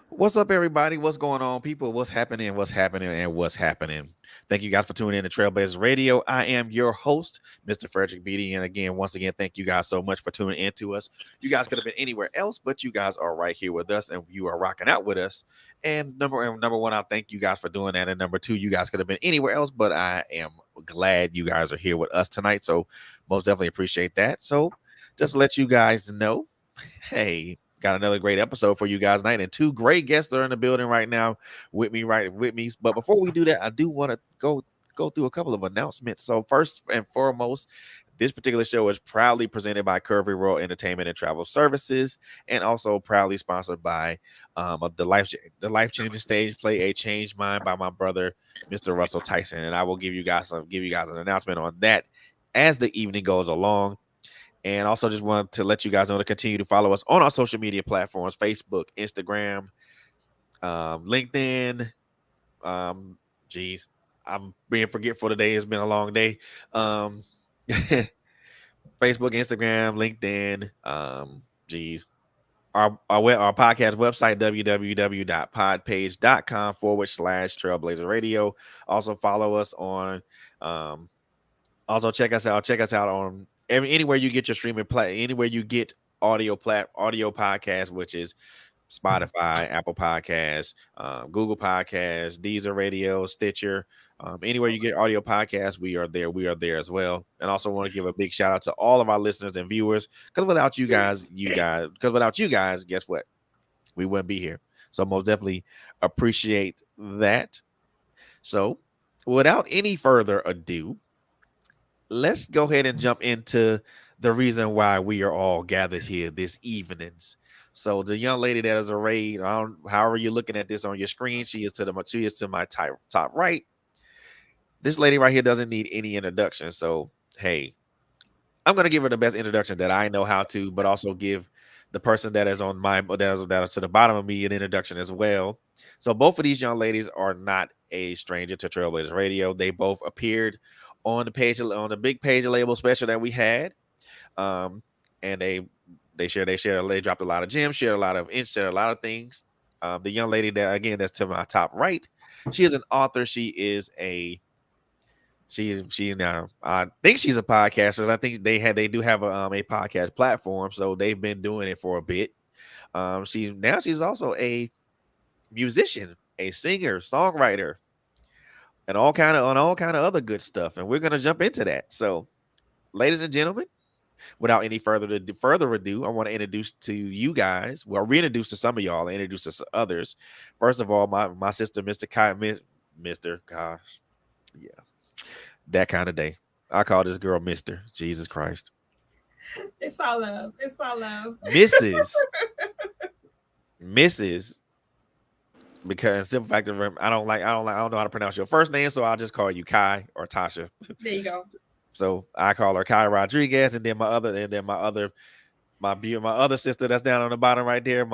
What's up, everybody? What's going on, people? What's happening? What's happening? And what's happening? Thank you guys for tuning in to TrailBlazerz Radio. I am your host, Mr. Fredrick Beaty. And again, once again, thank you guys so much for tuning in to us. You guys could have been anywhere else, but you guys are right here with us and you are rocking out with us. And number one, I thank you guys for doing that. And number two, you guys could have been anywhere else, but I am glad you guys are here with us tonight. So most definitely appreciate that. So just to let you guys know, hey, got another great episode for you guys tonight, and two great guests are in the building right now with me. But before we do that, I do want to go through a couple of announcements. So first and foremost, this particular show is proudly presented by Curvy World Entertainment and Travel Services, and also proudly sponsored by the life changing stage play A Changed Mind by my brother, Mr. Russell Tyson. And I will give you guys an announcement on that as the evening goes along. And also just want to let you guys know to continue to follow us on our social media platforms: Facebook, Instagram, LinkedIn. Geez, I'm being forgetful today. It's been a long day. Facebook, Instagram, LinkedIn. Geez. Our podcast website, www.podpage.com/Trailblazer Radio. Also follow us on also check us out. Check us out on anywhere you get your anywhere you get audio podcast, which is Spotify, Apple Podcasts, Google Podcasts, Deezer Radio, Stitcher. Anywhere you get audio podcasts, we are there. We are there as well. And also want to give a big shout out to all of our listeners and viewers. Because without you guys, guess what? We wouldn't be here. So most definitely appreciate that. So without any further ado, let's go ahead and jump into the reason why we are all gathered here this evenings. So the young lady that is arrayed, however you're looking at this on your screen, she is to my top right. This lady right here doesn't need any introduction. So hey, I'm gonna give her the best introduction that I know how to, but also give the person that is on my that is to the bottom of me an introduction as well. So both of these young ladies are not a stranger to Trailblazers Radio. They both appeared on the big page label special that we had. And they dropped a lot of gems, shared a lot of things. The young lady that again that's to my top right, she is an author. She now I think she's a podcaster. I think they do have a podcast platform, so they've been doing it for a bit. She's also a musician, a singer, songwriter, and all kind of other good stuff. And we're gonna jump into that. So, ladies and gentlemen, without any further ado, I want to introduce to you guys. Well, reintroduce to some of y'all, and introduce to others. First of all, my sister, Mr. Kai, Mr. Gosh, yeah, that kind of day. I call this girl Mr. Jesus Christ. It's all love. It's all love. Mrs. Because simple fact of I don't know how to pronounce your first name, so I'll just call you Kai or Tasha. There you go. So I call her Kie Rodriguez, and then my other sister that's down on the bottom right there.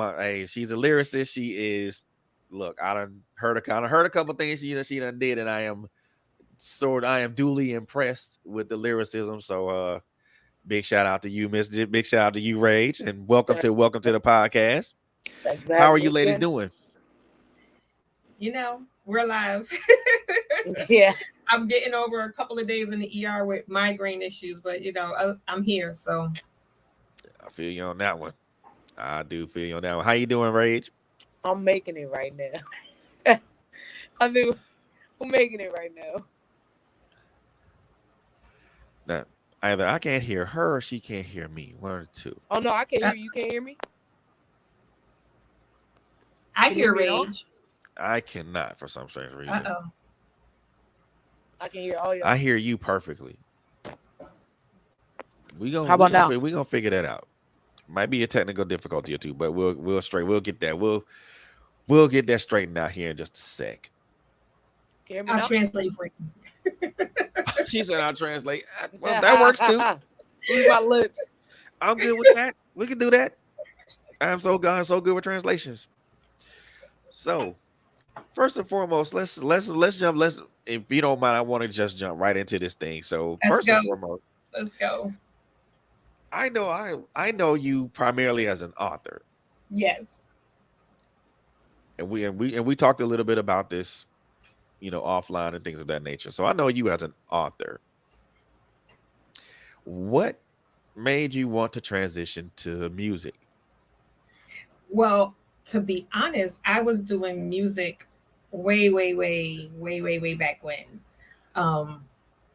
She's a lyricist. She is. Look, I done heard a couple things she done did, and I am duly impressed with the lyricism. So big shout out to you, Miss. Big shout out to you, Rage, and welcome to the podcast. How are you ladies doing? We're alive. Yeah. I'm getting over a couple of days in the ER with migraine issues, but I'm here. So I feel you on that one. I do feel you on that one. How you doing, Rage? I'm making it right now. I'm making it right now. Now, either I can't hear her or she can't hear me. One or two. Oh no, I can't hear you. You can't hear me? I hear Rage. I cannot for some strange reason. Uh-oh. I can hear all y'all. I hear you perfectly. How about now? We're gonna figure that out. Might be a technical difficulty or two, but we'll get that. We'll get that straightened out here in just a sec. I'll translate for you. She said I'll translate. Well, that works too. Use my lips. I'm good with that. We can do that. I'm so good with translations. So first and foremost, let's jump. If you don't mind, I want to just jump right into this thing. So first and foremost, let's go. I know you primarily as an author. Yes. and we talked a little bit about this, offline and things of that nature. So I know you as an author. What made you want to transition to music? Well, to be honest, I was doing music way, way, way, way, way, way back when. Um,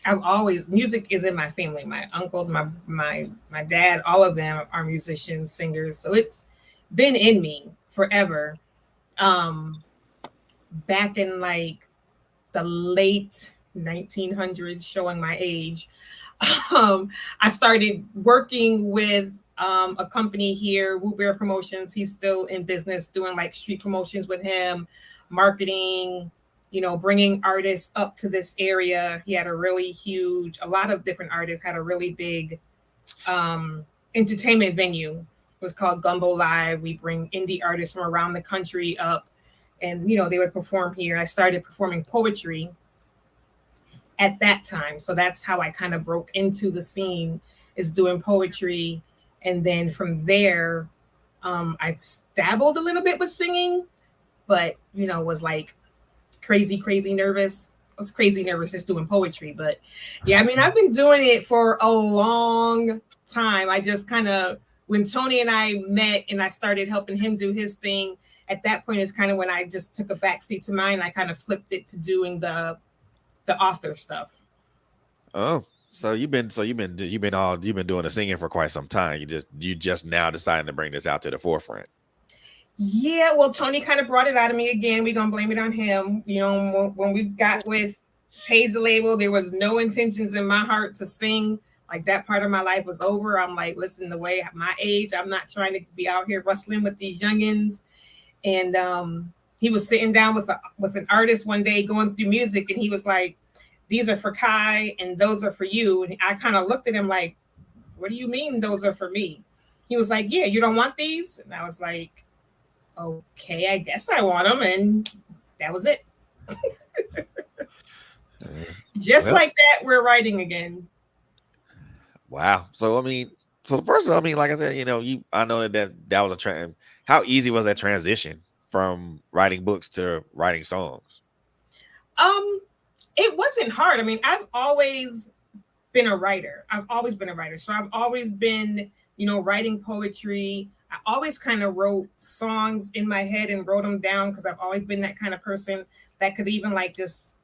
I've always music is in my family. My uncles, my dad, all of them are musicians, singers. So it's been in me forever. Um, Back in like the late 1900s, showing my age, um, I started working with a company here, Woo Bear Promotions. He's still in business, doing like street promotions with him, marketing, bringing artists up to this area. He had a lot of different artists had a really big um, entertainment venue. It was called Gumbo Live. We bring indie artists from around the country up, and they would perform here. I started performing poetry at that time. So that's how I kind of broke into the scene, is doing poetry. And then from there, I dabbled a little bit with singing, but was like crazy, crazy nervous. I was crazy nervous just doing poetry. But yeah, I mean, I've been doing it for a long time. I just kind of, when Tony and I met and I started helping him do his thing, at that point is kind of when I just took a backseat to mine. I kind of flipped it to doing the author stuff. Oh, you've been doing the singing for quite some time. You just now deciding to bring this out to the forefront. Yeah, well, Tony kind of brought it out of me again. We're gonna blame it on him. When we got with Page the Label, there was no intentions in my heart to sing. Like, that part of my life was over. I'm like, listen, the way my age, I'm not trying to be out here rustling with these youngins. And he was sitting down with an artist one day going through music, and he was like, these are for Kai and those are for you. And I kind of looked at him like, what do you mean those are for me? He was like, yeah, you don't want these? And I was like, okay, I guess I want them. And that was it. Just Well, like that, we're writing again. wow. So I mean, first of all, I mean, like I said, I know that was a trend. How easy was that transition from writing books to writing songs? Um, it wasn't hard. I mean, I've always been a writer. I've always been a writer. So I've always been, writing poetry. I always kind of wrote songs in my head and wrote them down, because I've always been that kind of person that could even like just,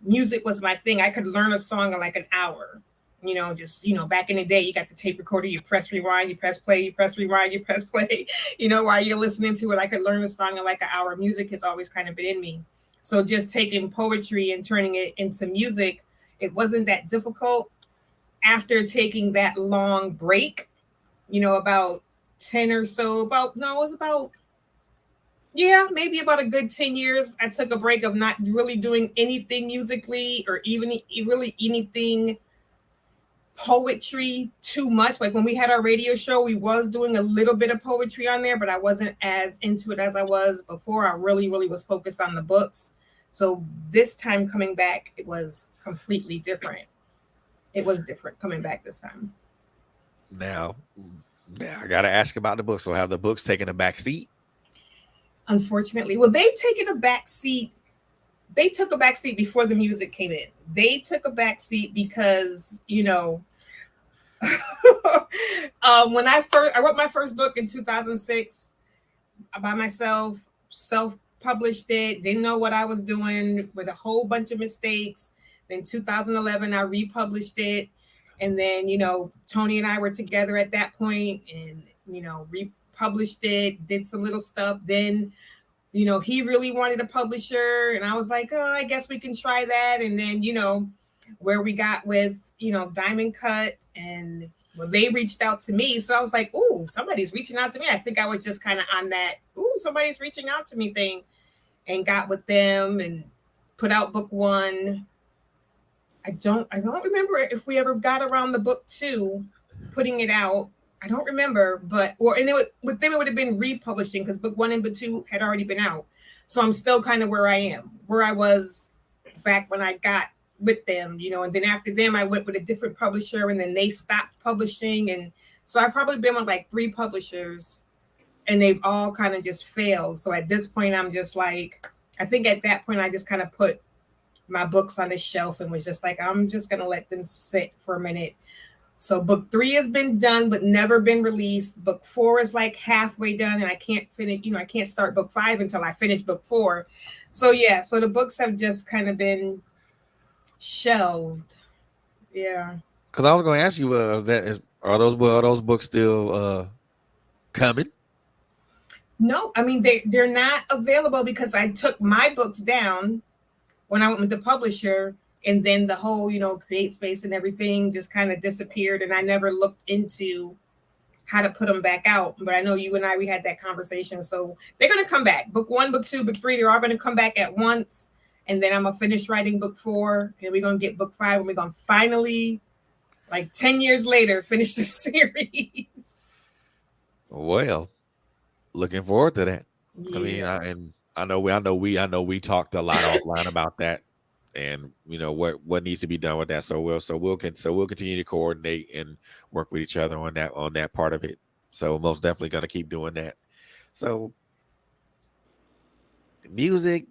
music was my thing. I could learn a song in like an hour. Back in the day, you got the tape recorder, you press rewind, you press play, you press rewind, you press play, while you're listening to it. I could learn a song in like an hour. Music has always kind of been in me. So just taking poetry and turning it into music, it wasn't that difficult. After taking that long break, about 10 or so, it was about, yeah, maybe about a good 10 years, I took a break of not really doing anything musically, or even really anything poetry too much. Like when we had our radio show, we was doing a little bit of poetry on there, but I wasn't as into it as I was before. I really, really was focused on the books. So this time coming back, it was completely different. It was different coming back this time. Now, I gotta ask about the books. So have the books taken a back seat? Unfortunately, well, they took a back seat before the music came in. They took a back seat because, when I wrote my first book in 2006 by myself, self-published it, didn't know what I was doing, with a whole bunch of mistakes. Then 2011, I republished it. And then, Tony and I were together at that point, and, republished it, did some little stuff. Then, he really wanted a publisher, and I was like, oh, I guess we can try that. And then, where we got with, Diamond Cut, and well, they reached out to me. So I was like, ooh, somebody's reaching out to me. I think I was just kind of on that, ooh, somebody's reaching out to me thing, and got with them and put out book one. I don't remember if we ever got around the book two, putting it out. I don't remember, but with them it would have been republishing, because book one and book two had already been out. So I'm still kind of where I was back when I got with them, and then after them I went with a different publisher, and then they stopped publishing. And so I've probably been with like three publishers and they've all kind of just failed. So at this point, I'm just like, I think at that point, I just kind of put my books on the shelf and was just like, I'm just going to let them sit for a minute. So book 3 has been done, but never been released. Book 4 is like halfway done, and I can't finish, I can't start book 5 until I finish book 4. So yeah, so the books have just kind of been shelved. Yeah. Because I was going to ask you, are those books still coming? No, I mean they're not available because I took my books down when I went with the publisher, and then the whole, create space and everything just kind of disappeared, and I never looked into how to put them back out. But I know you and we had that conversation. So they're going to come back. Book 1, book 2, book 3, they're all going to come back at once. And then I'm going to finish writing book 4, and we're going to get book 5, and we're going to finally, like 10 years later, finish the series. Well, looking forward to that. Yeah. I mean, I know we talked a lot offline about that, and what needs to be done with that. So we'll continue to coordinate and work with each other on that part of it. So most definitely going to keep doing that. So music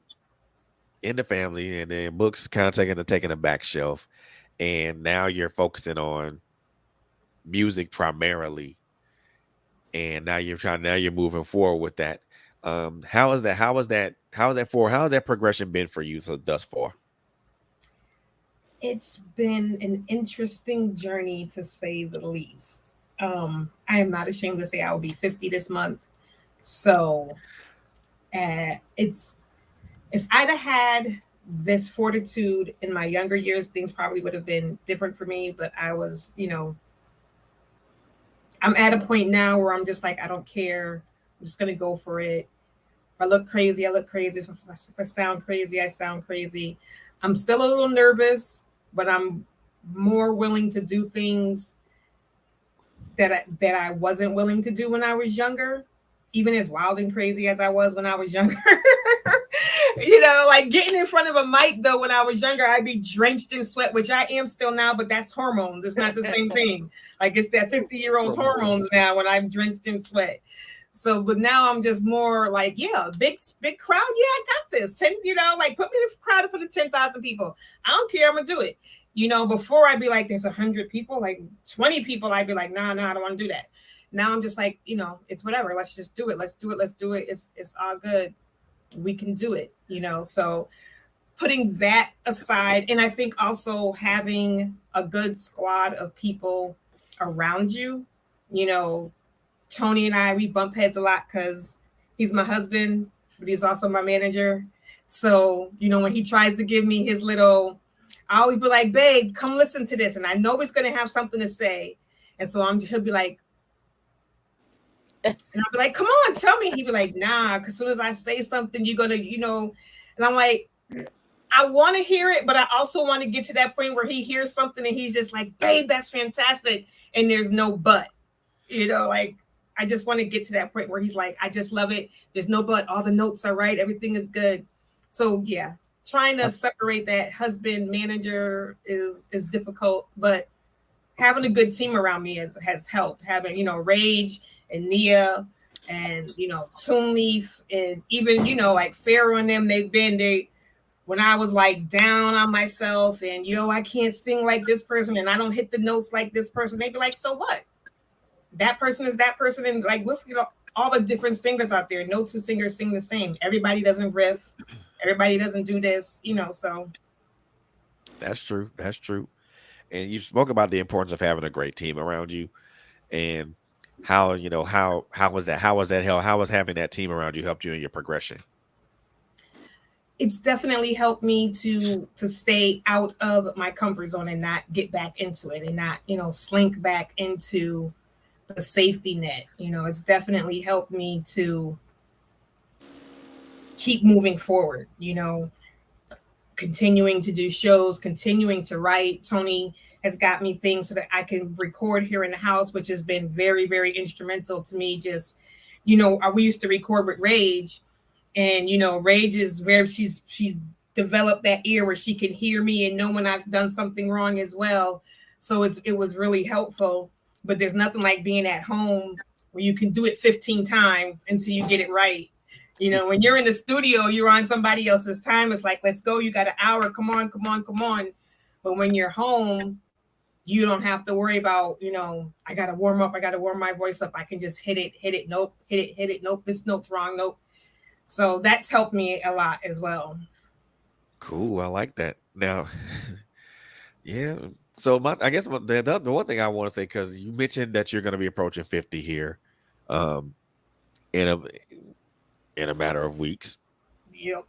in the family, and then books kind of taking a back shelf, and now you're focusing on music primarily, and now you're moving forward with that. How has that progression been for you thus far? It's been an interesting journey, to say the least. I am not ashamed to say I will be 50 this month. So it's if I'd have had this fortitude in my younger years, things probably would have been different for me. But I was, I'm at a point now where I'm just like, I don't care. I'm just gonna go for it. If I look crazy, I look crazy. If I sound crazy, I sound crazy. I'm still a little nervous, but I'm more willing to do things that I wasn't willing to do when I was younger, even as wild and crazy as I was when I was younger. Like getting in front of a mic, though, when I was younger, I'd be drenched in sweat, which I am still now, but that's hormones. It's not the same thing. Like it's that 50-year-old hormones now when I'm drenched in sweat. So, but now I'm just more like, yeah, big crowd. Yeah, I got this. 10, like put me in the crowd in front of 10,000 people. I don't care. I'm going to do it. Before I'd be like, there's 100 people, like 20 people. I'd be like, nah, I don't want to do that. Now I'm just like, it's whatever. Let's just do it. Let's do it. It's all good. We can do it, so putting that aside. And I think also having a good squad of people around you, Tony and we bump heads a lot because he's my husband, but he's also my manager. So, when he tries to give me his little, I always be like, babe, come listen to this. And I know he's going to have something to say. And so he'll be like, and I'll be like, come on, tell me. He'd be like, nah, because as soon as I say something, you're going to, and I'm like, I want to hear it, but I also want to get to that point where he hears something and he's just like, babe, that's fantastic. And there's no but, like, I just want to get to that point where he's like, I just love it. There's no but, all the notes are right. Everything is good. So yeah, trying to separate that husband manager is difficult, but having a good team around me has helped. Having, Rage and Nia and, Toonleaf and even, like Pharaoh and them, when I was like down on myself and, I can't sing like this person and I don't hit the notes like this person, they'd be like, so what? That person is that person. And like, listen to all the different singers out there. No two singers sing the same. Everybody doesn't riff. Everybody doesn't do this, so. That's true. And you spoke about the importance of having a great team around you, and how was having that team around you helped you in your progression? It's definitely helped me to stay out of my comfort zone and not get back into it and not, slink back into the safety net. It's definitely helped me to keep moving forward, continuing to do shows, continuing to write. Tony has got me things so that I can record here in the house, which has been very, very instrumental to me. Just, we used to record with Rage, and, Rage is where she's developed that ear where she can hear me and know when I've done something wrong as well. So it was really helpful, but there's nothing like being at home where you can do it 15 times until you get it right. You know, when you're in the studio, you're on somebody else's time. It's like, let's go. You got an hour. Come on, come on, come on. But when you're home, you don't have to worry about, you know, I got to warm up. I got to warm my voice up. I can just hit it. Nope. Hit it. Nope. This note's wrong. Nope. So that's helped me a lot as well. Cool. I like that. Now, yeah. So I guess the one thing I want to say, because you mentioned that you're going to be approaching 50 here, in a matter of weeks. Yep.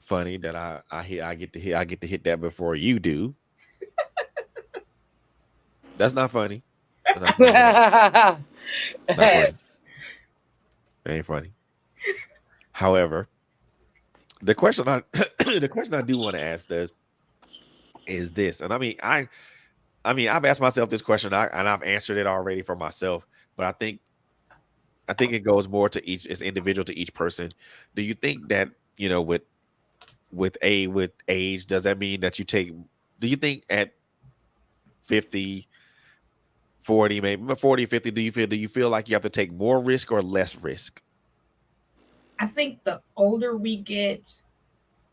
Funny that I get to hit that before you do. That's not funny. That's not funny. Not funny. It ain't funny. However, the question I do want to ask is this, and I mean I've asked myself this question and I've answered it already for myself, but I think it goes more to each, it's individual to each person. Do you think that, you know, with age, does that mean that do you think at 50, 40, maybe 40, 50, do you feel like you have to take more risk or less risk? I think the older we get,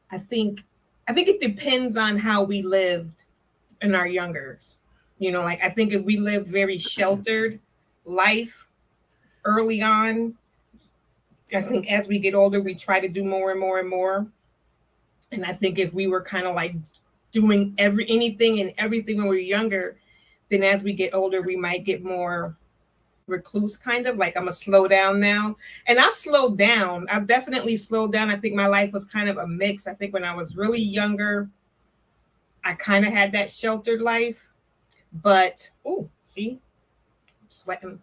I think it depends on how we lived in our youngers. You know, like I think if we lived very sheltered life early on, I think as we get older, we try to do more and more and more. And I think if we were kind of like doing anything and everything when we were younger, then as we get older, we might get more recluse, kind of like I'm gonna slow down now. And I've slowed down. I've definitely slowed down. I think my life was kind of a mix. I think when I was really younger, I kind of had that sheltered life. But see, I'm sweating.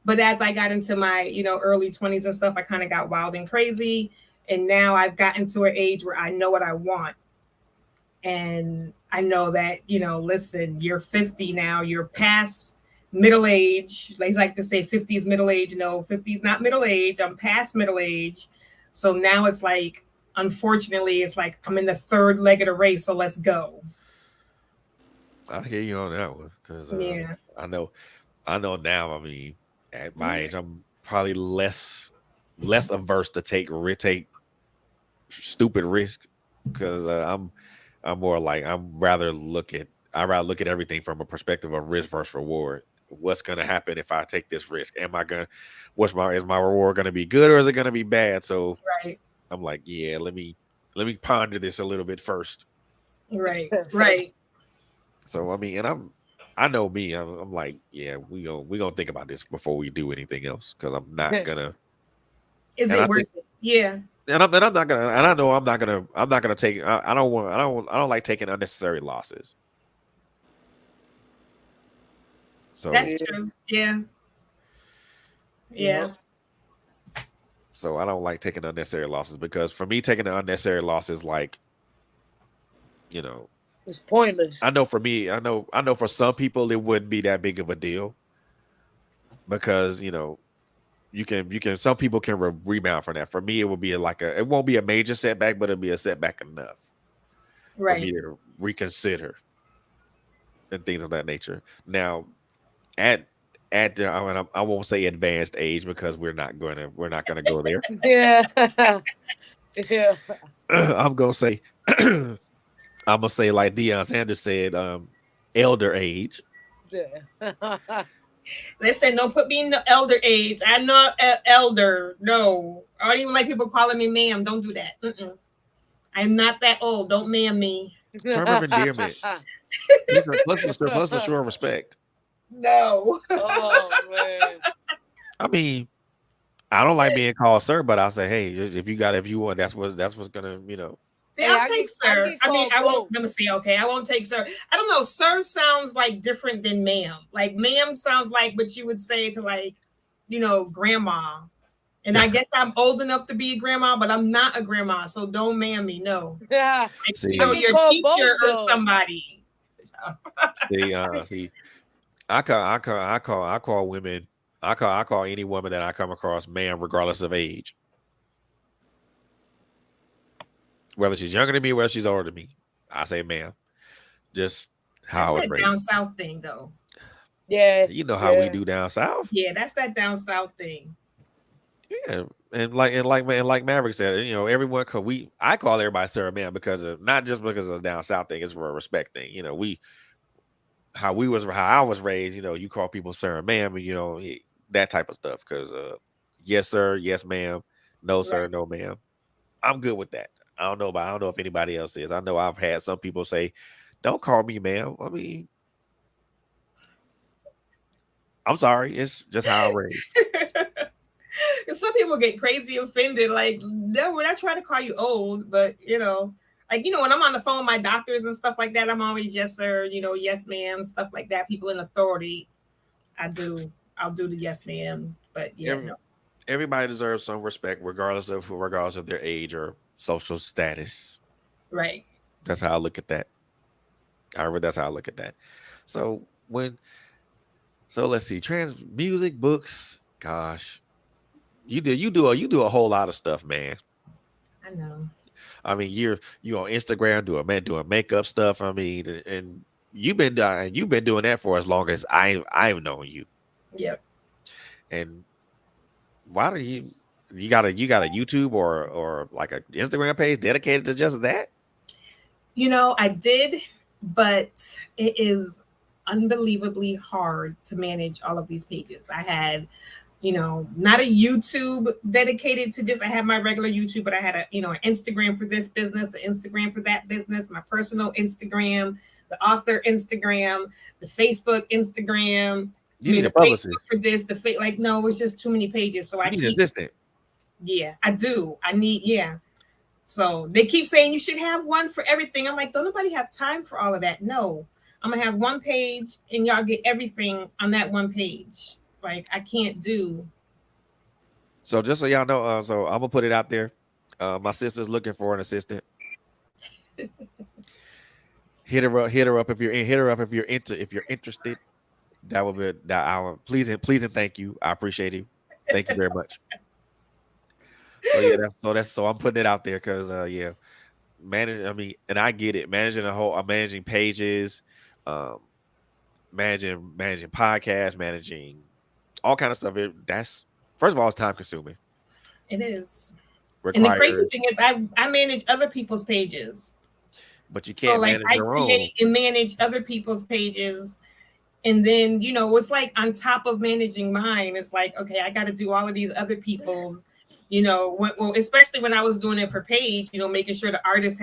But as I got into my, you know, early 20s and stuff, I kind of got wild and crazy. And now I've gotten to an age where I know what I want. And I know that, you know, listen, you're 50 now, you're past middle age. They like to say 50 is middle age. No, 50 is not middle age. I'm past middle age. So now it's like, unfortunately, it's like I'm in the third leg of the race. So let's go. I hear you on that one, because Yeah. I know now. I mean, at my age, I'm probably less averse to take stupid risk, because I'm more like I rather look at everything from a perspective of risk versus reward. What's going to happen if I take this risk? Is my reward going to be good or is it going to be bad? So Right. I'm like, yeah, let me ponder this a little bit first. Right. Right. So I mean, and I know me. I'm like, yeah, we gonna think about this before we do anything else, because I'm not gonna. Is it worth it? Yeah. And I'm not gonna. And I know I'm not gonna take. I don't like taking unnecessary losses. So that's true. Yeah. Yeah. So I don't like taking unnecessary losses, because for me, taking the unnecessary losses, like, you know, it's pointless. I know for me, I know for some people it wouldn't be that big of a deal, because, you know, you can some people can rebound from that. For me, it would be it won't be a major setback, but it'll be a setback enough for me to reconsider and things of that nature. Now, I won't say advanced age, because we're not gonna go there. Yeah. Yeah. I'm gonna say like Deion Sanders said, elder age. Yeah. Listen, don't put me in the elder age. I'm not an elder. No. I don't even like people calling me ma'am. Don't do that. I'm not that old. Don't ma'am me. Term of endearment. Plus a show of respect. No. Oh man. I mean, I don't like being called sir, but I'll say, hey, if you want, that's what's gonna, you know. See, I'll take sir. I mean, I won't. Let me see. Okay, I won't take sir. I don't know. Sir sounds like different than ma'am. Like ma'am sounds like what you would say to, like, you know, grandma. And I guess I'm old enough to be a grandma, but I'm not a grandma. So don't ma'am me. No. Yeah. See, your teacher or somebody. See, I call women. I call any woman that I come across ma'am, regardless of age. Whether she's younger than me, whether she's older than me, I say ma'am. Just how it's it that down south thing, though. Yeah, You know how we yeah. do down south. Yeah, that's that down south thing. Yeah, and like Maverick said, everyone. Cause I call everybody sir, man, because of not just because of the down south thing. It's for a respect thing. How I was raised. You call people sir and ma'am, and that type of stuff. Because yes sir, yes ma'am, no sir, Right. no ma'am. I'm good with that. I don't know if anybody else is. I know I've had some people say, "Don't call me ma'am." I mean, I'm sorry. It's just how I raised. Some people get crazy offended. Like, no, we're not trying to call you old, but when I'm on the phone with my doctors and stuff like that, I'm always yes sir, yes ma'am, stuff like that. People in authority, I'll do the yes ma'am, but yeah, Every, no, everybody deserves some respect, regardless of their age or social status. right. That's how I look at that. That's how I look at that. So when so let's see, trans music, books. Gosh, you do a whole lot of stuff, man. I know. I mean, you on Instagram doing makeup stuff. I mean, and you've been doing that for as long as I've known you. Yep. And why do you got a YouTube or like a Instagram page dedicated to just that? I did, but it is unbelievably hard to manage all of these pages. I had, not a YouTube dedicated to just, I had my regular YouTube, but I had an Instagram for this business, an Instagram for that business, my personal Instagram, the author Instagram, the Facebook Instagram, You need the a Facebook publicist. for this, like, no, it's just too many pages. So You I need an keep, assistant. yeah, I do. Yeah. So they keep saying you should have one for everything. I'm like, don't nobody have time for all of that. No, I'm gonna have one page and y'all get everything on that one page. Like, I can't do. So just so y'all know, so I'm gonna put it out there. My sister's looking for an assistant. Hit her up if you're interested. That would be that. I would please and thank you. I appreciate you. Thank you very much. So yeah, so I'm putting it out there because yeah, manage. I mean, and I get it. I'm managing pages, um, managing podcasts, managing all kind of stuff. That's first of all, it's time consuming. It is. And the crazy Requires, thing is, I manage other people's pages. but you So can't like, manage I your own. create and manage other people's pages. And then, it's like on top of managing mine, it's like, okay, I got to do all of these other people's, especially when I was doing it for Page, making sure the artists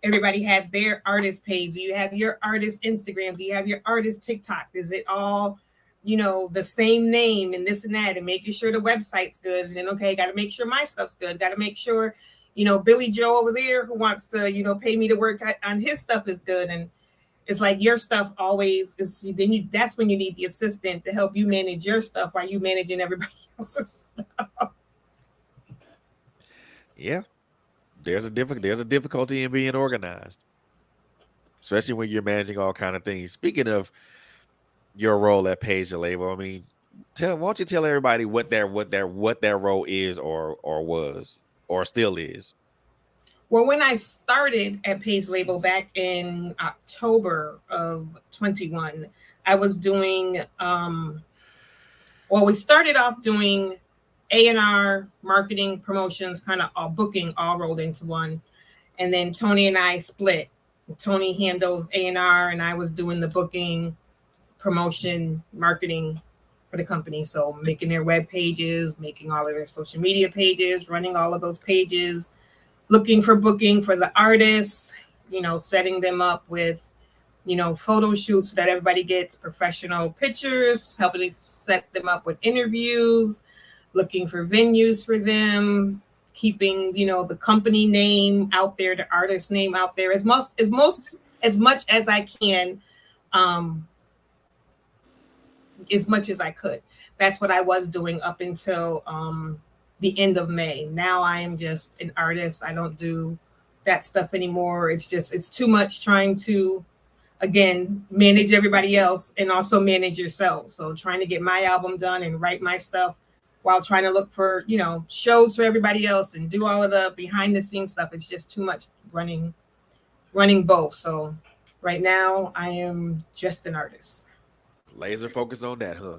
everybody had their artist page. Do you have your artist Instagram? Do you have your artist TikTok? Is it all, the same name and this and that, and making sure the website's good? And then, okay, got to make sure my stuff's good. Got to make sure, Billy Joe over there who wants to, pay me to work on his stuff is good. And it's like your stuff always is. Then that's when you need the assistant to help you manage your stuff while you managing everybody else's stuff. Yeah, there's a difficulty in being organized, especially when you're managing all kind of things. Speaking of your role at Page the Label, I mean, why don't you tell everybody what their role is or was or still is? Well, when I started at Page Label back in October of 21, I was doing we started off doing A&R, marketing, promotions, kind of all booking, all rolled into one. And then Tony and I split. Tony handles A&R and I was doing the booking, promotion, marketing for the company. So making their web pages, making all of their social media pages, running all of those pages, looking for booking for the artists, setting them up with, photo shoots so that everybody gets professional pictures, helping to set them up with interviews, looking for venues for them, keeping, the company name out there, the artist name out there as much as I can, um, as much as I could. That's what I was doing up until the end of May. Now I am just an artist. I don't do that stuff anymore. It's too much trying to, again, manage everybody else and also manage yourself. So trying to get my album done and write my stuff while trying to look for, shows for everybody else and do all of the behind the scenes stuff. It's just too much running both. So right now I am just an artist. Laser focus on that, huh?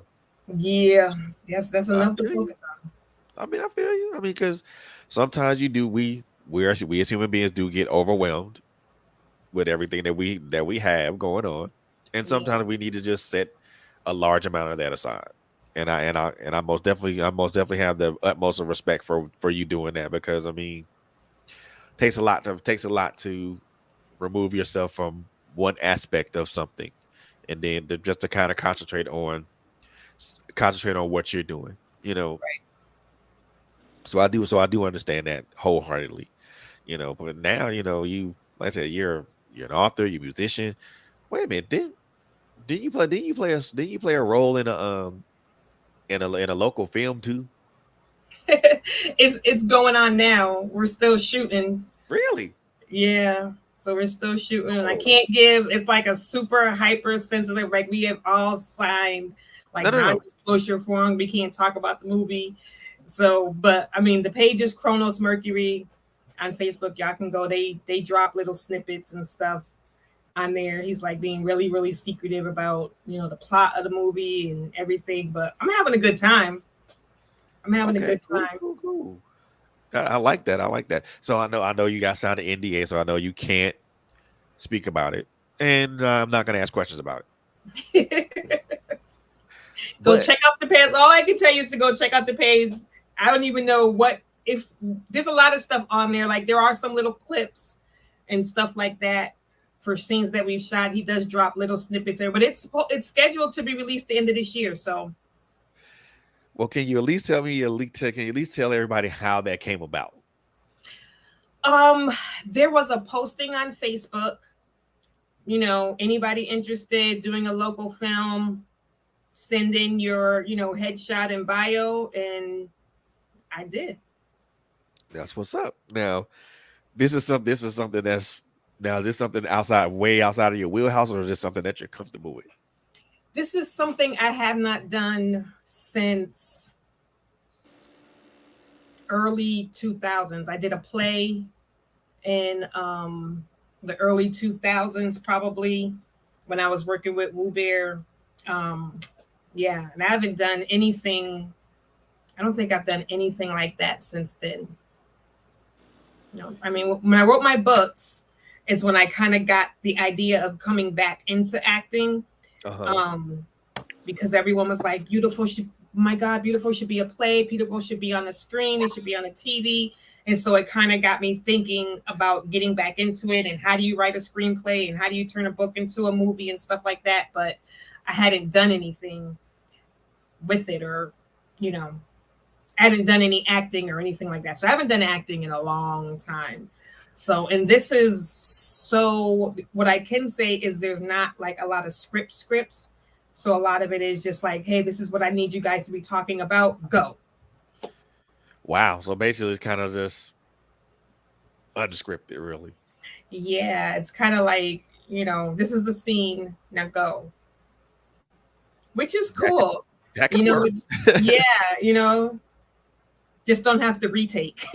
Yeah, that's I enough to feel you. focus on. I mean, I feel you. I mean, because sometimes you do. We as human beings do get overwhelmed with everything that we have going on, and Yeah. sometimes we need to just set a large amount of that aside. And I most definitely have the utmost of respect for you doing that, because I mean, takes a lot to remove yourself from one aspect of something, and then just to kind of concentrate on what you're doing. You know, so I do understand that wholeheartedly. But now you, like I said, you're an author, you're a musician. Wait a minute, didn't you play a role in a local film too? It's going on now. We're still shooting. Really? Yeah. So we're still shooting, and I Oh, can't give. It's like a super hyper sensitive. Like we have all signed no, like no, no. non-disclosure form. We can't talk about the movie. So, but I mean, the page is Chronos Mercury on Facebook. Y'all can go. They drop little snippets and stuff on there. He's like being really really secretive about the plot of the movie and everything. But I'm having a good time. I'm having a Okay, good cool, time. cool, cool. I like that. I like that. So I know you guys signed an NDA, so I know you can't speak about it, and I'm not gonna ask questions about it. Go But check out the page. All I can tell you is to go check out the page. I don't even know what if there's a lot of stuff on there. Like there are some little clips and stuff like that for scenes that we've shot. He does drop little snippets there, but it's scheduled to be released the end of this year. So well, can you at least tell me? Can you at least tell everybody how that came about? um there was a posting on Facebook, anybody interested doing a local film, send in your, headshot and bio, and I did. That's what's up. Now, This is something that's now. Is this something way outside of your wheelhouse, or is this something that you're comfortable with? This is something I have not done since early 2000s. I did a play in the early 2000s, probably when I was working with Woo Bear. Um, yeah, and I haven't done anything. I don't think I've done anything like that since then. I mean, when I wrote my books, is when I kind of got the idea of coming back into acting. Uh huh. Um, because everyone was like, beautiful should, my God, beautiful should be a play. Beautiful should be on a screen. It should be on a TV. And so it kind of got me thinking about getting back into it, and how do you write a screenplay, and how do you turn a book into a movie and stuff like that. But I hadn't done anything with it, or, you know, I hadn't done any acting or anything like that. So I haven't done acting in a long time. So, and this is so, what I can say is there's not like a lot of scripts. So a lot of it is just like, hey, this is what I need you guys to be talking about. Go. Wow. So basically, it's kind of just unscripted, really. Yeah, it's kind of like, this is the scene. Now go. Which is That could cool. that could work. It's, yeah, just don't have to retake.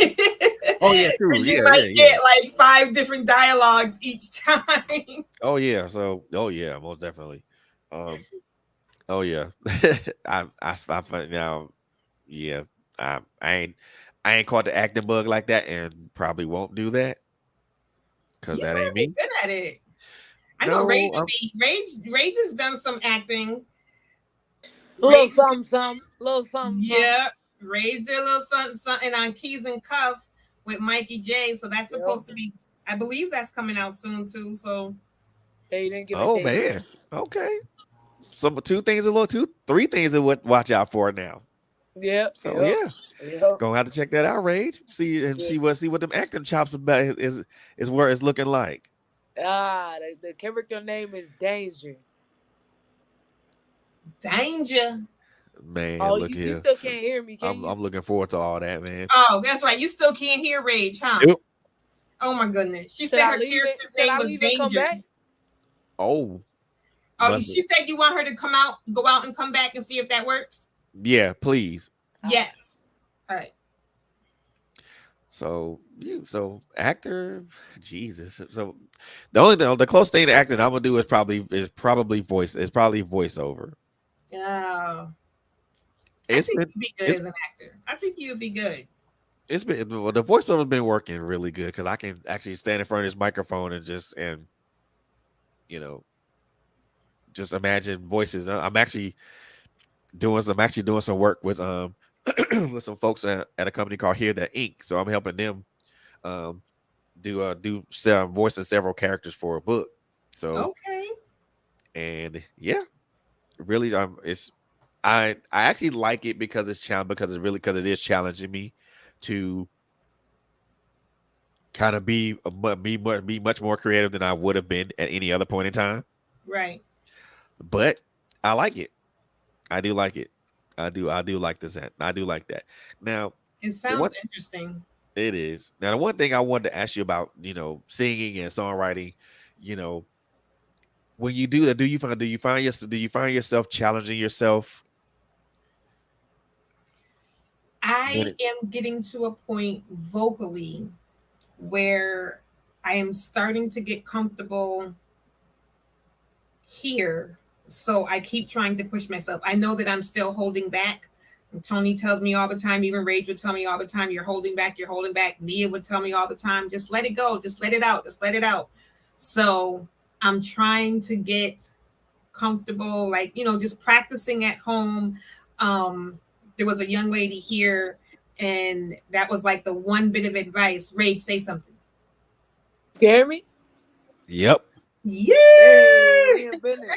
Oh yeah, true. Because you Yeah, yeah, might yeah. get like 5 different dialogues each time. Oh yeah. Oh yeah, most definitely. Um. Oh yeah. I find now. Yeah. I ain't caught the acting bug like that, and probably won't do that because You that better ain't be me. good at it. I know Rage No. would be Rage has done some acting. A little Rage, something, something. Little something, something. yeah. Rage did a little something on Keys and Cuff with Mikey J. So that's Yep. supposed to be, I believe that's coming out soon too. So They didn't give a Oh date. man. Okay. So three things to watch out for now. Yep, So yep, yeah, yep. gonna have to check that out, Rage. Yeah. See what them acting chops about is where it's looking like. The character name is Danger. Danger. Man, Oh, look you here. still can't hear me, can I'm you? looking forward to all that, man. Oh, that's right. You still can't hear Rage, huh? Yep. Oh my goodness. She Should said I her leave it? character's Should name I was leave and come Danger. back? Oh, Oh, must she said you want her to go out and come back and see if that works? yeah, please. Yes. All right. So actor, Jesus. So the close thing to acting I'm gonna do is probably voiceover. Yeah. I It's think been you'd be good it's as an actor. I think you'd be good. it's been well, the voiceover's been working really good because I can actually stand in front of this microphone and you know just imagine voices. I'm actually doing some work with with some folks at a company called Here That Inc. So I'm helping them um do some voice several characters for a book. So Okay. and yeah, really it's I actually like it because it's challenge because it is challenging me to kind of be much more creative than I would have been at any other point in time. Right. But I like it. I do like it. I do like this. I do like that. Now, It the one sounds interesting. it is now the one thing I wanted to ask you about, singing and songwriting, you know, when you do that, do you find yourself challenging yourself when I it? am getting to a point vocally where I am starting to get comfortable here. So I keep trying to push myself. I know that I'm still holding back. And Tony tells me all the time, even Rage would tell me all the time, you're holding back, you're holding back. Nia would tell me all the time, just let it go, just let it out, just let it out. So I'm trying to get comfortable, like, just practicing at home. There was a young lady here, and that was like the one bit of advice. Rage, say something. You hear me? Yep. Yeah. Hey, we in business.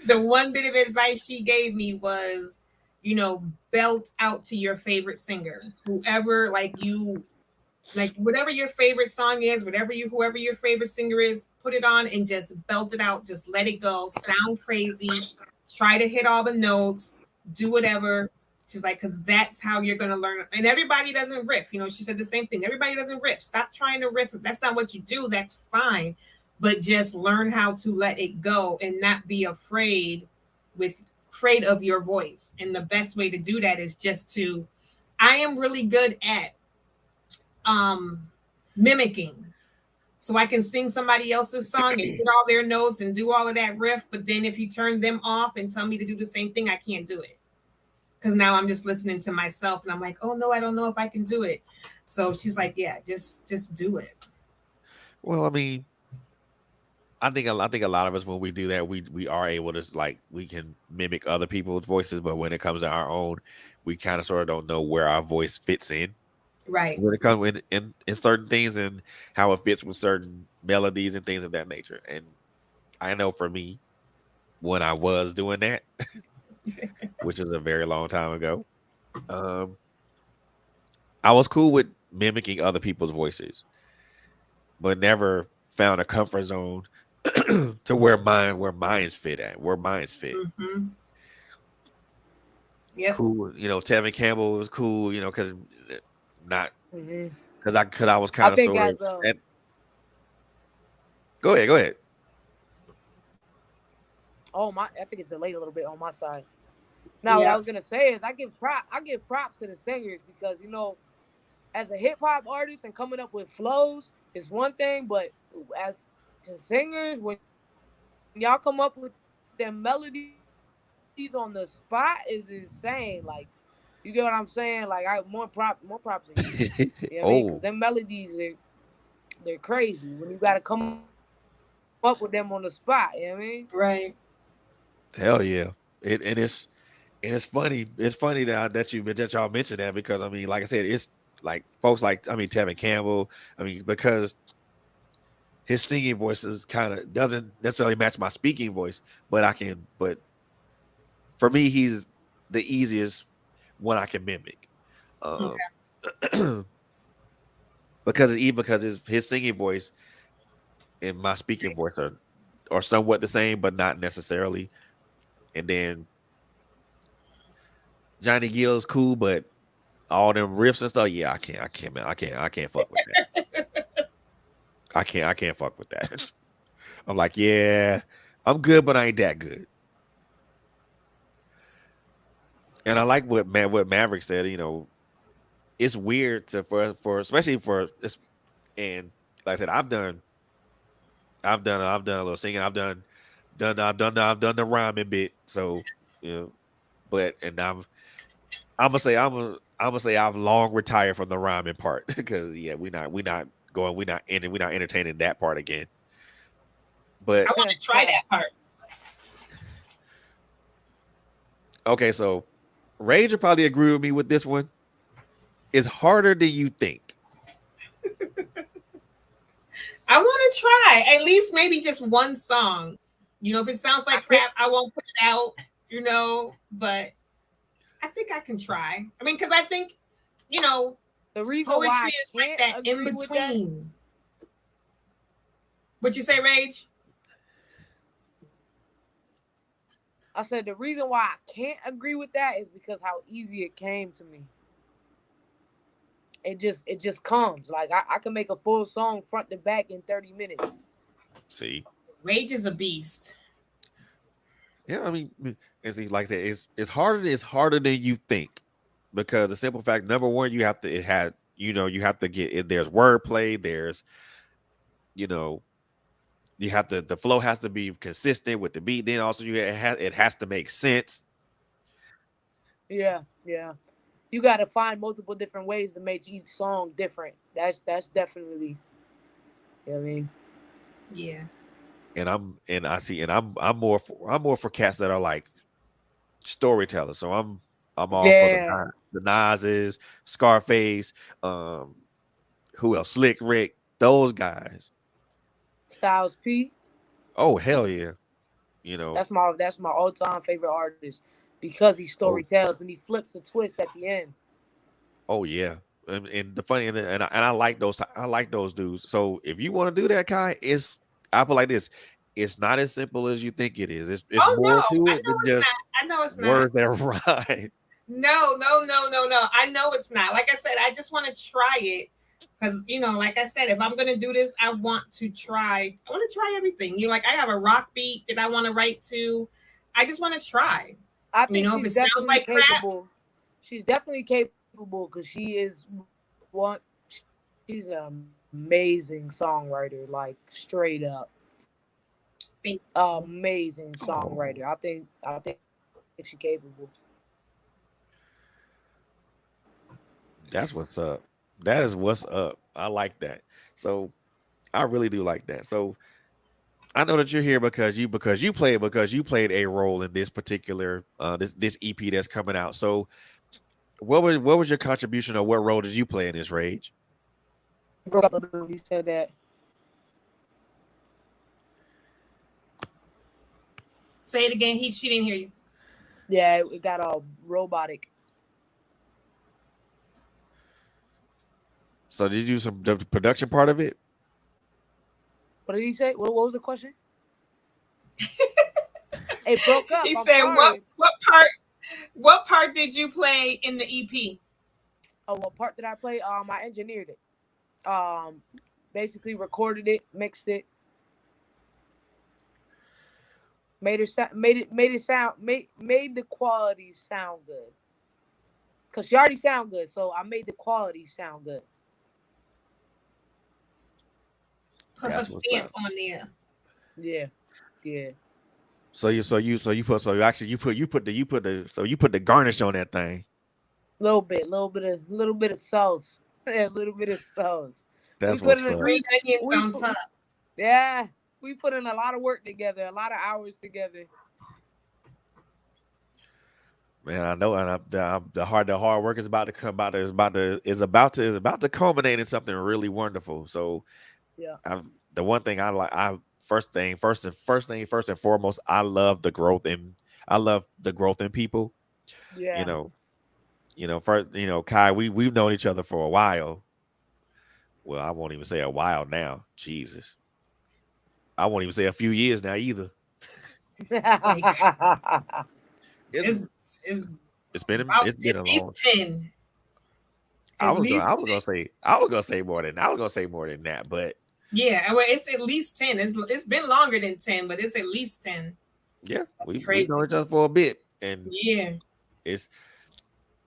The one bit of advice she gave me was, belt out to your favorite singer, whoever, like whatever your favorite song is, whoever your favorite singer is, put it on and just belt it out. Just let it go. Sound crazy. Try to hit all the notes. Do whatever. She's like, because that's how you're gonna learn. And everybody doesn't riff. She said the same thing. Everybody doesn't riff. Stop trying to riff. If that's not what you do, that's fine. But just learn how to let it go and not be afraid of your voice. And the best way to do that is just to. I am really good at um mimicking, so I can sing somebody else's song and hit all their notes and do all of that riff, but then if you turn them off and tell me to do the same thing, I can't do it, because now I'm just listening to myself and I'm like, oh no, I don't know if I can do it. So she's like, yeah, just do it. Well, I mean, I think a lot of us when we do that, we are able to we can mimic other people's voices, but when it comes to our own, we kind of sort of don't know where our voice fits in Right. when it comes in certain things and how it fits with certain melodies and things of that nature. And I know for me, when I was doing that, which is a very long time ago, um, I was cool with mimicking other people's voices, but never found a comfort zone to where mine's fit. Mm-hmm. Yep. Cool, Tevin Campbell was cool, because not Hmm. because I was I kind of think sort of. as Go ahead. oh my, I think it's delayed a little bit on my side. Now, what I Yep. was gonna say is I give props to the singers because as a hip hop artist and coming up with flows is one thing, but as to singers, when y'all come up with their melodies on the spot is insane. Like, you get what I'm saying? Like, I more props to you. You know what I mean? Because Oh, them melodies they're crazy when you got to come up with them on the spot. You know what I mean? Right. hell yeah! And it's funny. It's funny that y'all mentioned that because I mean, like I said, it's like folks like Tevin Campbell. I mean, because his singing voice is kind of doesn't necessarily match my speaking voice, but but for me, he's the easiest one I can mimic. Um, Okay. because his singing voice and my speaking voice are somewhat the same, but not necessarily. And then Johnny Gill's cool, but all them riffs and stuff, yeah, I can't fuck with that. I can't fuck with that. I'm like, yeah, I'm good, but I ain't that good. And I like what Maverick said. It's weird for especially for this. And like I said, I've done a little singing. I've done the rhyming bit. So You know, but and I'm gonna say I'm gonna say I've long retired from the rhyming part because yeah, we're not entertaining that part again. But I want to try that part. okay, so Rage will probably agree with me with this one. It's harder than you think. I want to try at least maybe just one song. You know, if it sounds like crap, I won't put it out. You know, but I think I can try. I mean, because I think, you know, The reason why poetry I is like can't that in agree with that, between. What you say, Rage? I said the reason why I can't agree with that is because how easy it came to me. It just comes. Like I can make a full song front to back in 30 minutes. See, Rage is a beast. yeah, I mean, and see, like I said, it's harder than you think because the simple fact, number one, you have to it had you have to get it. There's wordplay. There's you know you have to the flow has to be consistent with the beat. Then also it has to make sense. Yeah, yeah. You got to find multiple different ways to make each song different. That's definitely. You know what I mean? Yeah. I'm more for cats that are like storytellers. So I'm all for Yeah. The Nas's, Scarface, who else? Slick Rick, those guys. Styles P. Oh hell yeah. You know, That's my all time favorite artist because he oh storytells and he flips a twist at the end. oh yeah. And the funny and I like those dudes. So if you want to do that, Kai, I put like this. It's not as simple as you think it is. It's Oh more no, to I it know than it's not. just I know it's not. words that rhyme. No, no, no, no, no. I know it's not. Like I said, I just want to try it because like I said, if I'm gonna do this, I want to try. I want to try everything. I have a rock beat that I want to write to. I just want to try. I think If she's it sounds definitely like crap, capable. She's definitely capable because she is one. She's an amazing songwriter, like straight up think amazing songwriter. I think she's capable. That's what's up. That is what's up. I like that. So I really do like that. So I know that you're here because you played a role in this particular this EP that's coming out. So what was your contribution or what role did you play in this Rage? Broke up a little. You said that. say it again. She didn't hear you. Yeah, it got all robotic. So did you do the production part of it? What did he say? What was the question? It broke up. He I'm said, sorry. What part did you play in the EP? Oh, what part did I play? I engineered it. Basically recorded it, mixed it, made the quality sound good. Cause she already sound good, so I made the quality sound good. Put her stamp on there. Yeah, yeah. You put the garnish on that thing. Little bit of sauce. Yeah, a little bit of sauce. That's what's up. Green onions on top. Yeah, we put in a lot of work together, a lot of hours together. Man, I know, and the hard work is about to come about is about to culminate in something really wonderful. So, yeah, the one thing I like, first and foremost, I love the growth in people. yeah. Kai, we've known each other for a while. Well, I won't even say a while now. Jesus, I won't even say a few years now either. It's been a at least long 10. I was gonna say more than that, but yeah, well, it's at least 10. It's been longer than 10, but it's at least 10. yeah, we crazy. know each other for a bit, and yeah, it's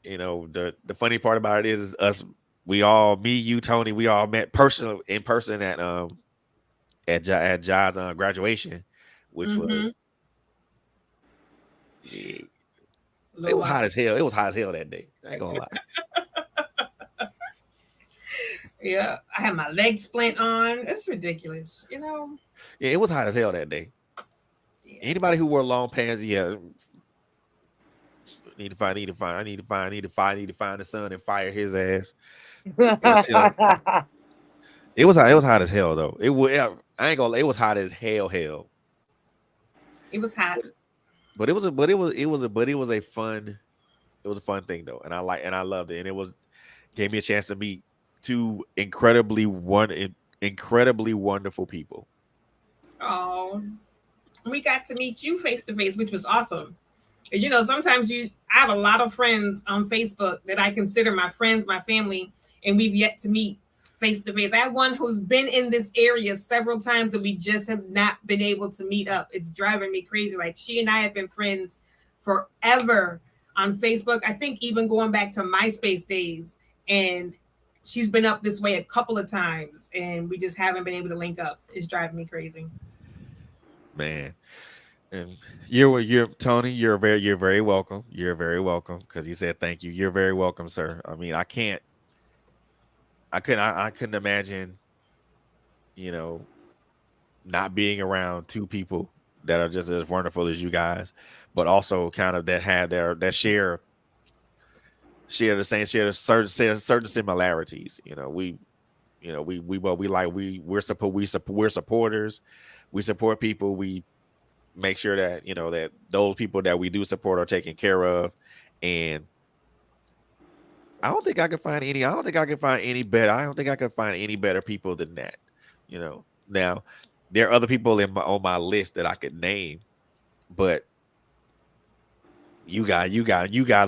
the funny part about it is us. We all, me, you, Tony, we all met in person at Jai's graduation, which was It Little was hot while. as hell. It was hot as hell that day. I ain't gonna lie. Yeah, I had my leg splint on. It's ridiculous, you know. Yeah, it was hot as hell that day. Yeah. Anybody who wore long pants, yeah, need to find the sun and fire his ass. Until it was hot as hell though. It was I ain't gonna. It was hot as hell. It was hot. But it was a fun thing though, and I loved it, and it was gave me a chance to meet two incredibly wonderful people. Oh, we got to meet you face to face, which was awesome. 'Cause, you know, sometimes I have a lot of friends on Facebook that I consider my friends, my family, and we've yet to meet face to face. I have one who's been in this area several times and we just have not been able to meet up. It's driving me crazy. Like she and I have been friends forever on Facebook. I think even going back to MySpace days. And she's been up this way a couple of times and we just haven't been able to link up. It's driving me crazy. Man, and you're Tony. You're very welcome. You're very welcome because you said thank you. You're very welcome, sir. I mean, I couldn't imagine, you know, not being around two people that are just as wonderful as you guys, but also kind of that have that certain similarities. We're supporters. We support people. We make sure that that those people that we do support are taken care of, and I don't think I can find any. I don't think I can find any better. I don't think I can find any better people than that. Now there are other people on my list that I could name, but you guys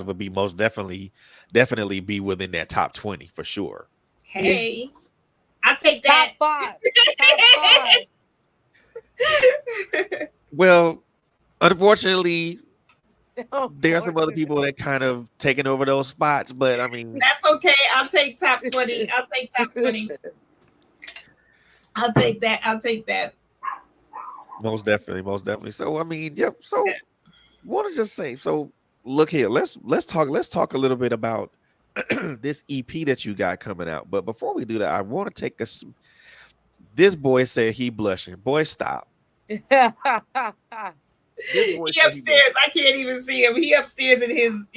would be most definitely be within that top 20 for sure. Hey, I'll take Top that. five. Top Well, unfortunately, five. there are some other people that kind of taken over those spots, but I mean, That's okay. I'll take top 20. I'll take top 20. I'll take that. I'll take that. most definitely. So I mean, yep. So want to just say, so look here. Let's talk a little bit about this EP that you got coming out. But before we do that, I want to take us. This boy said he blushing. Boy, stop. This boy He said upstairs. I can't even see him. He upstairs in his,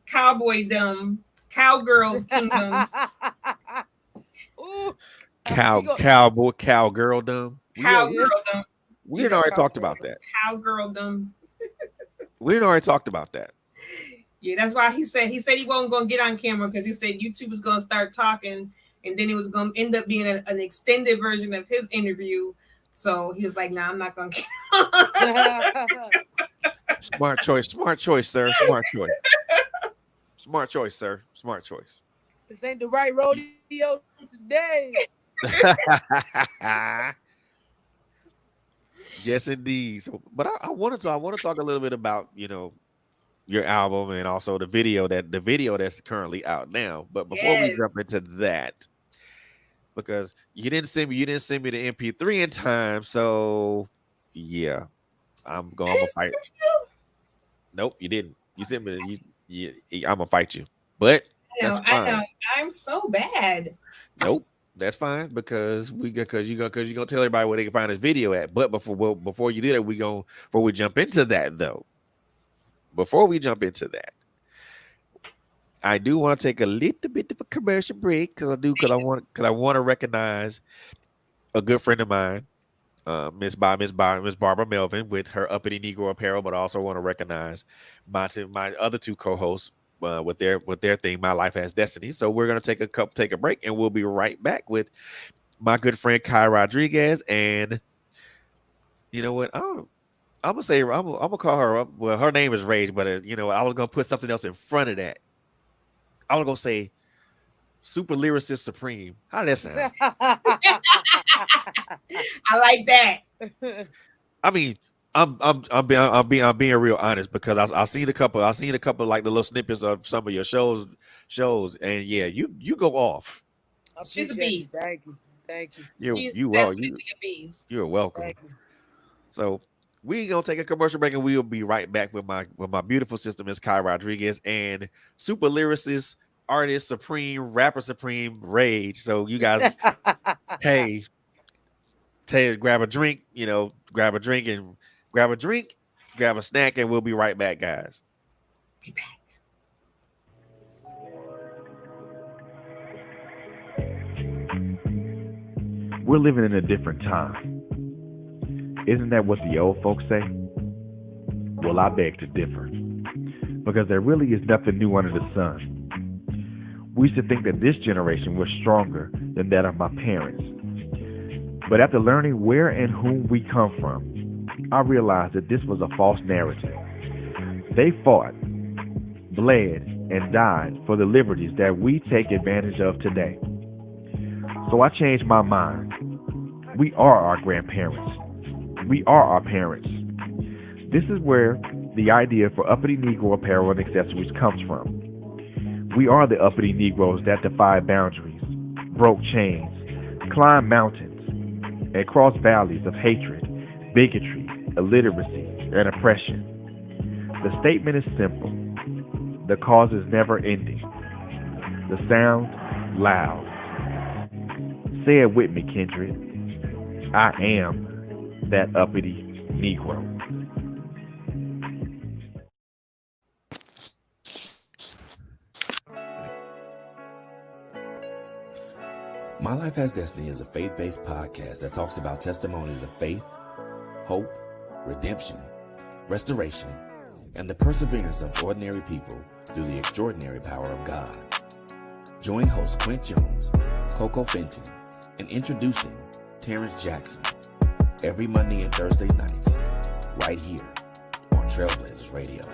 cowboydom, cowgirls kingdom, Ooh, cowgirldom. cowgirldom, We had already talked about that. cowgirldom. We had already talked about that. Yeah, that's why he said he wasn't going to get on camera because he said YouTube was going to start talking, and then it was going to end up being an extended version of his interview. So he was like, "Nah, I'm not going to get on." Smart choice, sir. Smart choice, sir. Smart choice. This ain't the right rodeo today. Yes, indeed. So, but I want to talk a little bit about your album and also the video that's currently out now. But before we jump into that, because you didn't send me the MP3 in time, so yeah, I'm gonna fight. Nope, you didn't. You sent me. I'm gonna fight you, but that's fine. I know. I'm so bad. Nope. That's fine because you're gonna tell everybody where they can find this video at. But before you do that, before we jump into that though. Before we jump into that, I do want to take a little bit of a commercial break because I want to recognize a good friend of mine, Miss Barbara Melvin with her Uppity Negro Apparel, but I also want to recognize my other two co-hosts with their thing, My Life Has Destiny. So we're gonna take a break, and we'll be right back with my good friend Kie Rodriguez. And you know what? I'm gonna call her up. Well, her name is Rage, but I was gonna put something else in front of that. I was gonna say Super Lyricist Supreme. How did that sound? I like that. I mean, I'm being real honest because I seen a couple like the little snippets of some of your shows, and yeah, you go off. She's a beast. Thank you. You're welcome. a beast. You're welcome. So We gonna take a commercial break and we'll be right back with my beautiful sister, Miss Kie Rodriguez, and super lyricist, artist supreme, rapper supreme, Rage. So you guys, hey, grab a drink, grab a drink and grab a drink, grab a snack, and we'll be right back, guys. Be back. We're living in a different time. Isn't that what the old folks say? Well, I beg to differ, because there really is nothing new under the sun. We used to think that this generation was stronger than that of my parents. But after learning where and whom we come from, I realized that this was a false narrative. They fought, bled, and died for the liberties that we take advantage of today. So I changed my mind. We are our grandparents. We are our parents. This is where the idea for uppity Negro apparel and accessories comes from. We are the uppity Negroes that defied boundaries, broke chains, climbed mountains, and crossed valleys of hatred, bigotry, illiteracy, and oppression. The statement is simple. The cause is never ending. The sound, loud. Say it with me, Kendrick. I am that uppity Negro. My Life Has Destiny is a faith-based podcast that talks about testimonies of faith, hope, redemption, restoration, and the perseverance of ordinary people through the extraordinary power of God. Join host Quint Jones, Coco Fenton, and introducing Terrence Jackson every Monday and Thursday nights right here on TrailBlazerz Radio.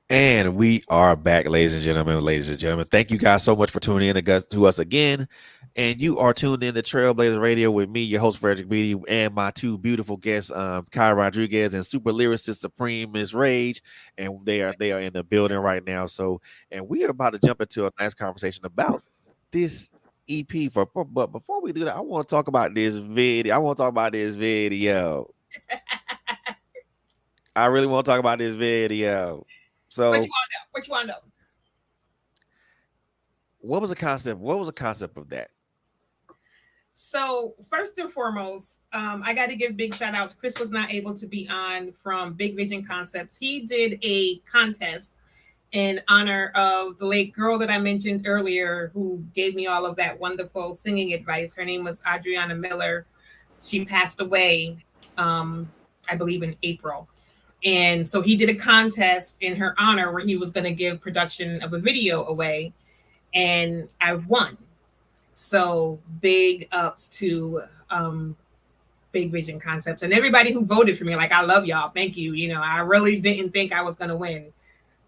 And we are back, ladies and gentlemen. Ladies and gentlemen, thank you guys so much for tuning in to us again. And you are tuned in to TrailBlazerz Radio with me, your host, Fredrick Beaty, and my two beautiful guests, Kie Rodriguez and super lyricist supreme Miss Rage. And they are in the building right now. So, and we are about to jump into a nice conversation about this EP. But before we do that, I want to talk about this video. I really want to talk about this video. So, What you want to know? What was the concept? What was the concept of that? So first and foremost, I got to give big shout outs. Chris was not able to be on from Big Vision Concepts. He did a contest in honor of the late girl that I mentioned earlier, who gave me all of that wonderful singing advice. Her name was Adriana Miller. She passed away, I believe, in April. And so he did a contest in her honor where he was going to give production of a video away, and I won. So big ups to Big Vision Concepts and everybody who voted for me. Like, I love y'all. Thank you. You know, I really didn't think I was going to win.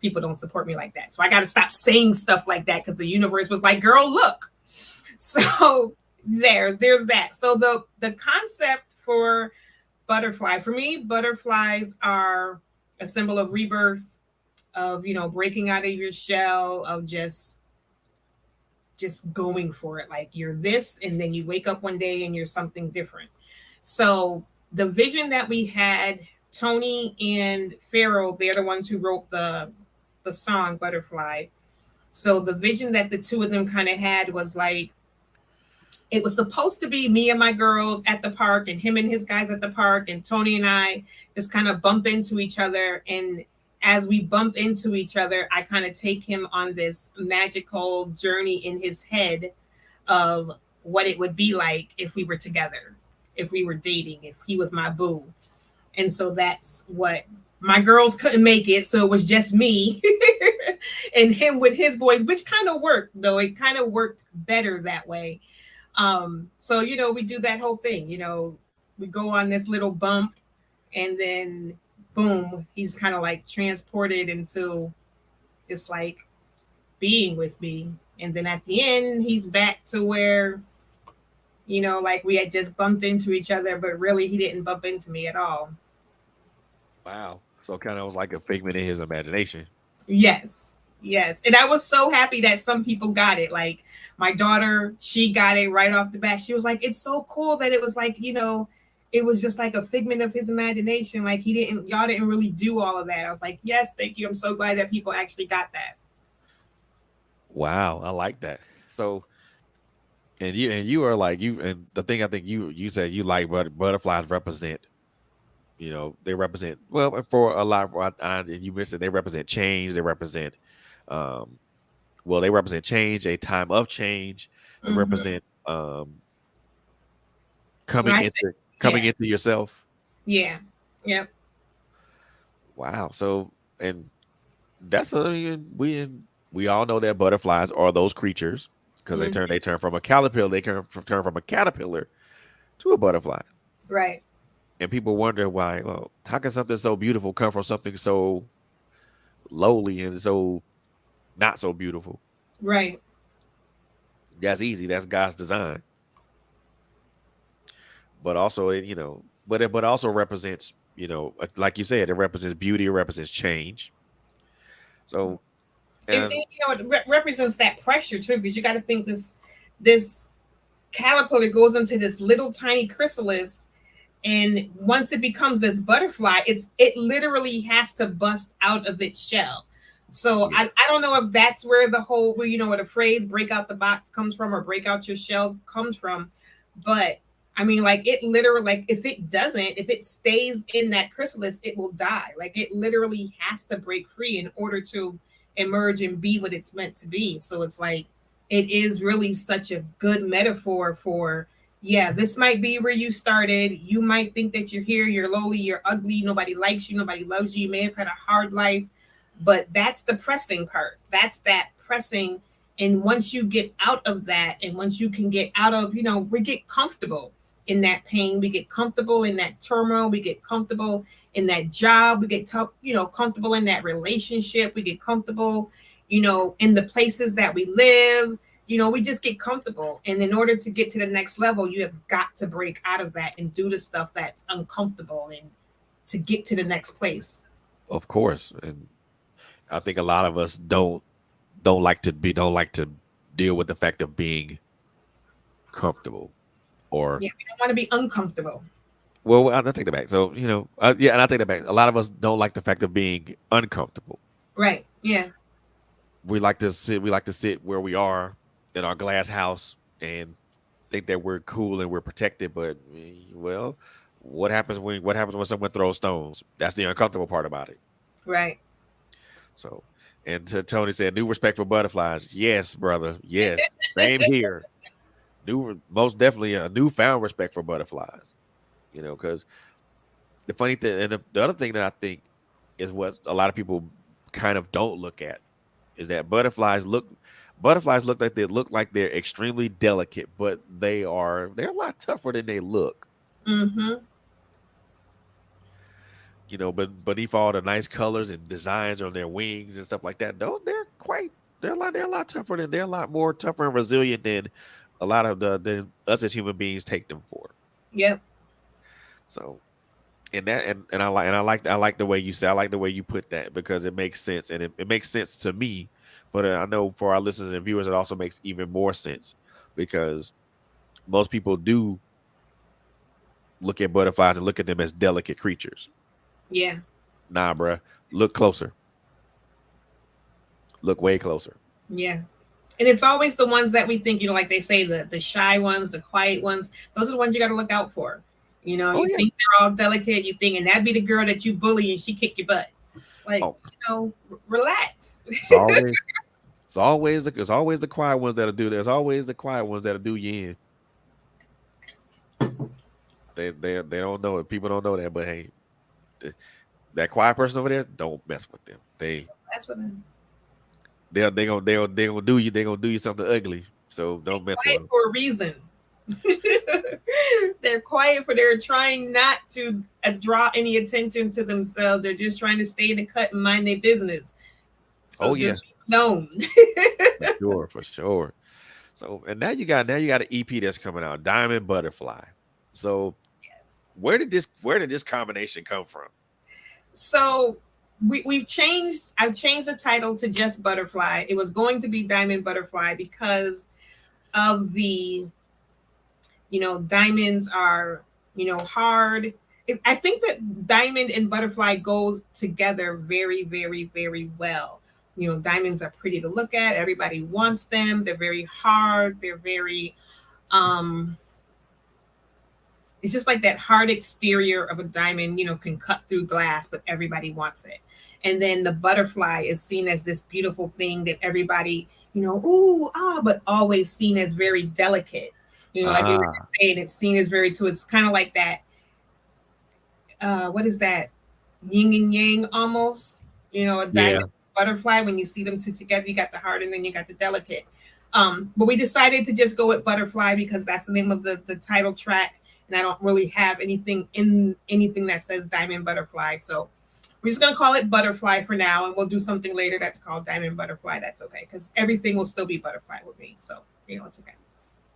People don't support me like that. So I got to stop saying stuff like that, because the universe was like, girl, look. So there's that. So the concept for Butterfly, for me, butterflies are a symbol of rebirth, of, you know, breaking out of your shell, of just going for it. Like, you're this, and then you wake up one day and you're something different. So the vision that we had, Tony and Farrell, they're the ones who wrote the song Butterfly. So the vision that the two of them kind of had was like, it was supposed to be me and my girls at the park, and him and his guys at the park, and Tony and I just kind of bump into each other. And as we bump into each other, I kind of take him on this magical journey in his head of what it would be like if we were together, if we were dating, if he was my boo. And so that's what my girls couldn't make it. So it was just me and him with his boys, which kind of worked, though. It kind of worked better that way. So, you know, we do that whole thing, you know, we go on this little bump, and then boom, he's kind of like transported into this like being with me. And then at the end, he's back to where, you know, like we had just bumped into each other, but really he didn't bump into me at all. Wow. So kind of was like a figment in his imagination. Yes. And I was so happy that some people got it. Like, My daughter, she got it right off the bat. She was like, it's so cool that it was like, it was just like a figment of his imagination. Like y'all didn't really do all of that. I was like, yes, thank you. I'm so glad that people actually got that. Wow, I like that. So, and you are like you, and the thing I think you said you like butterflies represent. They represent well for a lot. And you mentioned they represent change. They represent, um, well, they represent change, a time of change. They Mm-hmm. represent When coming I say, into coming yeah, into yourself. yeah, yeah. Wow. So, and that's we all know that butterflies are those creatures because they Mm, turn from a caterpillar. They turn from a caterpillar to a butterfly. right, And people wonder why. Well, how can something so beautiful come from something so lowly and so not so beautiful? right, That's easy. That's God's design. But also, but also represents, like you said, it represents beauty. It represents change. So, and it represents that pressure too, because you got to think this caterpillar goes into this little tiny chrysalis, and once it becomes this butterfly, it literally has to bust out of its shell. So yeah, I don't know if that's where the whole where where the phrase break out the box comes from, or break out your shell comes from. But I mean, like, it literally, like, if it stays in that chrysalis, it will die. Like, it literally has to break free in order to emerge and be what it's meant to be. So it's like, it is really such a good metaphor for, yeah, this might be where you started. You might think that you're here, you're lowly, you're ugly, nobody likes you, nobody loves you, you may have had a hard life, but that's the pressing part. That's that pressing. And once you get out of that, and once you can get out of, we get comfortable in that pain, we get comfortable in that turmoil, we get comfortable in that job, we get comfortable in that relationship, we get comfortable, in the places that we live. We just get comfortable. And in order to get to the next level, you have got to break out of that and do the stuff that's uncomfortable, and to get to the next place. of course. And I think a lot of us don't like to deal with the fact of being comfortable or Yeah, we don't want to be uncomfortable. well, I take that back. So, yeah, and I take that back. A lot of us don't like the fact of being uncomfortable. Right. Yeah. We like to sit where we are in our glass house and think that we're cool and we're protected, but well, what happens when someone throws stones? That's the uncomfortable part about it. Right. So, and Tony said, new respect for butterflies. Yes, brother. Yes. Same here. Most definitely a newfound respect for butterflies. Because the funny thing, and the other thing that I think is what a lot of people kind of don't look at is that butterflies look like they're extremely delicate, but they're a lot tougher than they look. Mm-hmm. But beneath all the nice colors and designs on their wings and stuff like that, though, they're a lot tougher they're a lot more tougher and resilient than a lot of than us as human beings take them for. Yep. So, and I like the way you say, I like the way you put that, because it makes sense, and it makes sense to me, but I know for our listeners and viewers it also makes even more sense, because most people do look at butterflies and look at them as delicate creatures. Yeah. Nah, bruh, look closer, look way closer. Yeah. And it's always the ones that we think, like they say, the shy ones, the quiet ones. Those are the ones you got to look out for. Oh You yeah. think they're all delicate. You think, and that'd be the girl that you bully and she kick your butt. Like, Oh, relax. it's always it's always the quiet ones that'll do. There's always the quiet ones that'll do you in. They don't know it. People don't know that, but hey, that quiet person over there, don't mess with them. That's what I'm They gonna do you. They gonna do you something ugly. So don't mess with quiet them. for a reason. They're quiet for they're trying not to draw any attention to themselves. They're just trying to stay in the cut and mind their business. So Oh yeah, just known. for sure, for sure. So and now you got an EP that's coming out, Diamond Butterfly. So where did this combination come from? So I've changed the title to just Butterfly. It was going to be Diamond Butterfly because of the, diamonds are, hard. I think that diamond and butterfly goes together very, very, very well. Diamonds are pretty to look at. Everybody wants them. They're very hard. They're very, it's just like that hard exterior of a diamond, can cut through glass, but everybody wants it. And then the butterfly is seen as this beautiful thing that everybody, ooh, but always seen as very delicate. Like you were just saying, it's seen as very too. It's kind of like that. What is that? Yin and yang almost. A diamond butterfly. When you see them two together, you got the hard and then you got the delicate. But we decided to just go with butterfly because that's the name of the title track. And I don't really have anything that says diamond butterfly. So we're just going to call it butterfly for now. And we'll do something later that's called diamond butterfly. That's okay. Because everything will still be butterfly with me. So, it's okay.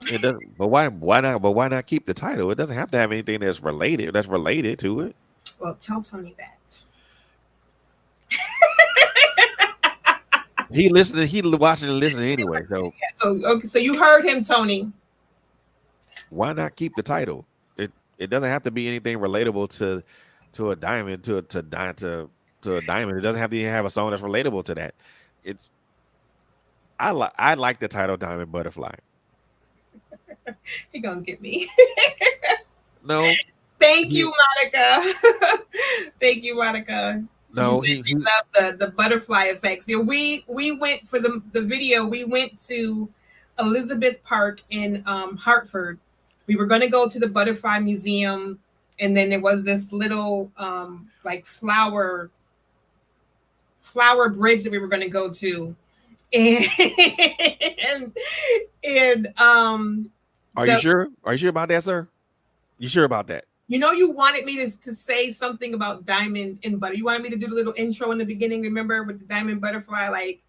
It doesn't, but why not? But why not keep the title? It doesn't have to have anything that's related to it. Well, tell Tony that. He listening, he watching and listening anyway. So okay, so you heard him, Tony. Why not keep the title? It doesn't have to be anything relatable to a diamond, to a diamond. It doesn't have to even have a song that's relatable to that. I like the title Diamond Butterfly. You're gonna get me. No. Thank you, Monica. Thank you, Monica. No, she loved the butterfly effects. We went for the video. We went to Elizabeth Park in Hartford. We were going to go to the Butterfly Museum, and then there was this little like flower bridge that we were going to go to, and Are you sure? Are you sure about that, sir? You sure about that? You wanted me to say something about diamond and butter. You wanted me to do the little intro in the beginning, remember, with the diamond butterfly, like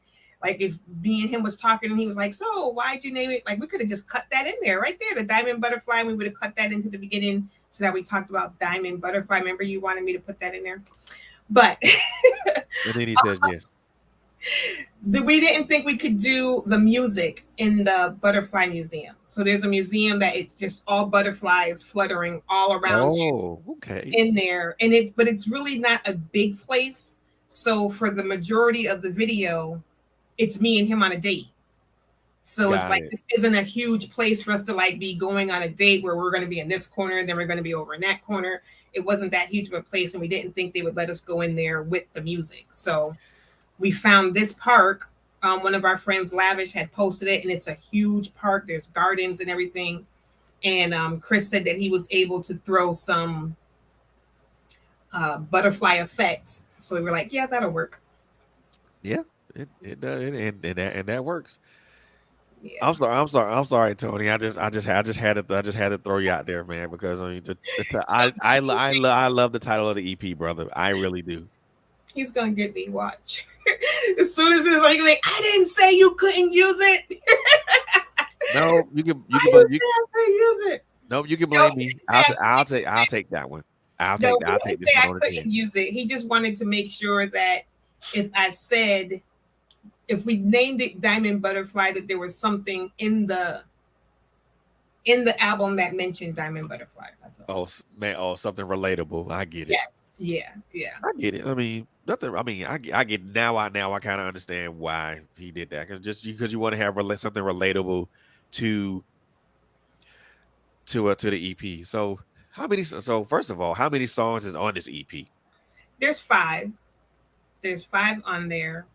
if me and him was talking and he was like, so why'd you name it? Like, we could have just cut that in there right there, the diamond butterfly, and we would have cut that into the beginning so that we talked about diamond butterfly. Remember, you wanted me to put that in there, but and then he says yes. We didn't think we could do the music in the Butterfly Museum. So there's a museum that it's just all butterflies fluttering all around you in there. And it's really not a big place. So for the majority of the video, it's me and him on a date. So this isn't a huge place for us to be going on a date where we're going to be in this corner, then we're going to be over in that corner. It wasn't that huge of a place, and we didn't think they would let us go in there with the music. So we found this park. One of our friends, Lavish, had posted it, and it's a huge park. There's gardens and everything. And Chris said that he was able to throw some butterfly effects. So we were like, yeah, that'll work. Yeah, it does, and that works. Yeah. I'm sorry, Tony. I just had to throw you out there, man, because I mean, I love the title of the EP, brother. I really do. He's gonna get me. Watch. As soon as it's like, I didn't say you couldn't use it. No, you can use it. No, you can blame me. I'll take that one. I'll take this one. I couldn't use it. He just wanted to make sure that if we named it Diamond Butterfly, that there was something in the album that mentioned Diamond Butterfly. That's all. Oh man, something relatable. I get it. Yes. Yeah. I get it. I mean, nothing. I mean, I get now. I kind of understand why he did that, because you want to have something relatable to the EP. So first of all, how many songs is on this EP? There's 5. There's 5 on there.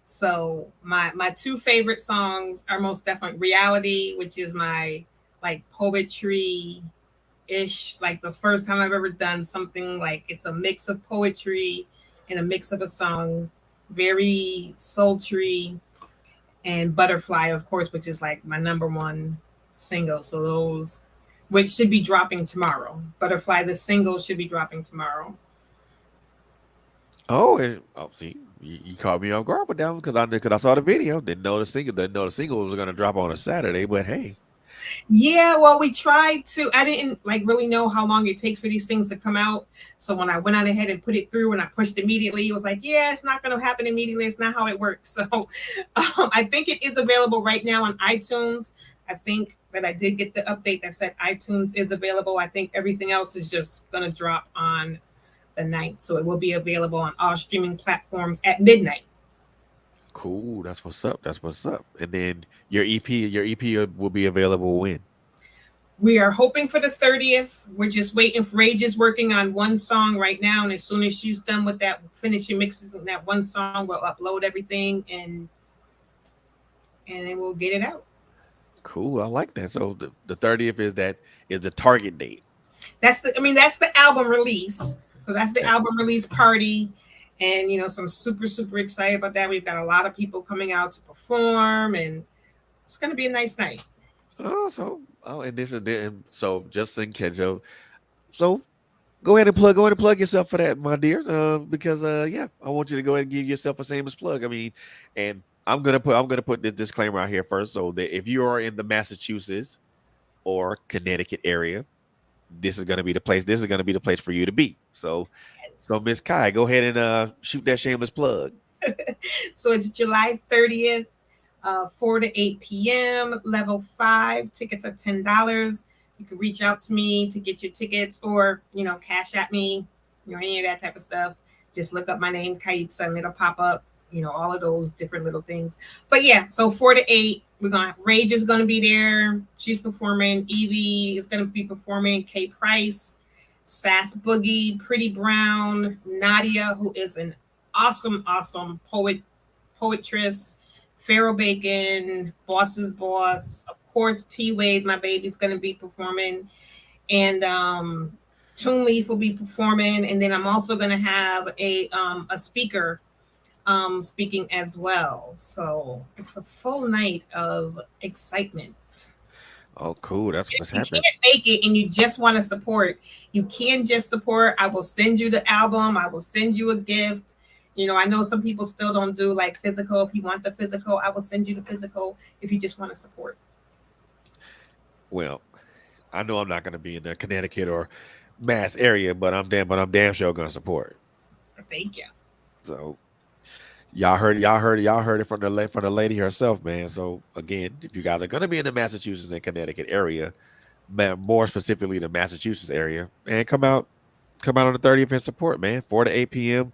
So my 2 favorite songs are most definitely Reality, which is my poetry ish, the first time I've ever done something it's a mix of poetry and a mix of a song, very sultry. And Butterfly, of course, which is my number 1 single. So those, which should be dropping tomorrow. Butterfly, the single, should be dropping tomorrow. See, you caught me off guard with that one because I saw the video. Didn't know the single was going to drop on a Saturday, but hey. Yeah, well, we tried to. I didn't really know how long it takes for these things to come out. So when I went on ahead and put it through and I pushed immediately, it was yeah, it's not going to happen immediately. It's not how it works. So I think it is available right now on iTunes. I think that I did get the update that said iTunes is available. I think everything else is just going to drop on the 9th. So it will be available on all streaming platforms at midnight. Cool. That's what's up. That's what's up. And then your EP will be available when? We are hoping for the 30th. We're just waiting for Rage is working on one song right now. And as soon as she's done with that, finishing mixes and that one song, we'll upload everything and then we'll get it out. Cool. I like that. So the 30th is the target date. That's the album release. So that's the Okay. album release party. And so I'm super, super excited about that. We've got a lot of people coming out to perform, and it's gonna be a nice night. And this is so just in case. So go ahead and plug yourself for that, my dear. Because yeah, I want you to go ahead and give yourself a shameless plug. I mean, and I'm gonna put this disclaimer out here first, so that if you are in the Massachusetts or Connecticut area, this is gonna be the place. This is gonna be the place for you to be. So Yes. Miss Kai, go ahead and shoot that shameless plug. So it's July 30th, 4 to 8 p.m. Level 5. Tickets are $10. You can reach out to me to get your tickets, or cash at me, any of that type of stuff. Just look up my name, Kaitsa, and it'll pop up. All of those different little things. But yeah, so 4 to 8, Rage is gonna be there. She's performing. Evie is gonna be performing. K Price, Sass Boogie, Pretty Brown, Nadia, who is an awesome, awesome poetress, Pharaoh Bacon, Boss's Boss, of course, T Wade, my baby's gonna be performing, and Toon Leaf will be performing, and then I'm also gonna have a speaker speaking as well. So it's a full night of excitement. Oh, cool. That's what's If you happening. can't make it and you just want to support, you can just support. I will send you the album. I will send you a gift. I know some people still don't do like physical. If you want the physical, I will send you the physical if you just want to support. Well, I know I'm not gonna be in the Connecticut or Mass area, but I'm damn sure gonna support. Thank you. So y'all heard it from the lady herself, man. So again, if you guys are gonna be in the Massachusetts and Connecticut area, more specifically the Massachusetts area, and come out on the 30th and support, man. 4 to 8 p.m.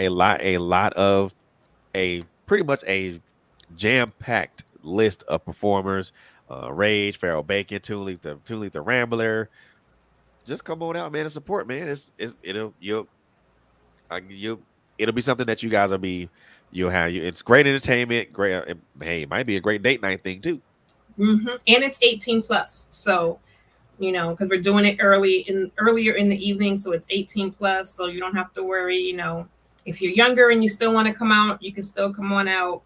A lot of a pretty much a jam-packed list of performers. Rage, Pharaoh Bacon, Toon Leaf the Rambler. Just come on out, man, and support, man. You it'll be something that you guys will be you'll have you. It's great entertainment. Great. Hey, it might be a great date night thing too. And it's 18 plus. So, because we're doing it earlier in the evening, so it's 18 plus. So you don't have to worry. If you're younger and you still want to come out, you can still come on out.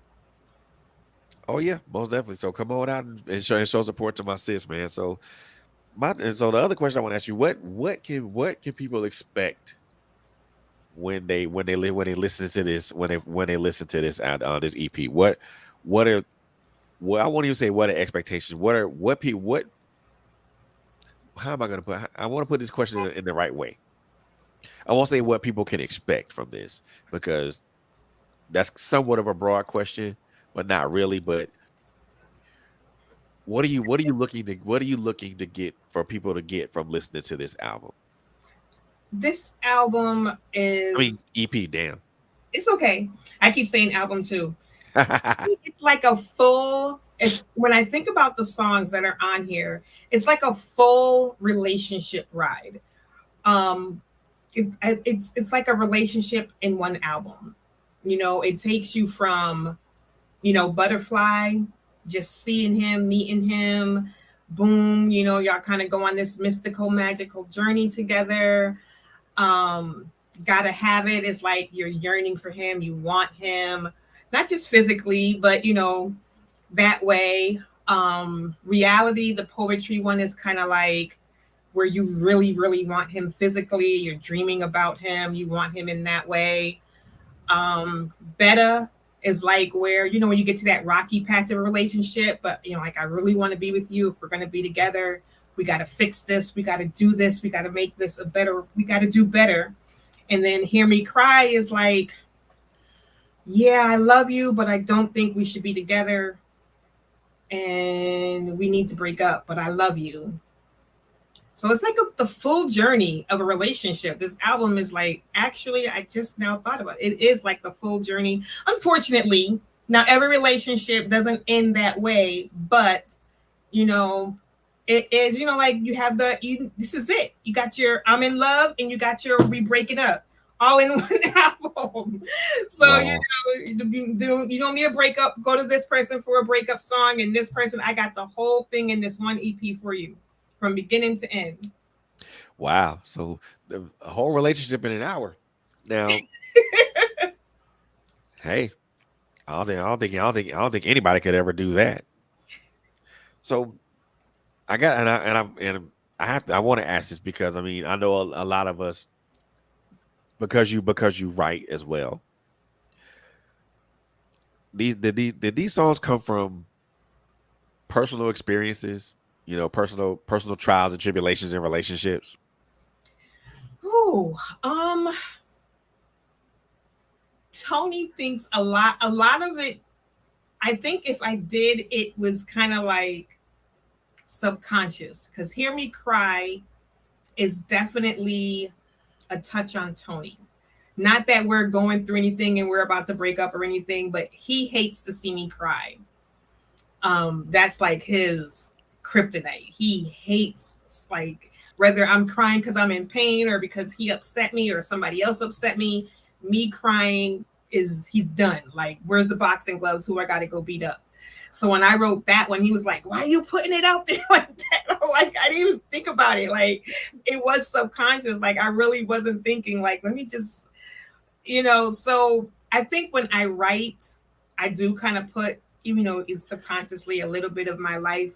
Oh yeah, most definitely. So come on out and show support to my sis, man. So so the other question I want to ask you, what can people expect when they listen to this when they listen to this this EP? What are I won't even say what are expectations. What people what how am I gonna put I want to put this question in the right way. I won't say what people can expect from this, because that's somewhat of a broad question, but not really. But what are you looking to get for people to get from listening to this album? This album I mean is, EP, damn. it's okay. I keep saying album too. It's like a full, when I think about the songs that are on here, it's like a full relationship ride. Um, it's like a relationship in one album. It takes you from, Butterfly, just seeing him, meeting him, boom, y'all kind of go on this mystical, magical journey together. Um, Gotta Have It is like you're yearning for him, you want him, not just physically, but that way. Reality, the poetry one, is kind of like where you really, really want him physically, you're dreaming about him, you want him in that way. Better is like where, when you get to that rocky patch of a relationship, but like, I really want to be with you. If we're going to be together, we got to fix this, we got to do this, we got to make this we got to do better. And then Hear Me Cry is like, yeah, I love you, but I don't think we should be together. and we need to break up, but I love you. So it's like the full journey of a relationship. This album is like, actually, I just now thought about it. It is like the full journey. Unfortunately, now every relationship doesn't end that way, but you know, it is, you know, like you have this is it. You got your I'm in love and you got your we breaking up all in one album. So, Wow. you don't need a breakup. Go to this person for a breakup song and this person. I got the whole thing in this one EP for you from beginning to end. Wow. So a whole relationship in an hour. Now, hey, I don't think anybody could ever do that. So I got and I have to I want to ask this because I mean I know a lot of us because you write as well. Did these songs come from personal experiences? You know, personal trials and tribulations in relationships. Oh, Tony thinks a lot of it. I think if I did, it was kind of like subconscious because Hear Me Cry is definitely a touch on Tony. Not that we're going through anything and we're about to break up or anything, but he hates to see me cry. That's like his kryptonite. He hates, like, whether I'm crying because I'm in pain or because he upset me or somebody else upset me crying he's done. Like, where's the boxing gloves? Who I got to go beat up? So when I wrote that one, he was like, why are you putting it out there like that? Like, I didn't even think about it. Like, it was subconscious. Like, I really wasn't thinking, like, let me just, so I think when I write, I do kind of put, even though it's subconsciously a little bit of my life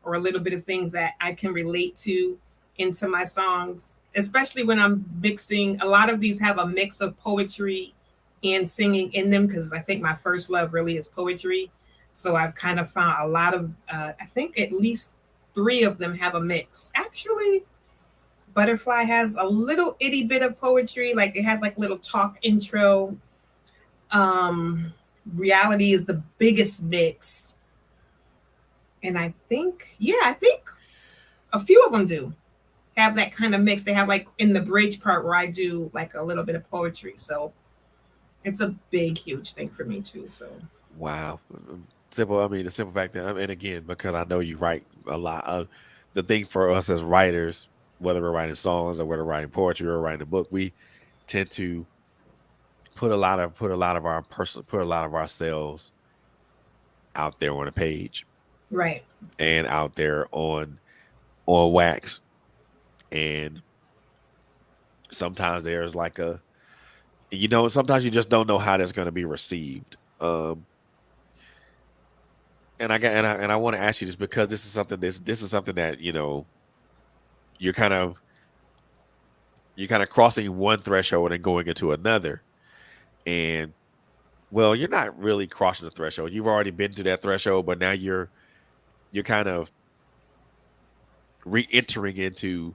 or a little bit of things that I can relate to into my songs, especially when I'm mixing. A lot of these have a mix of poetry and singing in them because I think my first love really is poetry. So I've kind of found a lot of, I think at least 3 of them have a mix. Actually, Butterfly has a little itty bit of poetry, like it has like a little talk intro. Reality is the biggest mix. And I think a few of them do have that kind of mix. They have like in the bridge part where I do like a little bit of poetry. So it's a big, huge thing for me too. So Wow. Simple. I mean, the simple fact that, and again, because I know you write a lot. The thing for us as writers, whether we're writing songs or whether we're writing poetry or writing a book, we tend to put a lot of our personal, put a lot of ourselves out there on a page right. and out there on wax. And sometimes there's like sometimes you just don't know how that's going to be received. And I want to ask you this because this is something that you're kind of crossing one threshold and going into another, and well, you're not really crossing the threshold. You've already been to that threshold, but now you're kind of re-entering into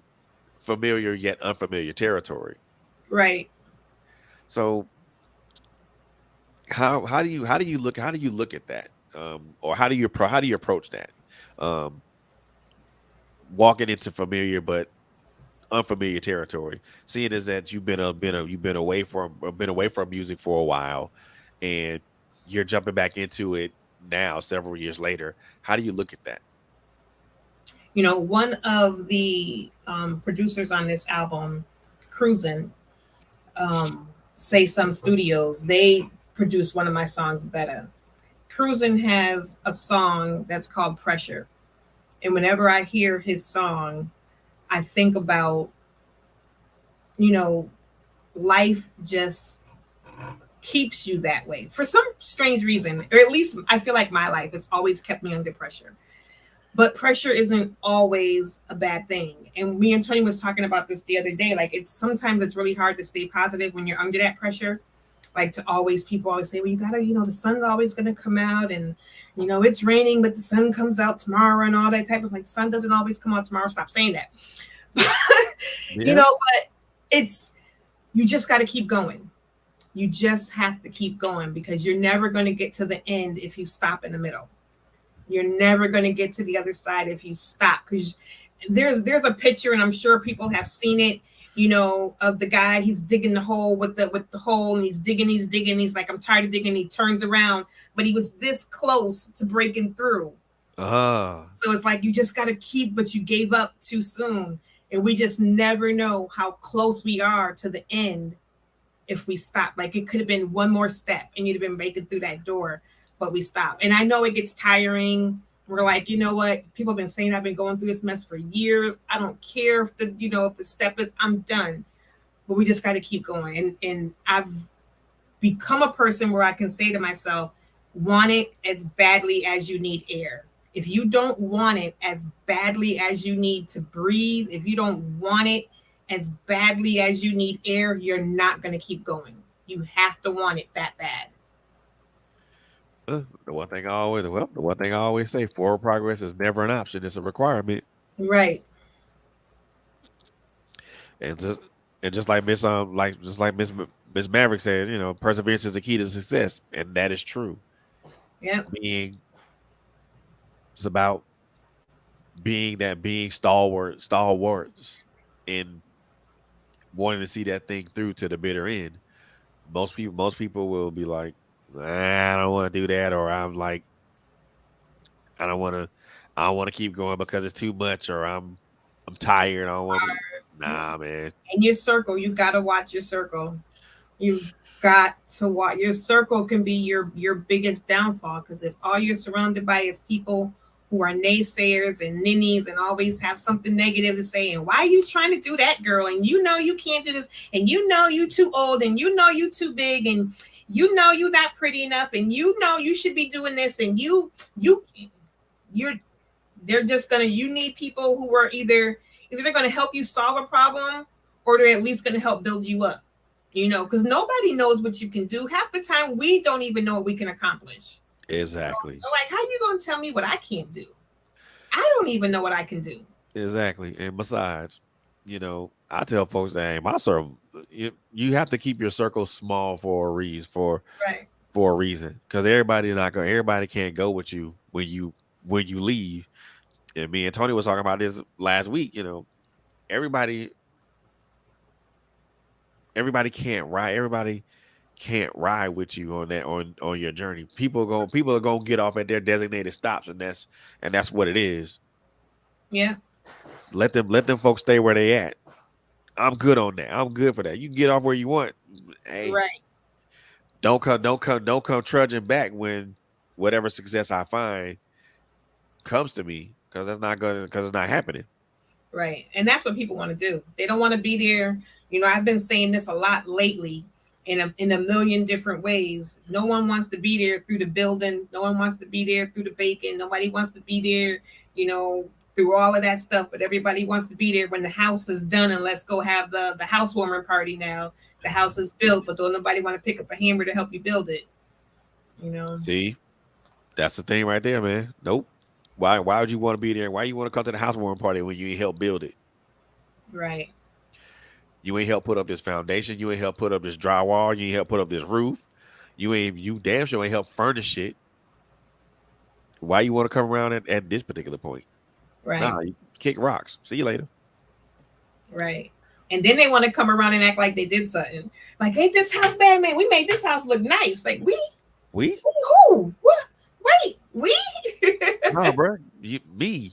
familiar yet unfamiliar territory. Right. So how do you look at that, or how do you approach that, um, walking into familiar but unfamiliar territory, seeing as that you've been away from music for a while, and you're jumping back into it now several years later. How do you look at that? One of the producers on this album, Cruisin', Say Some Studios, they produced one of my songs, Better. Cruisin' has a song that's called Pressure. And whenever I hear his song, I think about, life just keeps you that way for some strange reason, or at least I feel like my life has always kept me under pressure. But pressure isn't always a bad thing. And me and Tony was talking about this the other day. Like, sometimes it's really hard to stay positive when you're under that pressure. Like, people always say, well, you gotta, the sun's always gonna come out, and it's raining, but the sun comes out tomorrow and all that type of, like, the sun doesn't always come out tomorrow. Stop saying that. Yeah. But you just got to keep going. You just have to keep going because you're never going to get to the end if you stop in the middle. You're never going to get to the other side if you stop. Because there's a picture, and I'm sure people have seen it, of the guy. He's digging the hole with the hole, and he's digging. He's like, I'm tired of digging. He turns around, but he was this close to breaking through. So it's like you just got to keep, but you gave up too soon. And we just never know how close we are to the end if we stop. Like, it could have been one more step and you'd have been breaking through that door, but we stop. And I know it gets tiring. We're like, you know what? People have been saying I've been going through this mess for years. I don't care if the step is, I'm done. But we just got to keep going. And I've become a person where I can say to myself, want it as badly as you need air. If you don't want it as badly as you need to breathe, if you don't want it as badly as you need air, you're not going to keep going. You have to want it that bad. The one thing I always say, forward progress is never an option; it's a requirement. Right. And just like Miss Miss Maverick says, perseverance is the key to success, and that is true. Yeah. It's about being stalwarts, and wanting to see that thing through to the bitter end. Most people will be like, I don't want to do that, or I'm like, I don't want to keep going because it's too much, or I'm tired. I don't want to. Nah, man. And your circle, you got to watch your circle. You got to watch your circle. Can be your biggest downfall, because if all you're surrounded by is people who are naysayers and ninnies and always have something negative to say, and why are you trying to do that, girl? And you can't do this, and you too old, and you too big, and you're not pretty enough, and you should be doing this, and they're just gonna, you need people who are either they're gonna help you solve a problem, or they're at least gonna help build you up, because nobody knows what you can do. Half the time we don't even know what we can accomplish. Exactly. So, like, how you gonna tell me what I can't do? I don't even know what I can do. Exactly. And besides, I tell folks that, hey, my circle, you have to keep your circle small for a reason, for a reason, because everybody can't go with you when you leave. And me and Tony was talking about this last week. Everybody can't ride with you on that on your journey. People are gonna get off at their designated stops, and that's what it is. Yeah. So let them folks stay where they at. I'm good on that. I'm good for that. You can get off where you want. Hey, right. Don't come trudging back when whatever success I find comes to me, because it's not happening. Right. And that's what people want to do. They don't want to be there. I've been saying this a lot lately in a million different ways. No one wants to be there through the building. No one wants to be there through the bacon. Nobody wants to be there, through all of that stuff. But everybody wants to be there when the house is done, and let's go have the housewarming party now. The house is built, but don't nobody want to pick up a hammer to help you build it. See, that's the thing right there, man. Nope. Why would you want to be there? Why you want to come to the housewarming party when you ain't help build it? Right. You ain't help put up this foundation. You ain't help put up this drywall. You ain't help put up this roof. You damn sure ain't help furnish it. Why you want to come around at this particular point? Right. Nah, you kick rocks. See you later. Right. And then they want to come around and act like they did something. Like, ain't this house bad, man? We made this house look nice. Like, we? Who? What? Wait, we? Nah, bro. Me.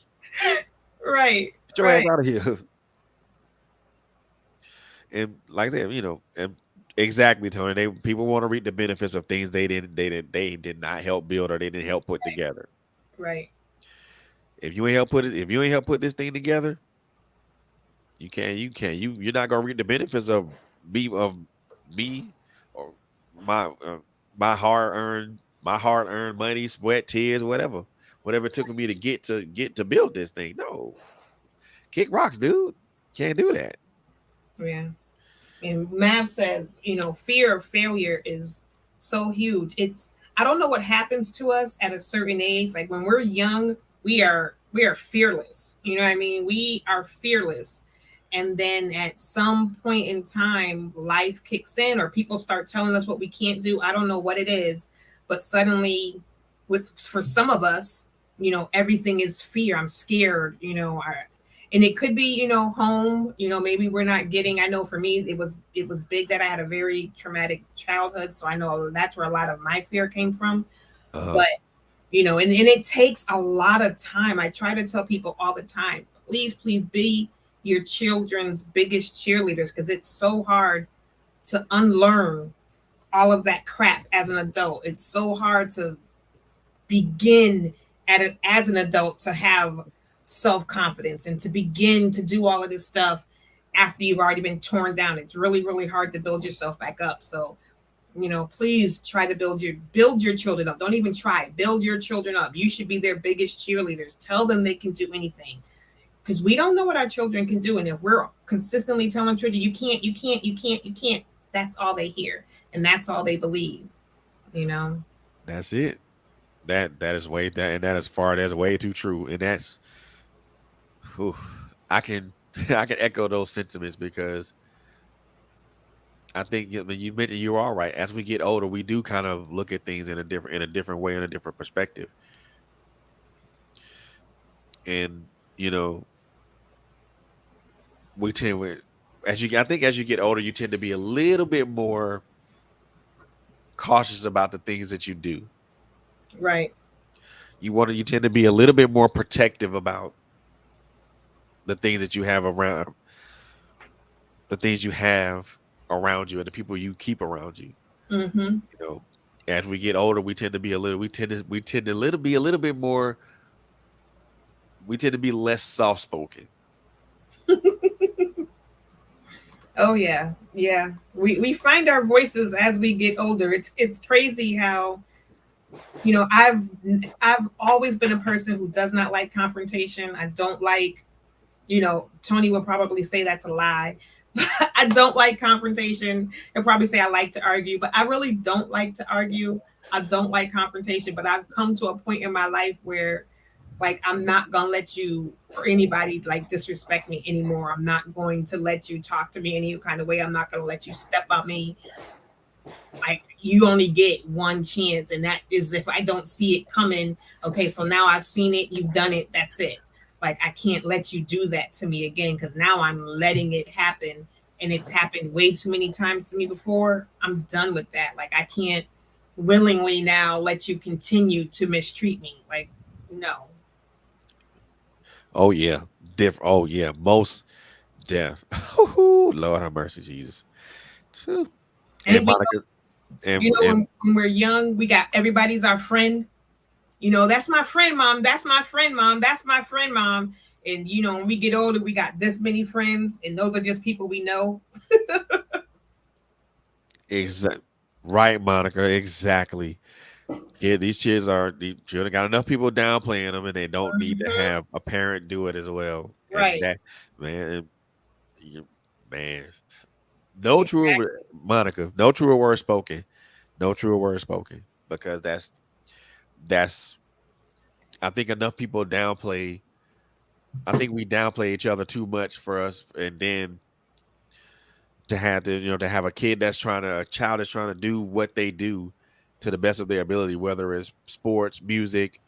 Right. Get your ass out of here. And like I said, and exactly, Tony. People want to reap the benefits of things they did not help build, or they didn't help put together. Right. If you ain't help put this thing together, you're not gonna reap the benefits of me or my hard earned money, sweat, tears, whatever it took for me to get to build this thing. No, kick rocks, dude. Can't do that. Yeah. And Mav says, fear of failure is so huge. I don't know what happens to us at a certain age. Like, when we're young, we are fearless. You know what I mean? We are fearless. And then at some point in time, life kicks in, or people start telling us what we can't do. I don't know what it is, but suddenly, for some of us, everything is fear. I'm scared, and it could be, home, maybe we're not getting, I know for me, it was big that I had a very traumatic childhood. So I know that's where a lot of my fear came from. Uh-huh. But, and it takes a lot of time. I try to tell people all the time, please, please be your children's biggest cheerleaders, because it's so hard to unlearn all of that crap as an adult. It's so hard to begin as an adult to have self-confidence and to begin to do all of this stuff after you've already been torn down. It's really, really hard to build yourself back up. So, please try to build your children up. Don't even try. Build your children up. You should be their biggest cheerleaders. Tell them they can do anything. Because we don't know what our children can do. And if we're consistently telling children, you can't, you can't, you can't, you can't, that's all they hear. And that's all they believe, you know? That's it. That is way that and that is far that's way too true. And that's whew, I can I can echo those sentiments because I think you mentioned you're all right. As we get older, we do kind of look at things in a different way, in a different perspective. And you know, we tend with I think as you get older, you tend to be a little bit more cautious about the things that you do. Right. You tend to be a little bit more protective about the things that you have around the things you have around you and the people you keep around you. Mm-hmm. You know, as we get older, we tend to be a little bit more we tend to be less soft spoken. Oh yeah. Yeah. We find our voices as we get older. It's crazy how, I've always been a person who does not like confrontation. I don't like, Tony will probably say that's a lie. I don't like confrontation. He'll probably say I like to argue, but I really don't like to argue. I don't like confrontation, but I've come to a point in my life where, like, I'm not gonna let you or anybody like disrespect me anymore. I'm not going to let you talk to me any kind of way. I'm not gonna let you step on me. Like, you only get one chance, and that is if I don't see it coming. Okay, so now I've seen it, you've done it, that's it. Like, I can't let you do that to me again, because now I'm letting it happen, and it's happened way too many times to me before. I'm done with that. Like, I can't willingly now let you continue to mistreat me. Like, no. Oh yeah. Oh yeah. Most deaf. Lord have mercy, Jesus. Phew. And And Monica and when we're young, we got everybody's our friend. That's my friend, mom. That's my friend, mom. That's my friend, mom. And when we get older, we got this many friends, and those are just people we know. exact right, Monica, exactly. Yeah, these children got enough people downplaying them, and they don't need to Mhm. have a parent do it as well. And Right. that man, you, man, no truer Monica, no truer word spoken, no truer word spoken, because that's I think enough people downplay. I think we downplay each other too much for us, and then to have a child that's trying to do what they do to the best of their ability, whether it's sports, music,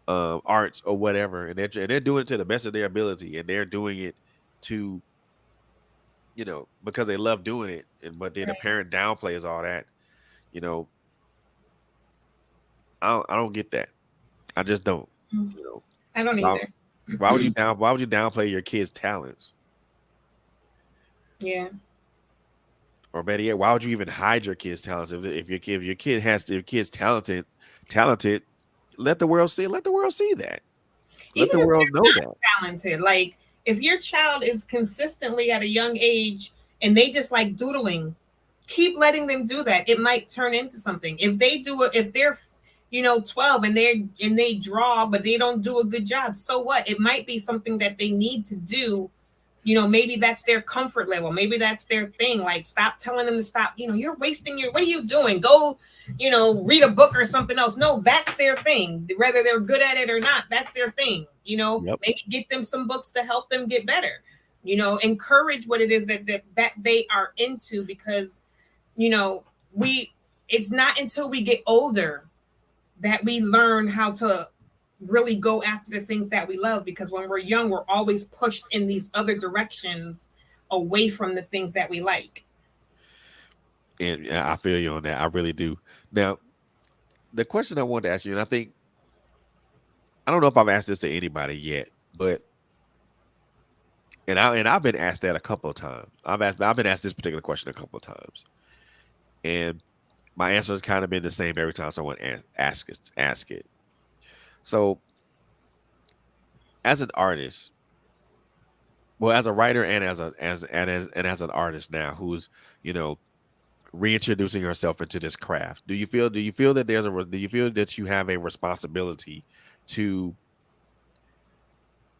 arts, or whatever, and they're doing it to the best of their ability, and they're doing it to because they love doing it, and but then the Right. parent downplays all that. You know, I don't get that. I just don't. Mm. You know, I don't why either. why would you downplay your kids' talents? Yeah. Or better yet, why would you even hide your kids' talents if your kid has if your kid's talented, let the world see that. Let Even the if world they're know not that. talented, like, if your child is consistently at a young age and they just like doodling, keep letting them do that. It might turn into something. If they do it, if they're 12 and they draw but they don't do a good job, so what? It might be something that they need to do. Maybe that's their comfort level. Maybe that's their thing. Like, stop telling them to stop. You're wasting what are you doing? Go, read a book or something else. No, that's their thing. Whether they're good at it or not, that's their thing. Yep. Maybe get them some books to help them get better. Encourage what it is that they are into, because, you know, we it's not until we get older that we learn how to really go after the things that we love, because when we're young, we're always pushed in these other directions away from the things that we like. And I feel you on that. I really do. Now, the question I wanted to ask you, and I don't know if I've asked this to anybody yet, but I've been asked that a couple of times. I've been asked this particular question a couple of times, and my answer has kind of been the same every time someone ask it. So, as an artist, well, as a writer and as an artist now, who's you know reintroducing herself into this craft, do you feel that do you feel that you have a responsibility to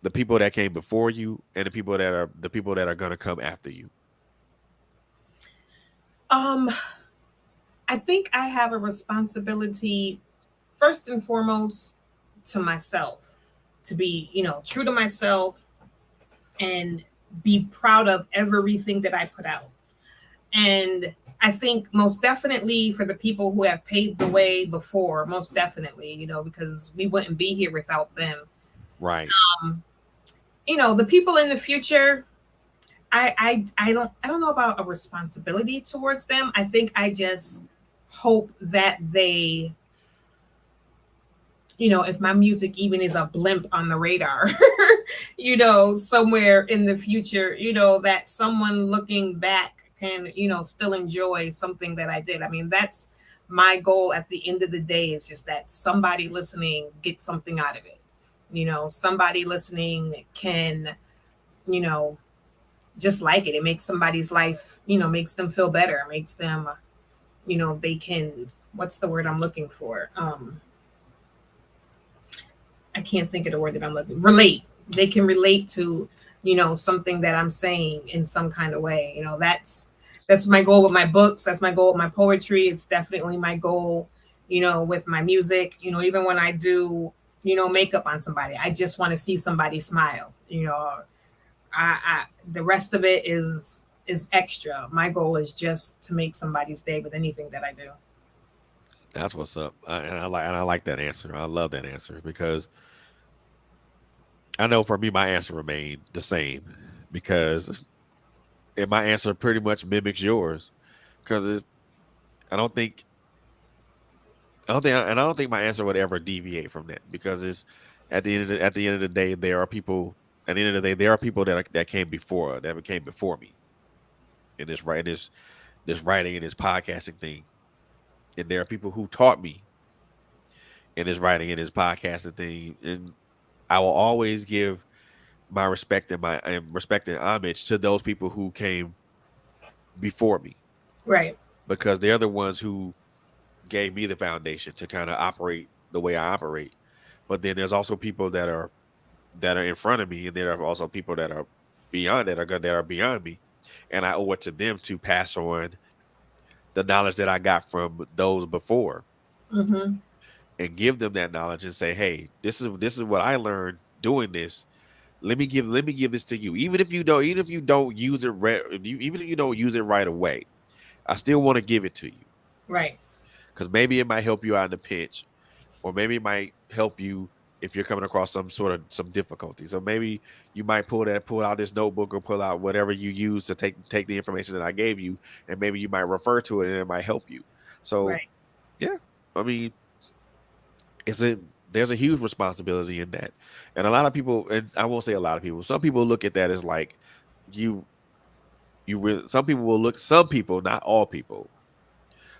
the people that came before you and the people that are going to come after you? Um, I think I have a responsibility first and foremost to myself, to be, true to myself and be proud of everything that I put out. And I think most definitely for the people who have paved the way before, most definitely, because we wouldn't be here without them. Right. Um, the people in the future, I don't know about a responsibility towards them. I think I just hope that they, if my music even is a blimp on the radar, somewhere in the future, that someone looking back can, still enjoy something that I did. I mean, that's my goal at the end of the day, is just that somebody listening gets something out of it. Somebody listening can, you know, just like it. It makes somebody's life, makes them feel better, makes them, they can, what's the word I'm looking for? I can't think of the word that I'm looking. Relate. They can relate to, something that I'm saying in some kind of way. That's my goal with my books. That's my goal with my poetry. It's definitely my goal, with my music. Even when I do, makeup on somebody, I just want to see somebody smile. I the rest of it is extra. My goal is just to make somebody's day with anything that I do. That's what's up. I like that answer. I love that answer because I know for me my answer remained the same because my answer pretty much mimics yours because I don't think I don't think my answer would ever deviate from that because it's at the end of the day there are people at the end of the day there are people that came before me in this writing and this podcasting thing, and there are people who taught me in this writing and this podcasting thing, and I will always give my respect and homage to those people who came before me Right. because they're the ones who gave me the foundation to kind of operate the way I operate. But then there's also people that are in front of me, and there are also people that are beyond that are beyond me, and I owe it to them to pass on the knowledge that I got from those before Mm-hmm. and give them that knowledge and say, hey, this is what I learned doing this. Let me give this to you. Even if you don't use it even if you don't use it right away, I still want to give it to you Right. because maybe it might help you out in the pinch, or maybe it might help you if you're coming across some difficulty. So maybe you might pull out this notebook or pull out whatever you use to take the information that I gave you, and maybe you might refer to it and it might help you. So Right. yeah, I mean, it's a there's a huge responsibility in that, and a lot of people, and I won't say a lot of people, some people look at that as like you some people, not all people,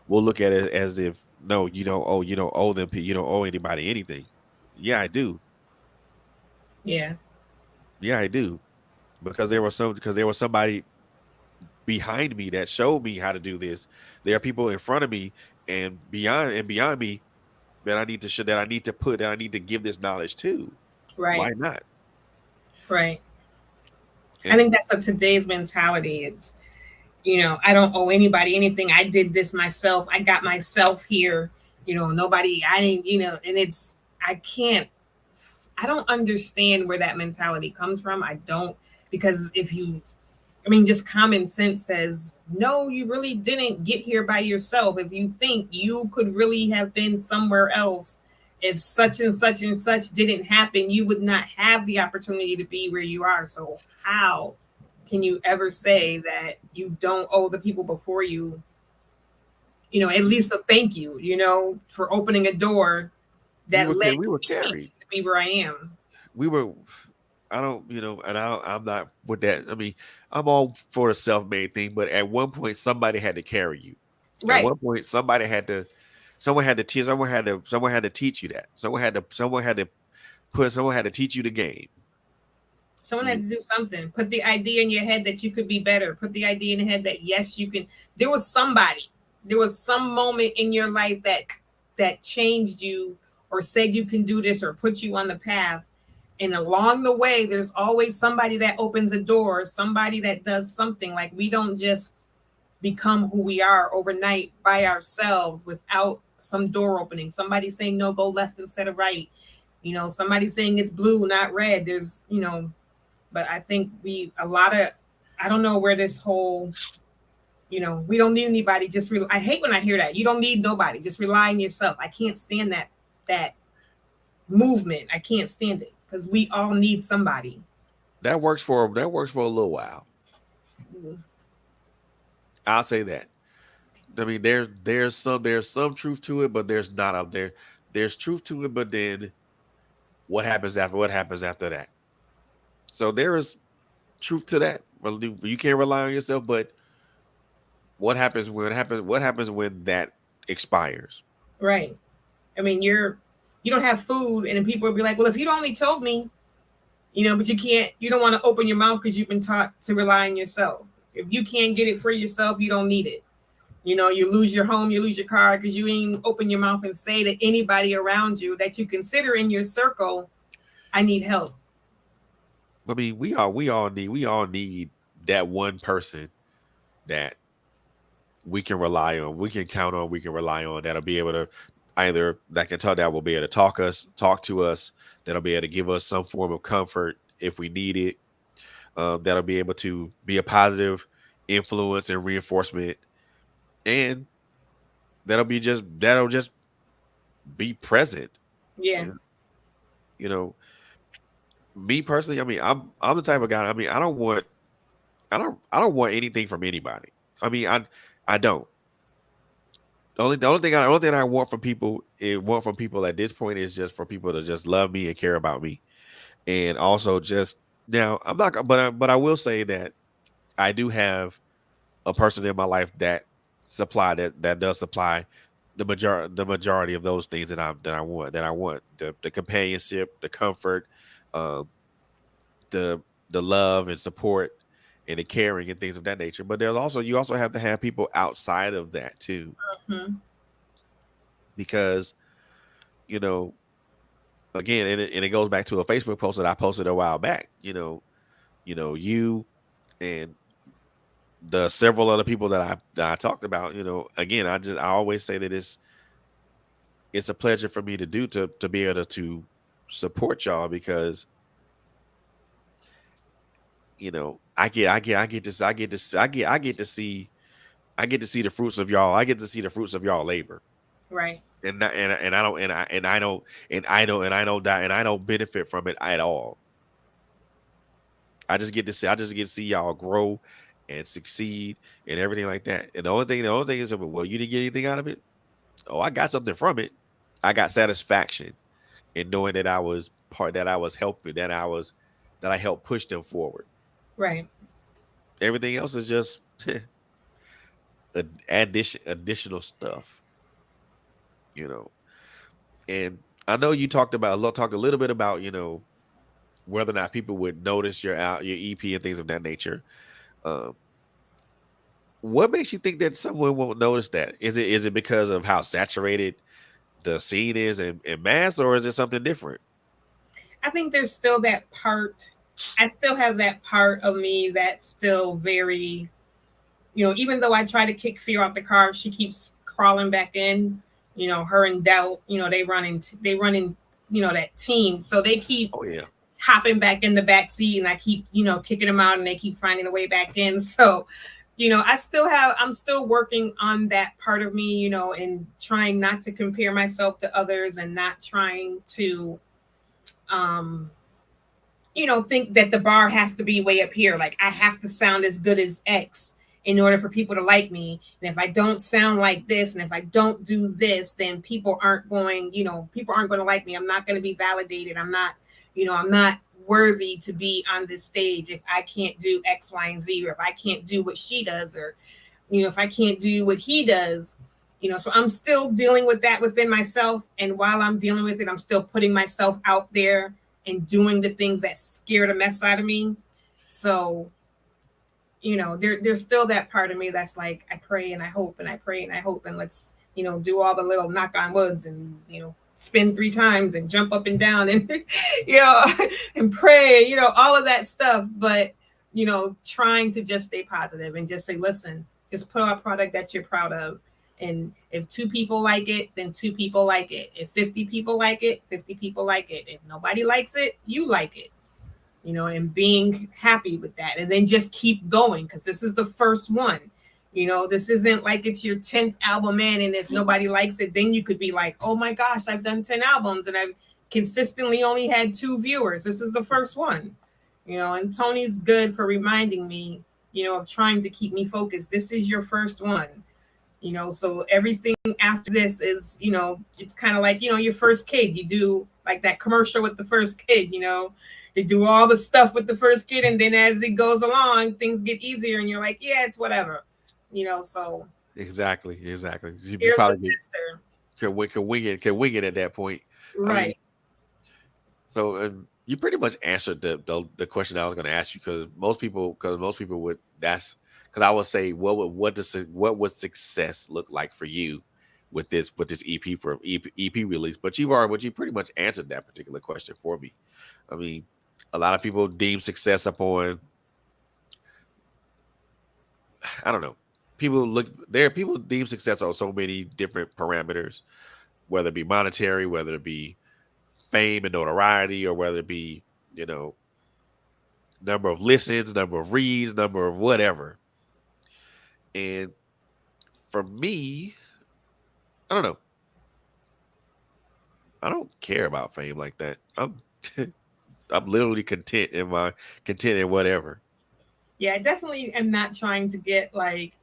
will look at it as if no, you don't owe them, you don't owe anybody anything. Yeah, I do. Yeah. Yeah, I do. Because there was somebody behind me that showed me how to do this. There are people in front of me and beyond me that I need to give this knowledge to. Why Right. not? Right. I And think that's a today's mentality. It's, I don't owe anybody anything. I did this myself. I got myself here. Nobody, I ain't, and I can't, I don't understand where that mentality comes from. I don't, because just common sense says, no, you really didn't get here by yourself. If you think you could really have been somewhere else, if such and such didn't happen, you would not have the opportunity to be where you are. So how can you ever say that you don't owe the people before you, at least a thank you, for opening a door We that were led we to were me being carried. to be where I am. We were. I don't, and I'm not with that. I mean, I'm all for the self-made thing, but at one point, somebody had to carry you. At Right. one point, someone had to teach, someone had to teach you that. Someone had to teach you the game. Someone You, had to do something. Put the idea in your head that you could be better. Put the idea in your head that yes, you can. There was somebody. There was some moment in your life that changed you or said you can do this or put you on the path. And along the way, there's always somebody that opens a door, somebody that does something. Like we don't just become who we are overnight by ourselves without some door opening. Somebody saying no, go left instead of right. Somebody saying it's blue, not red. But I think I don't know where this whole, we don't need anybody. I hate when I hear that. You don't need nobody. Just rely on yourself. I can't stand that movement. I can't stand it because we all need somebody. that works for a little while. I'll say that. I mean, there's some truth to it, but there's not out there. There's truth to it, but then what happens after that? So there is truth to that. Well, you can't rely on yourself, but what happens when that expires? Right. I mean, you don't have food, and then people will be like, well, if you'd only told me, but you don't want to open your mouth because you've been taught to rely on yourself. If you can't get it for yourself, you don't need it. You lose your home, you lose your car because you ain't open your mouth and say to anybody around you that you consider in your circle, I need help. I mean, we all need that one person that we can rely on, we can count on, we can rely on, that'll be able to either that will be able to talk to us, that'll be able to give us some form of comfort if we need it. That'll be able to be a positive influence and reinforcement, and that'll just be present. Yeah. And, you know, me personally, I mean, I'm the type of guy. I mean, I don't want anything from anybody. I mean, I don't. The only thing I want from people at this point is just for people to just love me and care about me, and also just now I'm not, but I will say that I do have a person in my life that does supply the majority of those things that I want the companionship, the comfort, um, the love and support and the caring and things of that nature. But you also have to have people outside of that too, Hmm. because you know again, and it goes back to a Facebook post that I posted a while back. You and the several other people that I talked about. Again, I always say that it's a pleasure for me to be able to support y'all, because I get to see the fruits of y'all. I get to see the fruits of y'all labor, Right. and I don't and I don't benefit from it at all. I just get to see y'all grow and succeed and everything like that. And the only thing is, well, you didn't get anything out of it. Oh, I got something from it. I got satisfaction in knowing that I was helping, that I helped push them forward. Right. Everything else is just additional stuff, you know. And I know you talked a little bit about, whether or not people would notice your EP and things of that nature. Um, what makes you think that someone won't notice that? Is it because of how saturated the scene is in mass, or is it something different? I think there's still that part. I still have that part of me that's still very, even though I try to kick fear out the car, she keeps crawling back in. Her and Doubt, they run in, that team. So they keep Oh yeah. hopping back in the back seat, and I keep, kicking them out, and they keep finding a way back in. So, I'm still working on that part of me, and trying not to compare myself to others and not trying to, um, think that the bar has to be way up here. Like I have to sound as good as X in order for people to like me. And if I don't sound like this, and if I don't do this, then people aren't going to like me. I'm not going to be validated. I'm not worthy to be on this stage if I can't do X, Y, and Z, or if I can't do what she does, or, if I can't do what he does. So I'm still dealing with that within myself. And while I'm dealing with it, I'm still putting myself out there and doing the things that scare the mess out of me. So, there's still that part of me that's like, I pray and I hope and I pray and I hope, and let's, do all the little knock on woods and, spin 3 times and jump up and down and, and pray, all of that stuff. But, trying to just stay positive and just say, listen, just put out a product that you're proud of. And if 2 people like it, then 2 people like it. If 50 people like it, 50 people like it. If nobody likes it, you like it, and being happy with that. And then just keep going, because this is the first one. This isn't like it's your 10th album in, and if nobody likes it, then you could be like, oh my gosh, I've done 10 albums and I've consistently only had 2 viewers. This is the first one, and Tony's good for reminding me, of trying to keep me focused. This is your first one. So everything after this is, it's kind of like, your first kid. You do like that commercial with the first kid, they do all the stuff with the first kid. And then as it goes along, things get easier and you're like, yeah, it's whatever, so. Exactly. You Here's probably the tester. can wing it at that point. Right. I mean, so you pretty much answered the question I was going to ask you, because most people would, because I would say, what would success look like for you with this EP release? But you pretty much answered that particular question for me. I mean, a lot of people deem success upon, I don't know. People deem success on so many different parameters, whether it be monetary, whether it be fame and notoriety, or whether it be, number of listens, number of reads, number of whatever. And for me, I don't know. I don't care about fame like that. I'm I'm literally content in whatever. Yeah, I definitely am not trying to get like,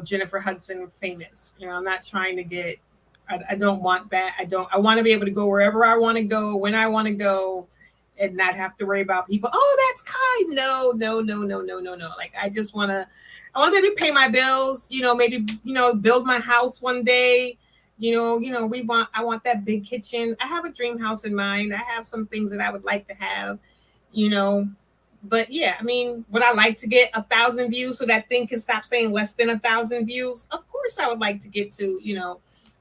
Jennifer Hudson famous. I'm not trying to get, I don't want that. I want to be able to go wherever I want to go, when I want to go, and not have to worry about people. Oh, that's Kai. No. Like, I want to be able to pay my bills, maybe, build my house one day. I want that big kitchen. I have a dream house in mind. I have some things that I would like to have, but yeah, I mean, would I like to get 1,000 views so that thing can stop saying less than 1,000 views? Of course I would like to get to,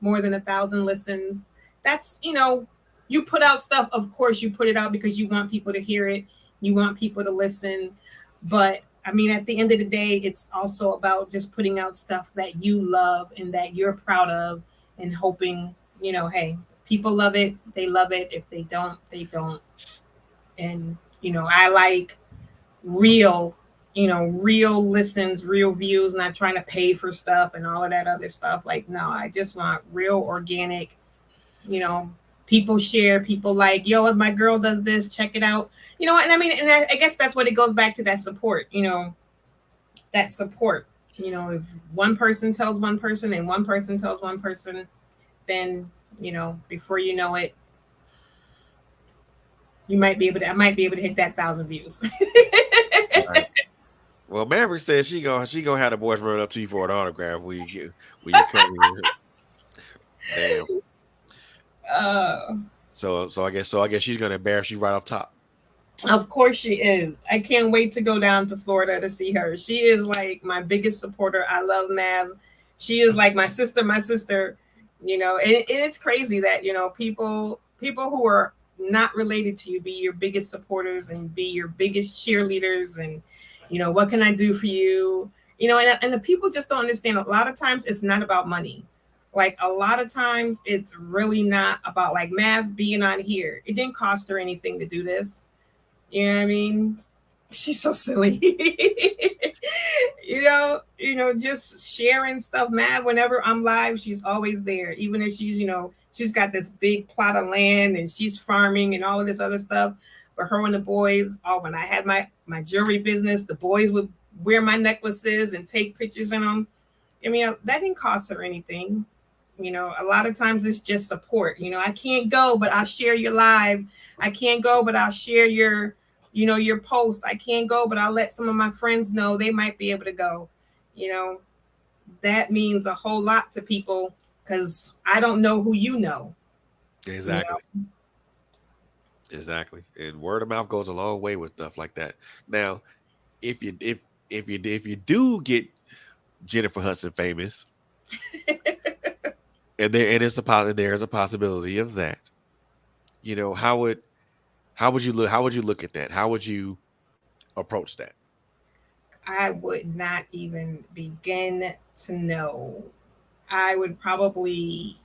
more than 1,000 listens. That's, you put out stuff. Of course you put it out because you want people to hear it. You want people to listen. But I mean, at the end of the day, it's also about just putting out stuff that you love and that you're proud of, and hoping, hey, people love it. They love it. If they don't, they don't. And, I like real listens, real views, not trying to pay for stuff and all of that other stuff. Like, no, I just want real organic, people share, people like, yo, if my girl does this, check it out. And I mean, and I guess that's what it goes back to, that support, that support. If one person tells one person and one person tells one person, then, before you know it, I might be able to hit that 1,000 views. Right. Well, Maverick says she gonna have the boys run up to you for an autograph when you come here. Damn. So I guess she's gonna embarrass you right off top. Of course she is. I can't wait to go down to Florida to see her. She is like my biggest supporter. I love Mav. She is like my sister, and it's crazy that, people who are not related to you be your biggest supporters and be your biggest cheerleaders, and, what can I do for you? And the people just don't understand. A lot of times it's not about money. Like, a lot of times it's really not about, like, Mav being on here. It didn't cost her anything to do this. You know what I mean? She's so silly. Just sharing stuff, man. Whenever I'm live, she's always there. Even if she's got this big plot of land and she's farming and all of this other stuff. But her and the boys, when I had my jewelry business, the boys would wear my necklaces and take pictures in them. I mean, that didn't cost her anything. A lot of times it's just support. I can't go, but I'll share your live. I can't go, but I'll share your post. I can't go, but I'll let some of my friends know they might be able to go. You know, that means a whole lot to people because I don't know who you know. Exactly. Exactly. And word of mouth goes a long way with stuff like that. Now, if you do get Jennifer Hudson famous, and there's a possibility of that. How would you look at that? How would you approach that? I would not even begin to know. I would probably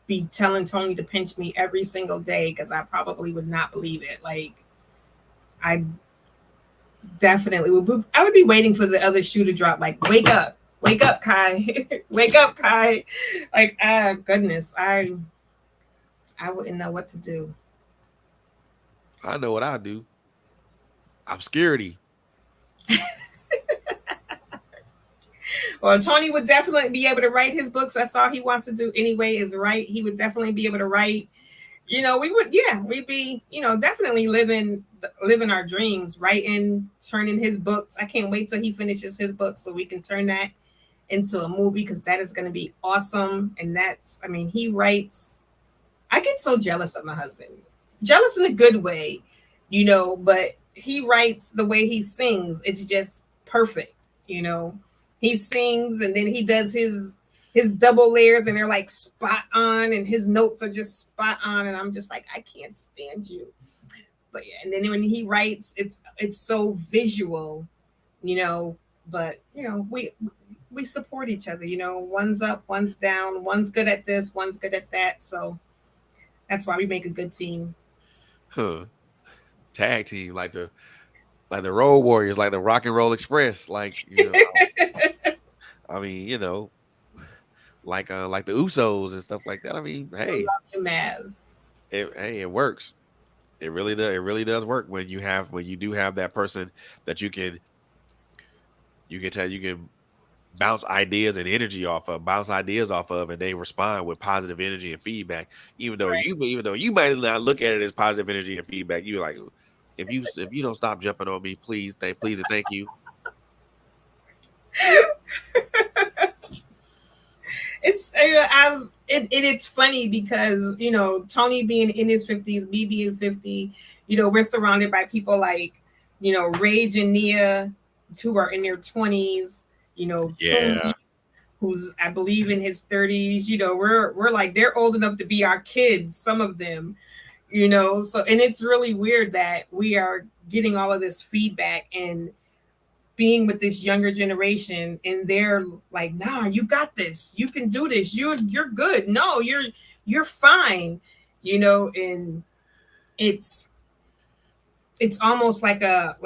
be telling Tony to pinch me every single day because I probably would not believe it. Like, I definitely would. I would be waiting for the other shoe to drop. Like, wake up, Kai, wake up, Kai. Like, goodness, I wouldn't know what to do. I know what I do. Obscurity. Well, Tony would definitely be able to write his books. That's all he wants to do anyway, is write. He would definitely be able to write. We'd be, definitely living our dreams, writing, turning his books. I can't wait till he finishes his book so we can turn that into a movie because that is going to be awesome. And he writes. I get so jealous of my husband. Jealous in a good way, but he writes the way he sings. It's just perfect. He sings and then he does his double layers and they're like spot on and his notes are just spot on and I'm just like, I can't stand you. But yeah, and then when he writes, it's so visual, but we support each other, one's up, one's down, one's good at this, one's good at that. So that's why we make a good team. Huh. Tag team like the Road Warriors, like the Rock and Roll Express, I mean, like the Usos and stuff like that. I mean, hey, it works. It really does. It really does work when you do have that person that you can bounce ideas and energy off of, and they respond with positive energy and feedback. Even though you might not look at it as positive energy and feedback, you're like, if you don't stop jumping on me, please and thank you. It's funny because Tony being in his 50s, me being 50, we're surrounded by people like Rage and Nia, who are in their 20s. Tony, who's I believe in his 30s. We're like they're old enough to be our kids. Some of them, So and it's really weird that we are getting all of this feedback and being with this younger generation and they're like, nah, you got this, you can do this, you're good, no, you're fine, and it's almost like a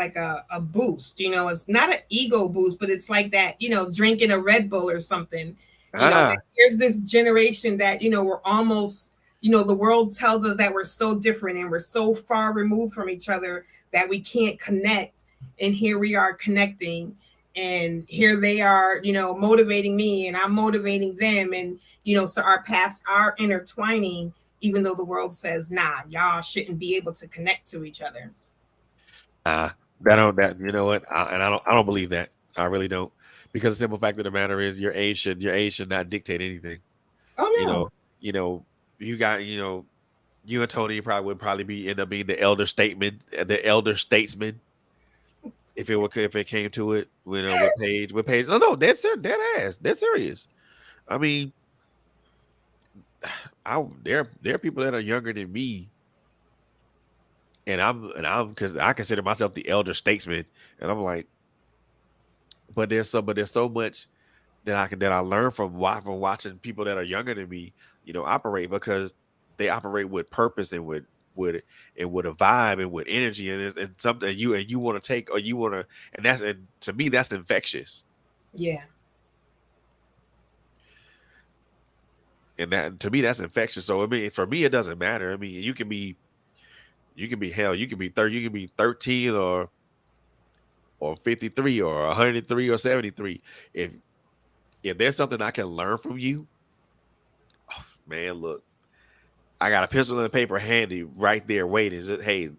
boost, it's not an ego boost, but it's like that, drinking a Red Bull or something. Here's this generation that we're almost, the world tells us that we're so different and we're so far removed from each other that we can't connect. And here we are connecting, and here they are, motivating me, and I'm motivating them, and so our paths are intertwining, even though the world says, nah, y'all shouldn't be able to connect to each other. You know what? I don't believe that. I really don't, because the simple fact of the matter is your age should not dictate anything. Oh no. You and Tony would probably end up being the elder statesman, if it came to it, with Paige. No, dead ass, dead serious. I mean, there are people that are younger than me, and I'm because I consider myself the elder statesman, and I'm like, but there's so much that I learn from watching people that are younger than me, operate, because they operate with purpose and with and with a vibe and with energy and something you want to take or you want to, and to me that's infectious. Yeah. And that to me that's infectious. So I mean, for me it doesn't matter. I mean, hell, you can be 30, you can be 13 or 53 or 103 or 73. If there's something I can learn from you, oh, man, look, I got a pencil and paper handy right there waiting. Just, hey,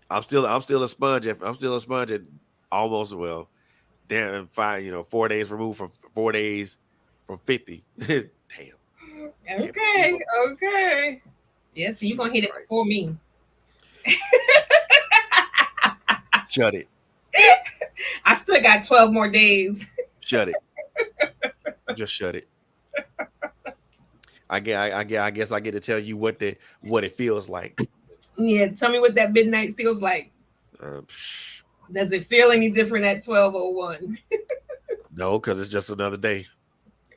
I'm still a sponge. I'm still a sponge at almost, well, damn, 4 days removed from 4 days from 50. Damn. Okay. Okay. Yeah, so you're Jesus gonna hit it Christ. before me. Shut it. I still got 12 more days. Shut it. Just shut it. I guess I get to tell you what it feels like. Yeah, tell me what that midnight feels like. Psh, Does it feel any different at 12:01? no, because it's just another day.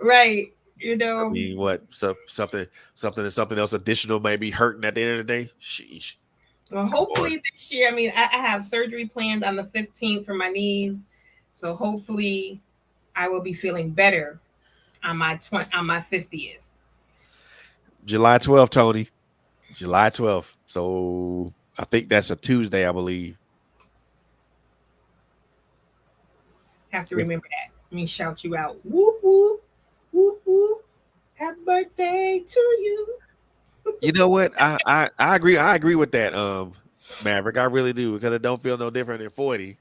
Right. I mean, what? Something else additional may be hurting at the end of the day. Sheesh. Well, hopefully this year. I mean, I have surgery planned on the 15th for my knees, so hopefully I will be feeling better on my 50th. July 12th, Tony. July 12th. So I think that's a Tuesday, I believe. Have to remember that. Let me shout you out. Whoop whoop whoop whoop. Happy birthday to you. You know what? I agree. I agree with that, Maverick. I really do, because it don't feel no different than 40.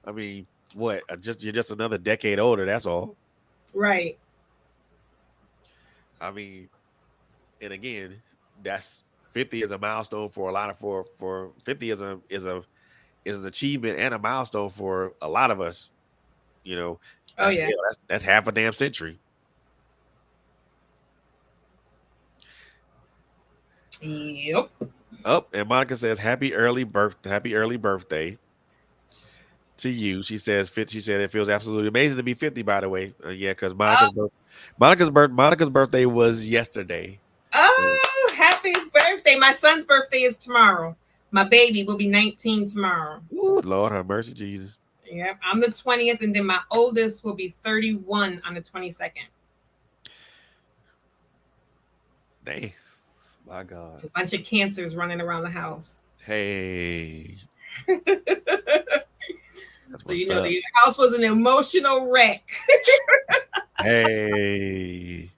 I mean, what? You're just another decade older. That's all. Right. I mean, and again, that's 50 is a milestone for a lot of for 50 is an achievement and a milestone for a lot of us. You know. Oh yeah. That's half a damn century. Yep. Oh, and Monica says happy early birthday to you. She said it feels absolutely amazing to be 50, by the way. Yeah, because Monica's birthday was yesterday. Oh, happy birthday. My son's birthday is tomorrow. My baby will be 19 tomorrow. Ooh, Lord have mercy, Jesus. Yeah, I'm the 20th, and then my oldest will be 31 on the 22nd. Dang. My God. A bunch of cancers running around the house. Hey. So the house was an emotional wreck. Hey.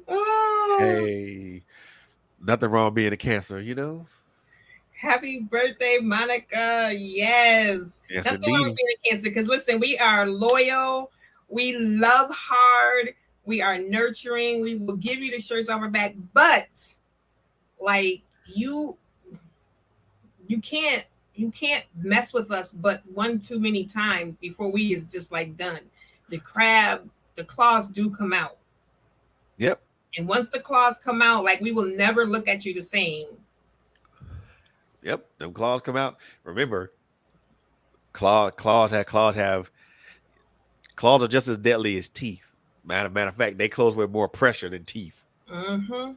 Oh. Hey. Nothing wrong being a Cancer, you know? Happy birthday, Monica. Yes. Yes, Nothing wrong indeed. with being a Cancer, because listen, we are loyal. We love hard. We are nurturing. We will give you the shirts off our back, but like you can't mess with us but one too many times before we is just like done. The claws do come out. Yep. And once the claws come out, like we will never look at you the same. Yep. Them claws come out. Remember, claws are just as deadly as teeth. Matter of fact, they close with more pressure than teeth. Mm-hmm.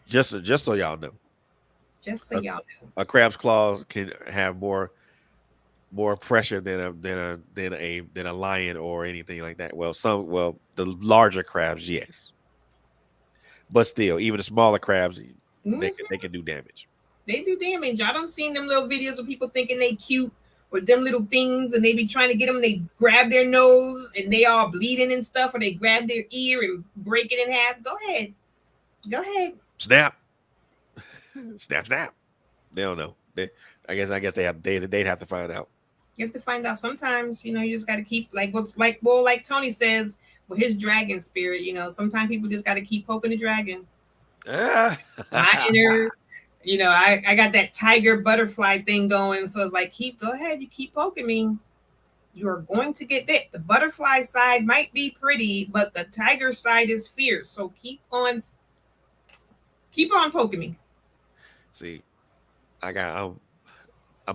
Just so y'all know. Just so y'all know. A crab's claws can have more pressure than a lion or anything like that. Well, the larger crabs, yes. But still, even the smaller crabs, they can do damage. They do damage. I done seen them little videos of people thinking they cute with them little things, and they be trying to get them. They grab their nose and they all bleeding and stuff, or they grab their ear and break it in half. Go ahead. Snap. Snap. They don't know. I guess they'd have to find out. You have to find out. Sometimes, you just got to keep like Tony says with his dragon spirit. Sometimes people just got to keep poking the dragon. My inner. I got that tiger butterfly thing going. So it's like, go ahead. You keep poking me. You are going to get bit. The butterfly side might be pretty, but the tiger side is fierce. So keep on poking me. See, I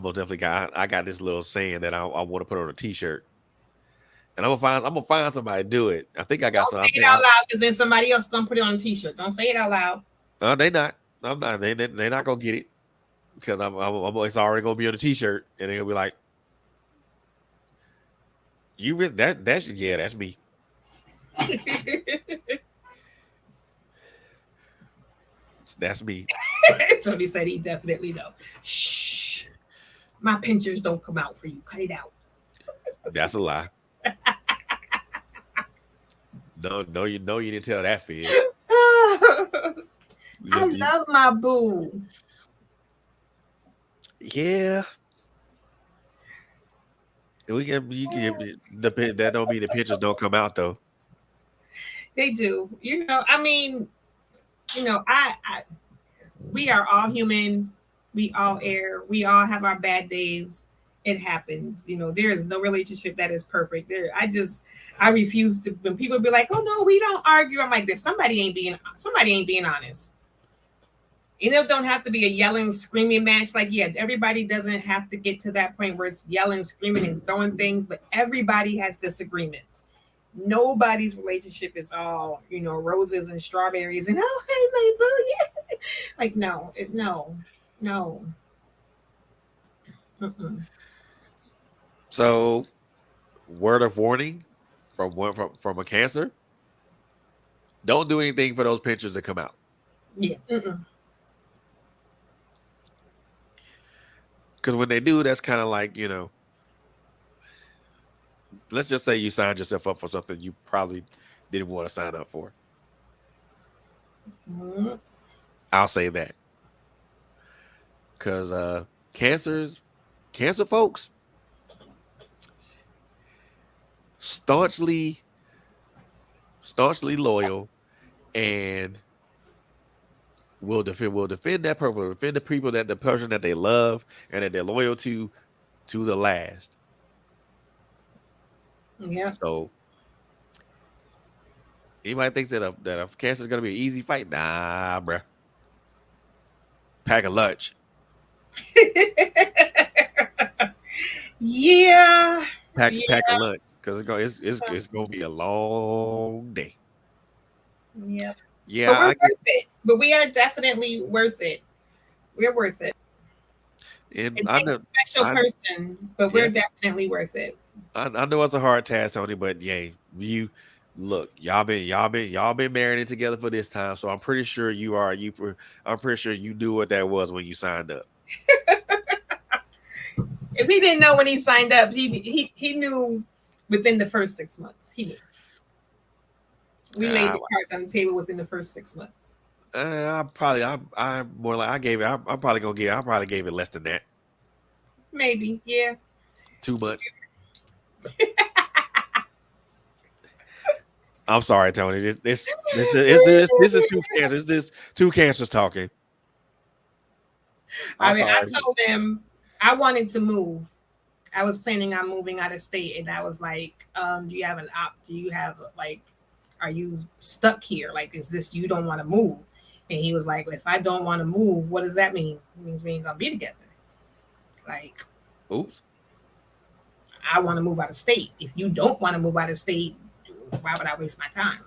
most definitely got this little saying that I want to put on a t-shirt. And I'm gonna find somebody to do it. I think I got Don't some. say it out loud because then somebody else gonna put it on a t-shirt. Don't say it out loud. They not. I'm not. They not gonna get it because it's already gonna be on the t-shirt, and they're gonna be like, "You really, that's yeah, that's me." That's me. Tony said he definitely know. Shh. My pictures don't come out for you. Cut it out. That's a lie. No, you didn't tell that, Fed. I love my boo. Yeah. You can that don't mean the pictures don't come out though. They do. I mean, I we are all human. We all err. We all have our bad days. It happens. There is no relationship that is perfect. I refuse to, when people be like, "Oh no, we don't argue." I'm like, somebody ain't being honest. It don't have to be a yelling, screaming match. Like, yeah, everybody doesn't have to get to that point where it's yelling, screaming, and throwing things, but everybody has disagreements. Nobody's relationship is all, roses and strawberries and, oh, hey, my boo, yeah. Like, no. Mm-mm. So, word of warning from a Cancer: don't do anything for those pictures to come out. Yeah. Mm-mm. Because when they do, that's kind of like, let's just say you signed yourself up for something you probably didn't want to sign up for. Mm-hmm. I'll say that. Because cancer folks, staunchly loyal, and will defend that person, will defend the person that they love and that they're loyal to the last. Yeah. So anybody thinks that a Cancer is gonna be an easy fight? Nah, bruh. Pack a lunch. Yeah. Pack a lunch, because it's gonna be a long day. Yep. Yeah, but we're worth it. But we are definitely worth it. We're worth it. And it takes a special person, but we're definitely worth it. I know it's a hard task, Tony, but yeah, y'all been married together for this time, so I'm pretty sure I'm pretty sure you knew what that was when you signed up. If he didn't know when he signed up, he knew within the first 6 months. He knew. We laid the cards on the table within the first 6 months. I'm more like I probably gave it less than that. Maybe, yeah. 2 months. I'm sorry, Tony. This is two cancers. This two cancers talking. I told him I wanted to move. I was planning on moving out of state, and I was like, "Do you have are you stuck here? Like, is this you don't want to move?" And he was like, "If I don't want to move, what does that mean? It means we ain't gonna be together." Like, oops. I want to move out of state. If you don't want to move out of state, why would I waste my time?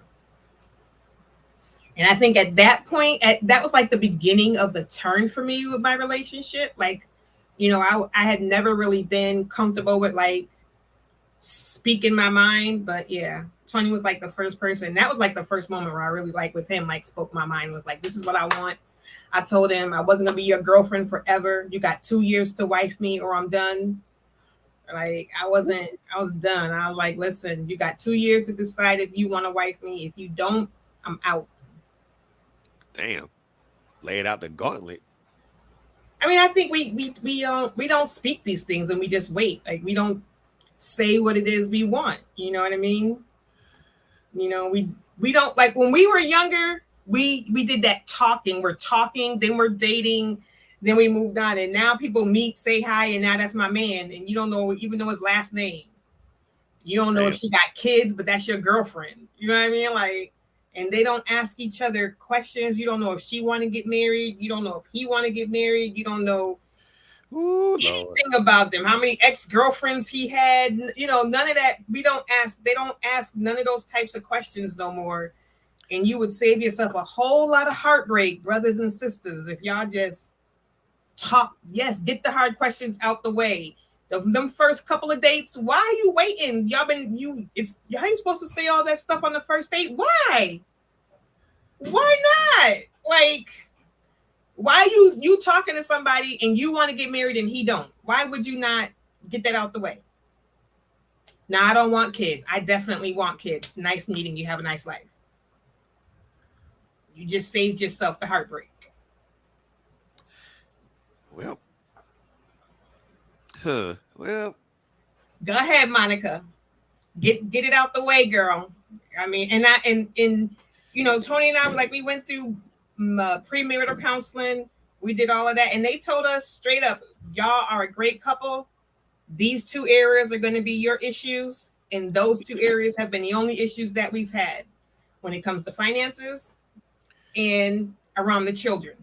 And I think at that point, that was like the beginning of the turn for me with my relationship. Like, I had never really been comfortable with like speaking my mind, but yeah, Tony was like the first person. That was like the first moment where I really like with him, like spoke my mind, was like, this is what I want. I told him I wasn't gonna be your girlfriend forever. You got 2 years to wife me or I'm done. Like, I was done. I was like, listen, you got 2 years to decide if you want to wife me. If you don't, I'm out. Damn. Lay it out the gauntlet. I mean, I think we don't speak these things and we just wait. Like, we don't say what it is we want. You know what I mean? We don't, like, when we were younger, we did that talking. We're talking, then we're dating, then we moved on. And now people meet, say hi, and now that's my man. And you don't know, even know his last name. You don't know if she got kids, but that's your girlfriend. You know what I mean? Like, and they don't ask each other questions. You don't know if she want to get married. You don't know if he want to get married. You don't know. Ooh, Lord. anything about them, how many ex-girlfriends he had, none of that. They don't ask none of those types of questions no more. And you would save yourself a whole lot of heartbreak, brothers and sisters, if y'all just talk. Yes, get the hard questions out the way. Them first couple of dates, why are you waiting? Y'all ain't supposed to say all that stuff on the first date. Why? Why not? Like, why you talking to somebody and you want to get married and he don't? Why would you not get that out the way? Now, I don't want kids. I definitely want kids. Nice meeting you. Have a nice life. You just saved yourself the heartbreak. Well, well, go ahead, Monica. Get it out the way, girl. I mean, Tony and I were like, we went through premarital counseling. We did all of that, and they told us straight up, y'all are a great couple. These two areas are going to be your issues, and those two areas have been the only issues that we've had when it comes to finances and around the children.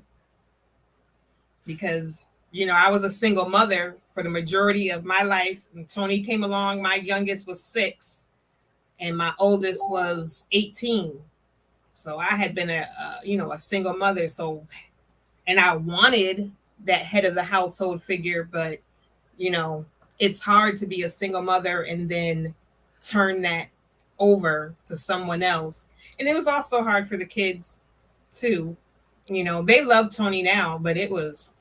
Because, I was a single mother for the majority of my life. When Tony came along, my youngest was 6 and my oldest was 18. So I had been a single mother. So, and I wanted that head of the household figure, but, it's hard to be a single mother and then turn that over to someone else. And it was also hard for the kids too. They love Tony now, but it was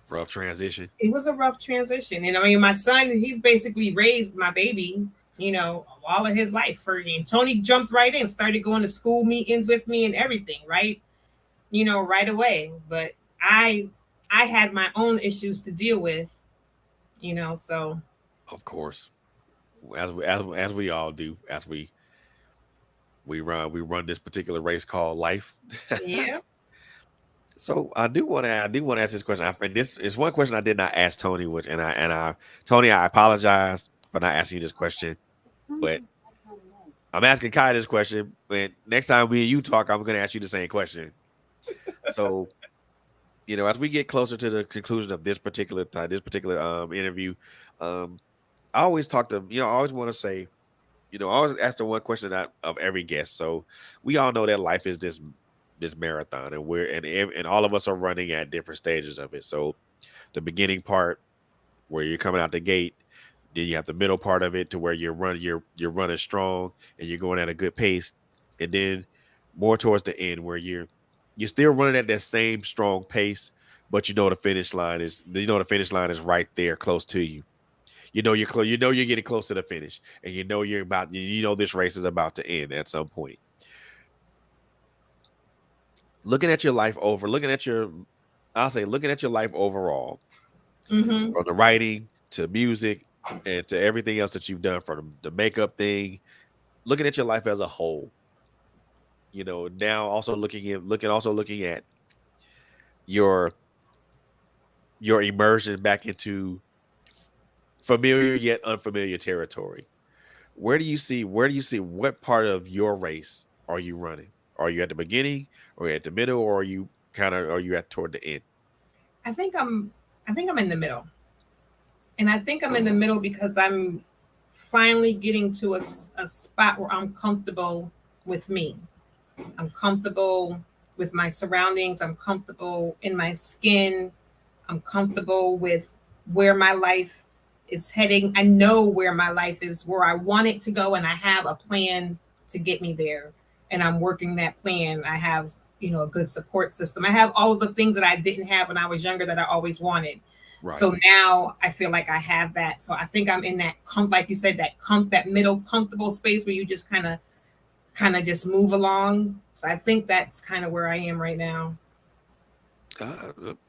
rough transition. It was a rough transition. And I mean, my son, he's basically raised my baby, all of his life for me. And Tony jumped right in, started going to school meetings with me and everything, right? Right away. But I had my own issues to deal with, so. Of course, as we all do, as we run this particular race called life. Yeah. So I do want to ask this question. This is one question I did not ask Tony, Tony, I apologize for not asking you this question, but I'm asking Kai this question. But next time me and you talk, I'm going to ask you the same question. So, as we get closer to the conclusion of this particular interview, I always talk to I always want to say, I always ask the one question of every guest. So we all know that life is this marathon, and all of us are running at different stages of it. So the beginning part where you're coming out the gate, then you have the middle part of it to where you're running strong and you're going at a good pace, and then more towards the end where you're still running at that same strong pace, but the finish line is right there close to you. You're close. You're getting close to the finish, and this race is about to end at some point. Looking at your life looking at your life overall, Mm-hmm. from the writing to music and to everything else that you've done, from the makeup thing, looking at your life as a whole. Now also looking at your immersion back into familiar yet unfamiliar territory. Where do you see what part of your race are you running? Are you at the beginning, or at the middle, or are you at toward the end? I think I'm in the middle. And I think I'm in the middle because I'm finally getting to a spot where I'm comfortable with me. I'm comfortable with my surroundings. I'm comfortable in my skin. I'm comfortable with where my life is heading. I know where my life is, where I want it to go, and I have a plan to get me there. And I'm working that plan. I have, a good support system. I have all of the things that I didn't have when I was younger that I always wanted. Right. So now I feel like I have that. So I think I'm in that, like you said, that middle comfortable space where you just kind of just move along. So I think that's kind of where I am right now.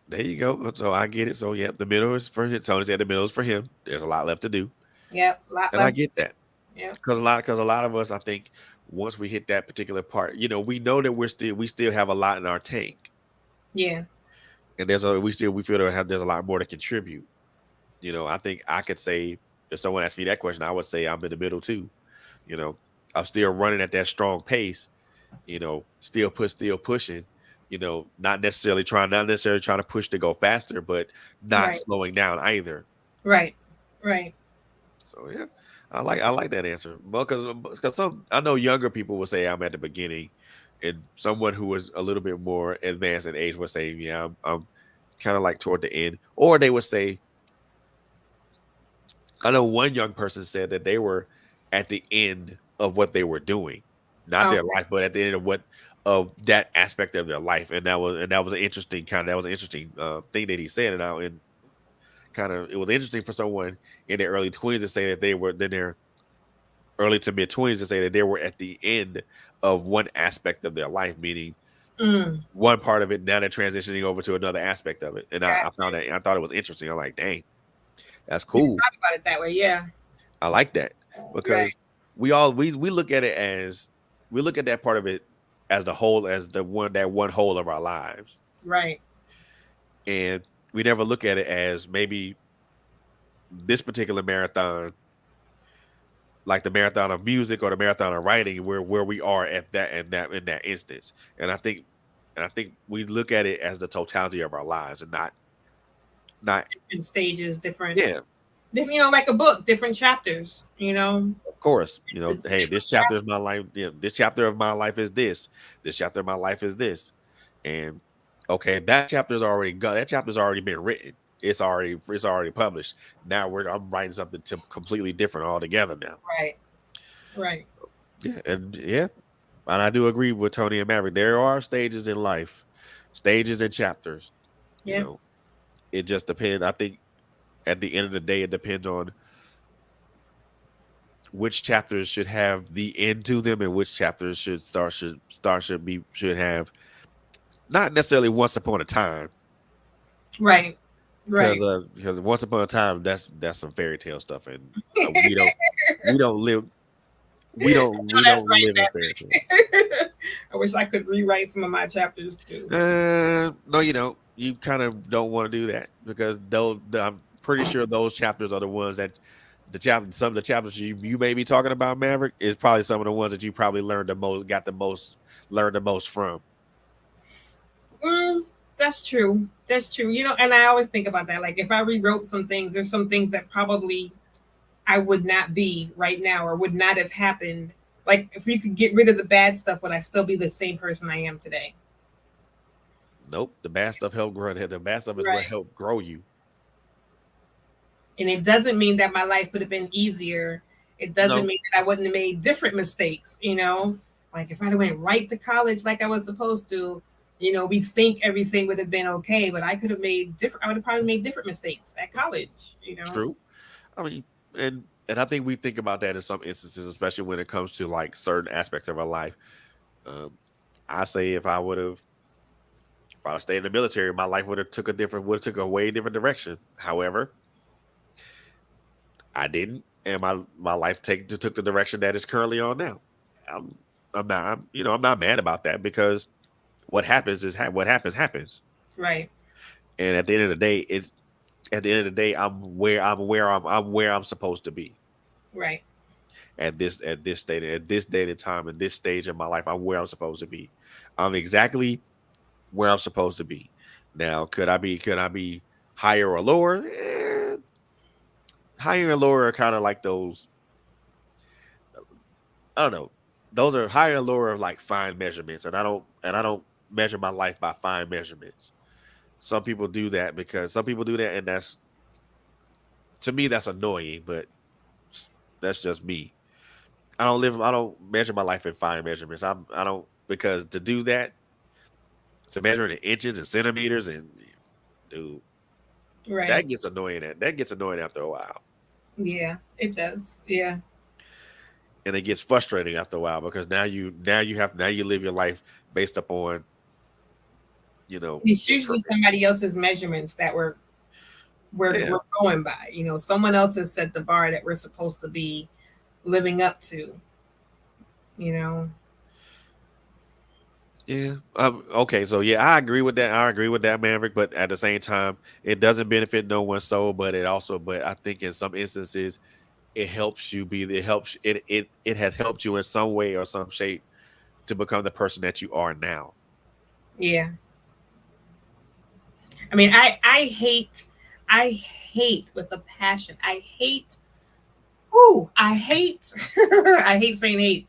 There you go. So I get it. So yeah, the middle is for him. Tony said the middle is for him. There's a lot left to do. Yep, and I get that. Yeah, because a lot of us, I think, once we hit that particular part, we know that we still have a lot in our tank. Yeah. And we feel there's a lot more to contribute. I think I could say, if someone asked me that question, I would say I'm in the middle too. I'm still running at that strong pace, still pushing, not necessarily trying to push to go faster, but not Right. slowing down either. Right. Right. So yeah, I like that answer. Well, because some I know younger people will say I'm at the beginning, and someone who was a little bit more advanced in age would say, yeah, I'm kind of like toward the end, or they would say, I know one young person said that they were at the end of what they were doing, not their Okay. life, but at the end of what of that aspect of their life, and that was an interesting thing that he said, and kind of it was interesting for someone in their early 20s to say that they were in their early to mid 20s to say that they were at the end of one aspect of their life, meaning Mm, one part of it. Now they're transitioning over to another aspect of it, and I gotcha. found that I thought it was interesting. I'm like, dang, that's Never cool. thought about it that way. Yeah. I like that Right. because we look at it as we look at that part of it as the whole, as that one whole of our lives, Right. and we never look at it as maybe this particular marathon, like the marathon of music or the marathon of writing, where we are at that in that instance. And I think we look at it as the totality of our lives, and not Different stages, yeah. like a book, different chapters. Of course, It's hey, different this chapter of my life, this chapter of my life is this. This chapter of my life is this. And okay, that chapter's already been written. It's already published. Now I'm writing something completely different altogether now. Right. Right. Yeah, and I do agree with Tony and Maverick. There are stages in life, stages and chapters. You Yeah. know, it just depends. I think at the end of the day, it depends on which chapters should have the end to them and which chapters should have not necessarily once upon a time, Right. Right. because once upon a time that's some fairy tale stuff, and we don't live No, we that's don't live in fairy tales. right. I wish I could rewrite some of my chapters too. No, you don't. You kind of don't want to do that because I'm pretty sure those chapters are the ones that some of the chapters you may be talking about, Maverick, is probably some of the ones that you probably learned the most from. Mm, that's true. That's true. And I always think about that. Like if I rewrote some things, there's some things that probably I would not be right now or would not have happened. Like if you could get rid of the bad stuff, would I still be the same person I am today? Nope, the bad stuff helped grow. The bad stuff is what Right. helped grow you. And it doesn't mean that my life would have been easier. It doesn't No, mean that I wouldn't have made different mistakes. Like if I'd have went right to college like I was supposed to, we think everything would have been okay, but I would have probably made different mistakes at college. true. I mean, and I think we think about that in some instances, especially when it comes to like certain aspects of our life. Um, I say if I'd stayed in the military, my life would have took a way different direction. However, I didn't, and my life took the direction that it's currently on now. I'm I'm not mad about that because what happens. Right. And at the end of the day, I'm where I'm supposed to be Right. at this date and time at this stage of my life. I'm where I'm supposed to be. I'm exactly where I'm supposed to be. Now, could I be higher or lower? Higher and lower are kind of like those. I don't know. Those are higher and lower of like fine measurements, and I don't measure my life by fine measurements. Some people do that, and that's to me that's annoying. But that's just me. I don't measure my life in fine measurements. I don't because to do that, to measure it in inches and centimeters, and dude, Right. That gets annoying after a while, Yeah, it does. Yeah. and it gets frustrating after a while because now you live your life based upon It's usually information. somebody else's measurements that we're Yeah, going by. Someone else has set the bar that we're supposed to be living up to. You know. yeah. Okay, so yeah, I agree with that. I agree with that, Maverick. But at the same time, it doesn't benefit no one's soul. But I think in some instances, it has helped you in some way or some shape to become the person that you are now. Yeah. I mean, I hate with a passion. I hate, I hate, I hate saying hate,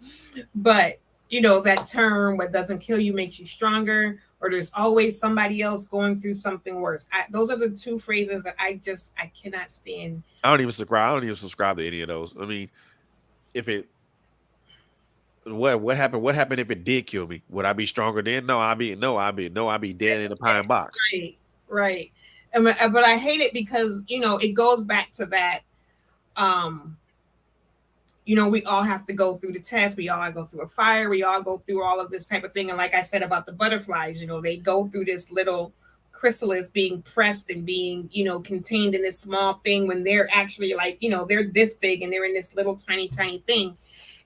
but that term, what doesn't kill you makes you stronger, or there's always somebody else going through something worse. Those are the two phrases that I cannot stand. I don't even subscribe to any of those. I mean, if it what happened? What happened if it did kill me? Would I be stronger then? No, I'd be dead in a pine box. Right, right. But I hate it because it goes back to that. Um, we all have to go through the test. We all go through a fire. We all go through all of this type of thing. And like I said about the butterflies, they go through this little chrysalis being pressed and being, contained in this small thing when they're actually like, they're this big and they're in this little tiny, tiny thing.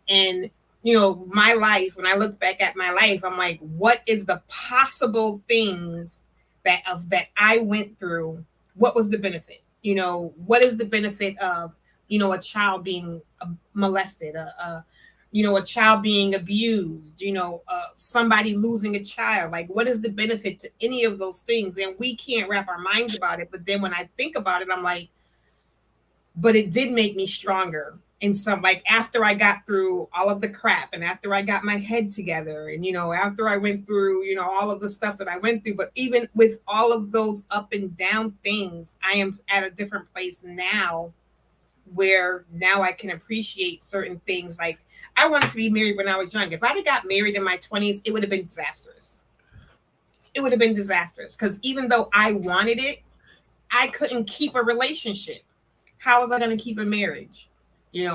And, my life, when I look back at my life, I'm like, what is the possible things that I went through? What was the benefit? What is the benefit of a child being molested, a child being abused, somebody losing a child? Like, what is the benefit to any of those things? And we can't wrap our minds about it. But then when I think about it, I'm like, but it did make me stronger. And some, like, after I got through all of the crap and after I got my head together and, after I went through, all of the stuff that I went through, but even with all of those up and down things, I am at a different place now, where now I can appreciate certain things. Like, I wanted to be married when I was young. If I'd have got married in my 20s, it would have been disastrous. It would have been disastrous because even though I wanted it, I couldn't keep a relationship. How was I going to keep a marriage?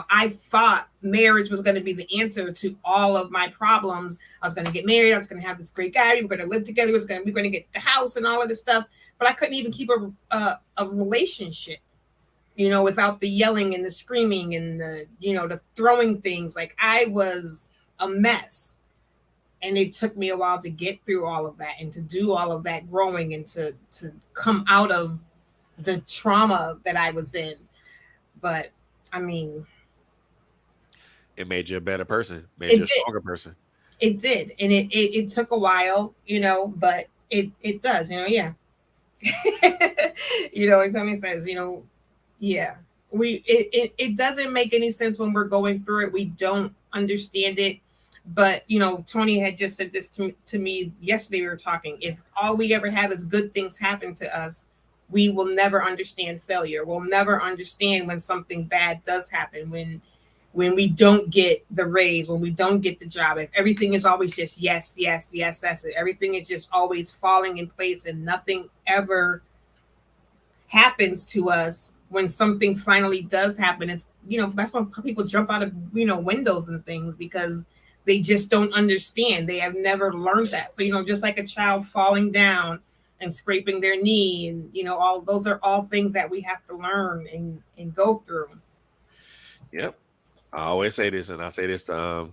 I thought marriage was going to be the answer to all of my problems. I was going to get married. I was going to have this great guy. We were going to live together. We're going to get the house and all of this stuff. But I couldn't even keep a relationship, without the yelling and the screaming and the throwing things. Like, I was a mess. And it took me a while to get through all of that and to do all of that growing and to come out of the trauma that I was in. But I mean, It made you a better person, made you a stronger person. It did. And it took a while, but it does, yeah. And Tony says, yeah, it doesn't make any sense when we're going through it. We don't understand it. But Tony had just said this to me yesterday. We were talking. If all we ever have is good things happen to us, we will never understand failure. We'll never understand when something bad does happen, when we don't get the raise, when we don't get the job. If everything is always just yes, yes, yes, that's it. Everything is just always falling in place and nothing ever happens to us. When something finally does happen, it's that's when people jump out of windows and things, because they just don't understand. They have never learned that. So just like a child falling down and scraping their knee, and all those are all things that we have to learn and go through. Yep. I always say this, and I say this to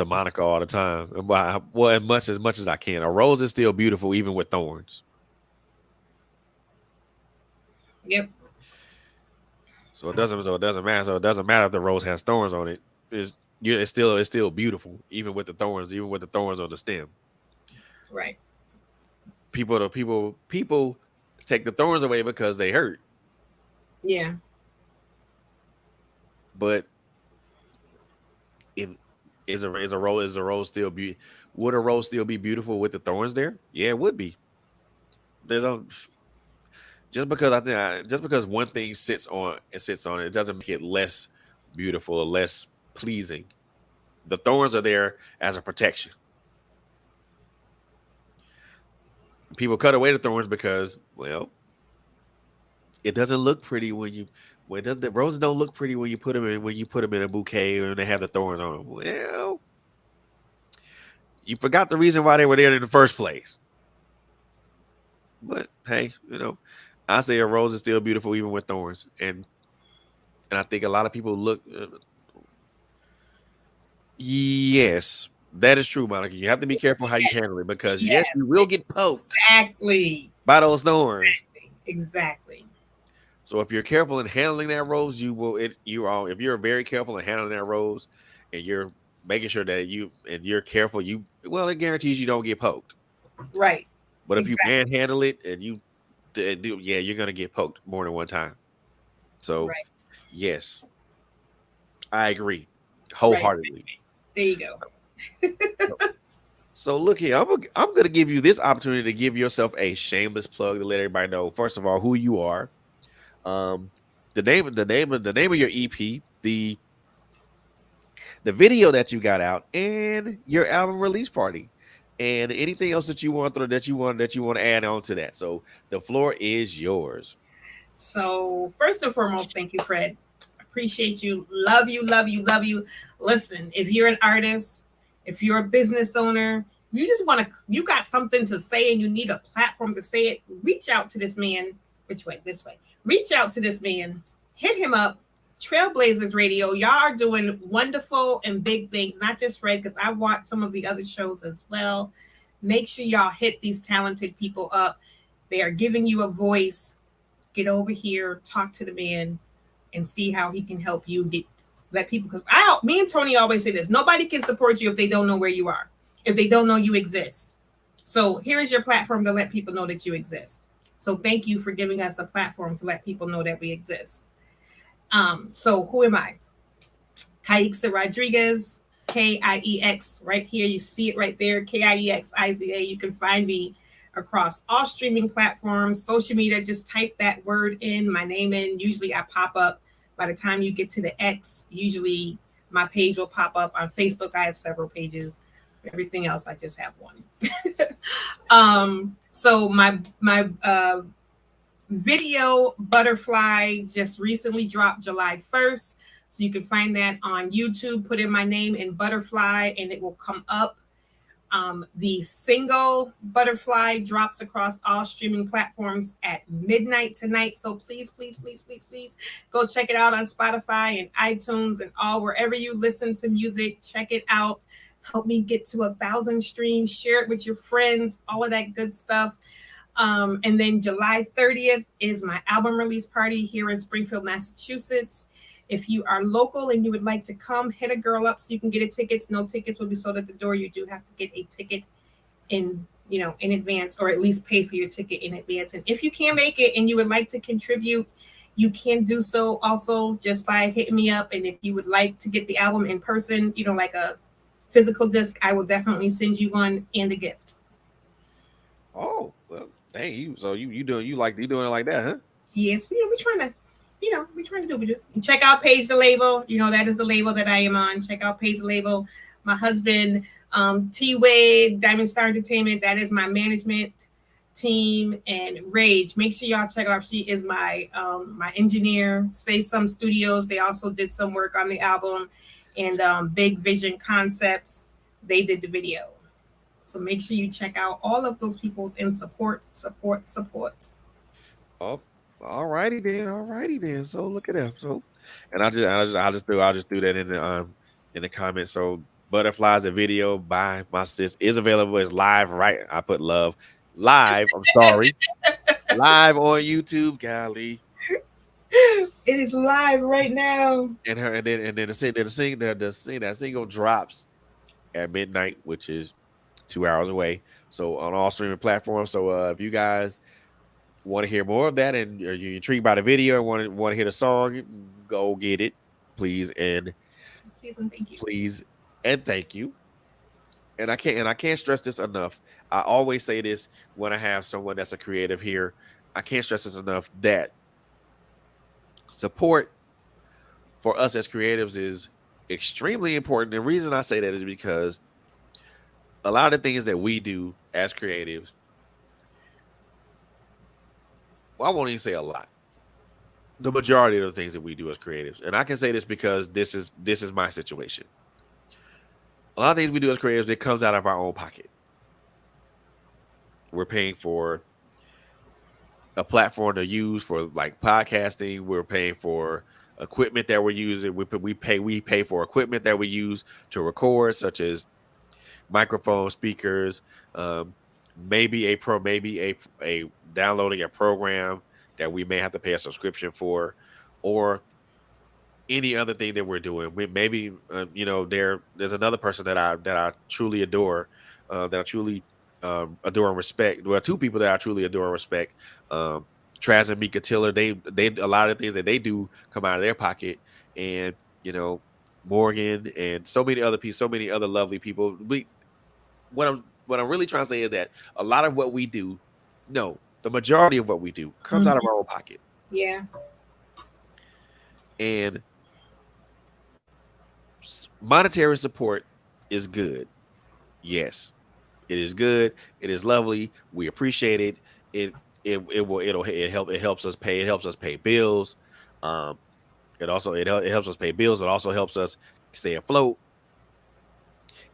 Monica all the time. Well, as much as I can. A rose is still beautiful even with thorns. Yep. So it doesn't matter. So it doesn't matter if the rose has thorns on it. It's still beautiful even with the thorns on the stem. Right. People take the thorns away because they hurt. Yeah. But is a rose still would a rose still be beautiful with the thorns there? Yeah, it would be. Just because one thing sits on it doesn't make it less beautiful or less pleasing. The thorns are there as a protection. People cut away the thorns because, well, it doesn't look pretty the roses don't look pretty when you put them in a bouquet and they have the thorns on them. Well, you forgot the reason why they were there in the first place. But hey, I say a rose is still beautiful even with thorns, and I think a lot of people look. Yes, that is true, Monica. You have to be careful how you handle it, because yes, you will get poked exactly by those thorns. Exactly. So if you're careful in handling that rose, you will. If you're very careful in handling that rose, and you're making sure that you're careful. It guarantees you don't get poked. Right. But if you Exactly. manhandle it and yeah, you're gonna get poked more than one time. So Right. yes, I agree Right. wholeheartedly. There you go. So look here, I'm gonna give you this opportunity to give yourself a shameless plug to let everybody know, first of all, who you are, um, the name of your EP, the video that you got out, and your album release party, and anything else that you want to add on to that. So the floor is yours. So, first and foremost, thank you, Fred. Appreciate you. Love you, love you, love you. Listen, if you're an artist, if you're a business owner, you got something to say and you need a platform to say it, reach out to this man. Which way? This way. Reach out to this man. Hit him up. TrailBlazerz Radio. Y'all are doing wonderful and big things, not just Fred, because I watch some of the other shows as well. Make sure y'all hit these talented people up. They are giving you a voice. Get over here, talk to the man, and see how he can help you let people. Because me and Tony always say this: nobody can support you if they don't know where you are, if they don't know you exist. So here is your platform to let people know that you exist. So thank you for giving us a platform to let people know that we exist. So who am I? Kie Rodriguez, Kieix, right here. You see it right there, Kieixa. You can find me across all streaming platforms, social media. Just type that word in, my name in. Usually I pop up. By the time you get to the X, usually my page will pop up. On Facebook, I have several pages. Everything else, I just have one. So my video Butterfly just recently dropped July 1st. So you can find that on YouTube. Put in my name in Butterfly and it will come up. The single Butterfly drops across all streaming platforms at midnight tonight. So please, please, please, please, please go check it out on Spotify and iTunes and all wherever you listen to music. Check it out. Help me get to 1,000 streams. Share it with your friends. All of that good stuff. And then July 30th is my album release party here in Springfield, Massachusetts. If you are local and you would like to come, hit a girl up so you can get a ticket. No tickets will be sold at the door. You do have to get a ticket in advance, or at least pay for your ticket in advance. And if you can't make it and you would like to contribute, you can do so also just by hitting me up. And if you would like to get the album in person, like a physical disc, I will definitely send you one and a gift. Oh, well, dang you. So you doing it like that, huh? Yes, we're trying to. We're trying to do what we do. And check out Page the Label. That is the label that I am on. Check out Page the Label. My husband, T Wade, Diamond Star Entertainment, that is my management team. And Rage, make sure y'all check out. She is my engineer. Say Some Studios, they also did some work on the album. And Big Vision Concepts, they did the video. So make sure you check out all of those people's and support. Oh, alrighty then. So look at them. So, and I'll just do that in the comments. So Butterflies, a video by my sis, is available. It's live, right? I put love live. I'm sorry, live on YouTube. Golly, It is live right now. and then that single drops at midnight, which is 2 hours away. So on all streaming platforms. So if you guys want to hear more of that and you're intrigued by the video and want to hear the song, go get it, please and thank you. Please and thank you. And I can't stress this enough. I always say this when I have someone that's a creative here. I can't stress this enough that support for us as creatives is extremely important. The reason I say that is because a lot of the things that we do as creatives, well, I won't even say a lot. The majority of the things that we do as creatives, and I can say this because this is my situation. A lot of things we do as creatives, it comes out of our own pocket. We're paying for a platform to use for like podcasting. We're paying for equipment that we're using. We pay for equipment that we use to record, such as microphones, speakers, maybe a downloading a program that we may have to pay a subscription for, or any other thing that we're doing. Maybe there's another person that I truly adore, that I truly adore and respect. Well, two people that I truly adore and respect. Um, Traz and Mika Tiller. They a lot of things that they do come out of their pocket, and you know Morgan and so many other people, so many other lovely people. What I'm really trying to say is that a lot of what we do, no, the majority of what we do comes out of Mhm. our own pocket, Yeah. and monetary support is good. Yes, it is good. It is lovely. We appreciate it. It it helps us pay. It helps us pay bills. Um, it helps us pay bills. It also helps us stay afloat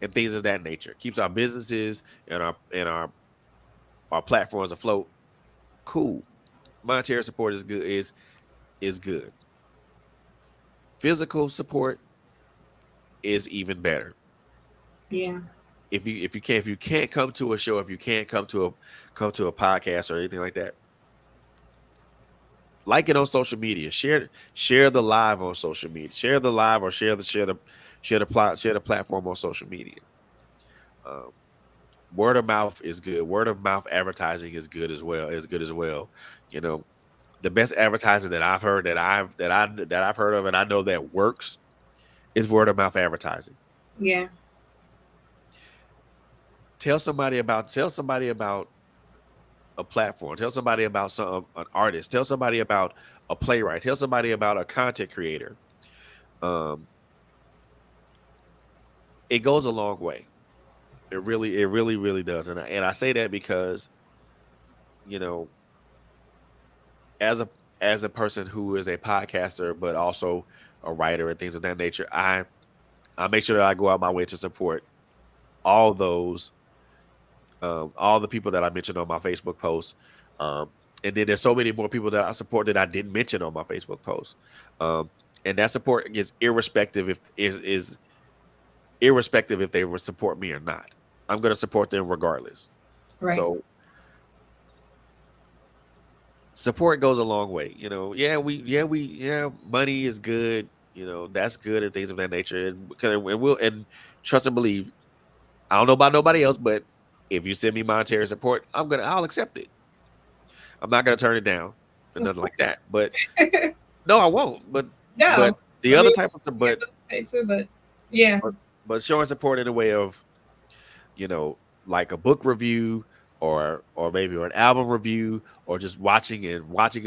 and things of that nature. Keeps our businesses and our platforms afloat. Cool. Monetary support is good. Is good. Physical support is even better. Yeah. If you can't come to a show, if you can't come to a podcast or anything like that, like it on social media. Share the live on social media. Share the live or share the platform on social media. Um, Word of mouth is good. Word of mouth advertising is good as well. Is good as well. You know, the best advertising that I've heard that I've heard of and I know that works is word of mouth advertising. Yeah. Tell somebody about a platform. Tell somebody about an artist. Tell somebody about a playwright. Tell somebody about a content creator. Um, it goes a long way. It really does. And I say that because you know, as a person who is a podcaster but also a writer and things of that nature, I make sure that I go out my way to support all those all the people that I mentioned on my Facebook post. Um, and then there's so many more people that I support that I didn't mention on my Facebook post. Um, and that support is irrespective is irrespective if they will support me or not. I'm going to support them regardless. Right. So support goes a long way. Money is good. That's good and things of that nature. And trust and believe. I don't know about nobody else, but if you send me monetary support, I'll accept it. I'm not gonna turn it down or Of nothing course. like that. But no, I won't. But No. the I other mean, type of yeah, but those things too, but yeah. but, but showing support in a way of like a book review or maybe an album review or just watching a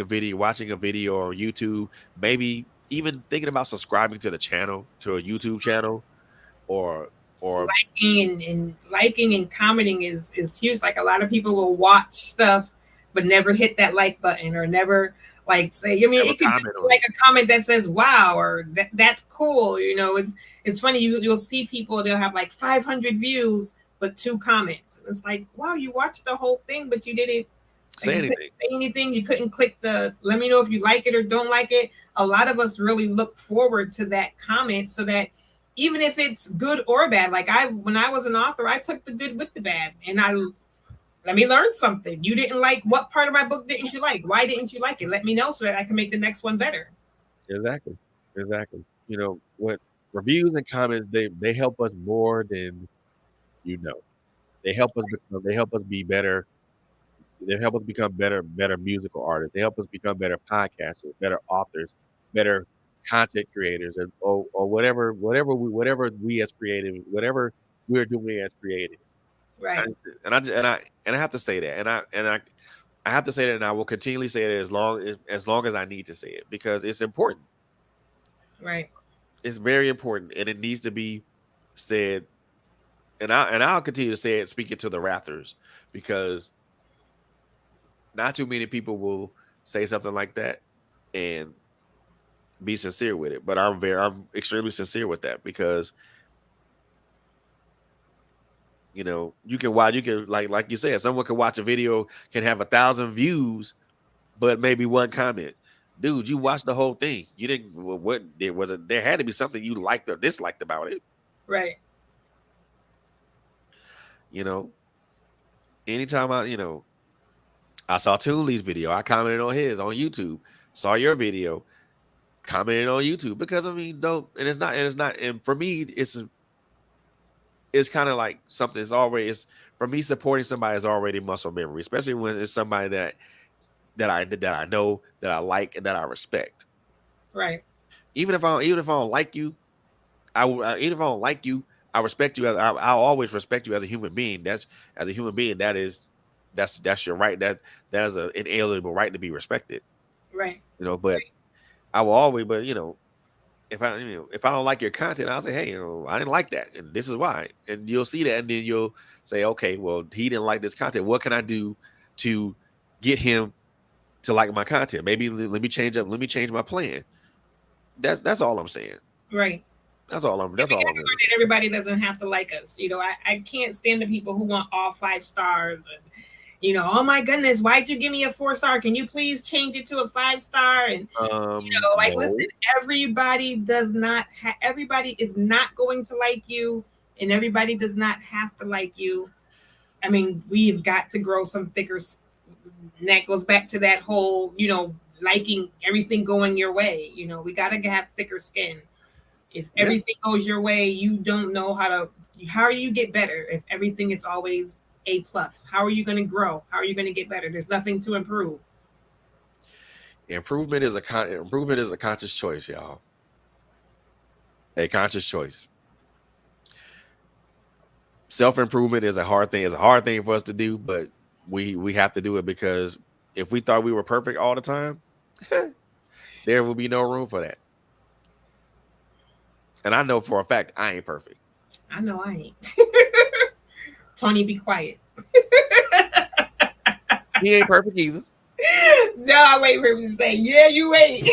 video on YouTube, maybe even thinking about subscribing to the channel, to a YouTube channel, or or Liking and commenting is huge. Like a lot of people will watch stuff but never hit that like button or never like say. I mean, never it could just comment be on it. like a comment that says "Wow" or "That's cool." It's funny. You'll see people, they'll have like 500 views but two comments. It's like, wow, you watched the whole thing, but you didn't like Say you couldn't anything. say anything. You couldn't click the let me know if you like it or don't like it. A lot of us really look forward to that comment so that even if it's good or bad, like when I was an author, I took the good with the bad, and I let me learn something. You didn't like what part of my book didn't you like? Why didn't you like it? Let me know so that I can make the next one better. Exactly. Exactly. What reviews and comments, they help us more than you know. They help us be better. They help us become better musical artists. They help us become better podcasters, better authors, better content creators, and or whatever we as creative, whatever we're doing as creative. Right, And I have to say that, I have to say that, and I will continually say it as long as I need to say it because it's important. right, It's very important, and it needs to be said. I'll continue to say it, speaking to the Rathers, because not too many people will say something like that and be sincere with it. But I'm extremely sincere with that because you can like you said, someone can watch a video, can have 1,000 views, but maybe one comment. Dude, you watched the whole thing. You didn't. What there was there had to be something you liked or disliked about it. right. You know, anytime I saw Tooley's video, I commented on his on YouTube. Saw your video. commenting on YouTube because I mean, don't and for me, it's kind of like something that's already it's for me supporting somebody is already muscle memory, especially when it's somebody that I know that I like and that I respect. Right. Even if I don't like you, even if I don't like you, I respect you. I'll always respect you as a human being. That's as a human being. That's your right. That is an inalienable right to be respected. Right. But I will always. But if I don't like your content, I'll say, hey, I didn't like that, and this is why. And you'll see that, and then you'll say, okay, well, he didn't like this content. What can I do to get him to like my content? Maybe let me change up. Let me change my plan. That's all I'm saying. Right. That's all I'm. Yeah, That's we all gotta I'm learn really. that everybody doesn't have to like us. I can't stand the people who want all 5 stars and oh my goodness, why'd you give me a 4-star? Can you please change it to a 5-star? And like listen, No. everybody is not going to like you, and everybody does not have to like you. I mean, we've got to grow some thicker and that goes back to that whole, liking everything going your way. We gotta have thicker skin. If Yeah. everything goes your way, you don't know how do you get better if everything is always A+? How are you going to grow? How are you going to get better? There's nothing to improve. Improvement is a conscious choice, y'all. A conscious choice. Self-improvement is a hard thing. It's a hard thing for us to do, but we have to do it because if we thought we were perfect all the time, there will be no room for that. And I know for a fact I ain't perfect. I know I ain't. Tony, be quiet. He ain't perfect either. No, I wait for him to say, yeah, you ain't.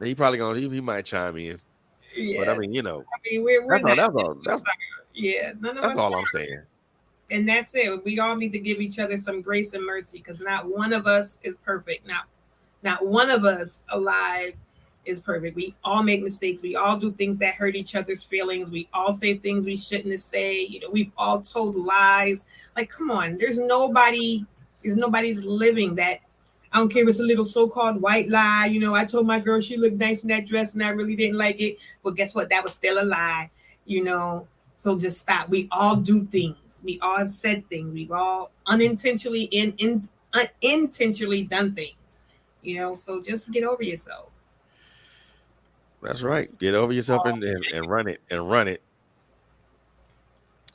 He probably he might chime in. Yeah. But I mean, we're not. None of That's us all are. I'm saying. And that's it. We all need to give each other some grace and mercy because not one of us is perfect. Not one of us alive is perfect. We all make mistakes. We all do things that hurt each other's feelings. We all say things we shouldn't say. We've all told lies. Like, come on, there's nobody's living that. I don't care if it's a little so-called white lie. I told my girl she looked nice in that dress and I really didn't like it. Well, guess what? That was still a lie. So just stop. We all do things. We all have said things. We've all unintentionally unintentionally done things. So just get over yourself. That's right. Get over yourself and run it and run it.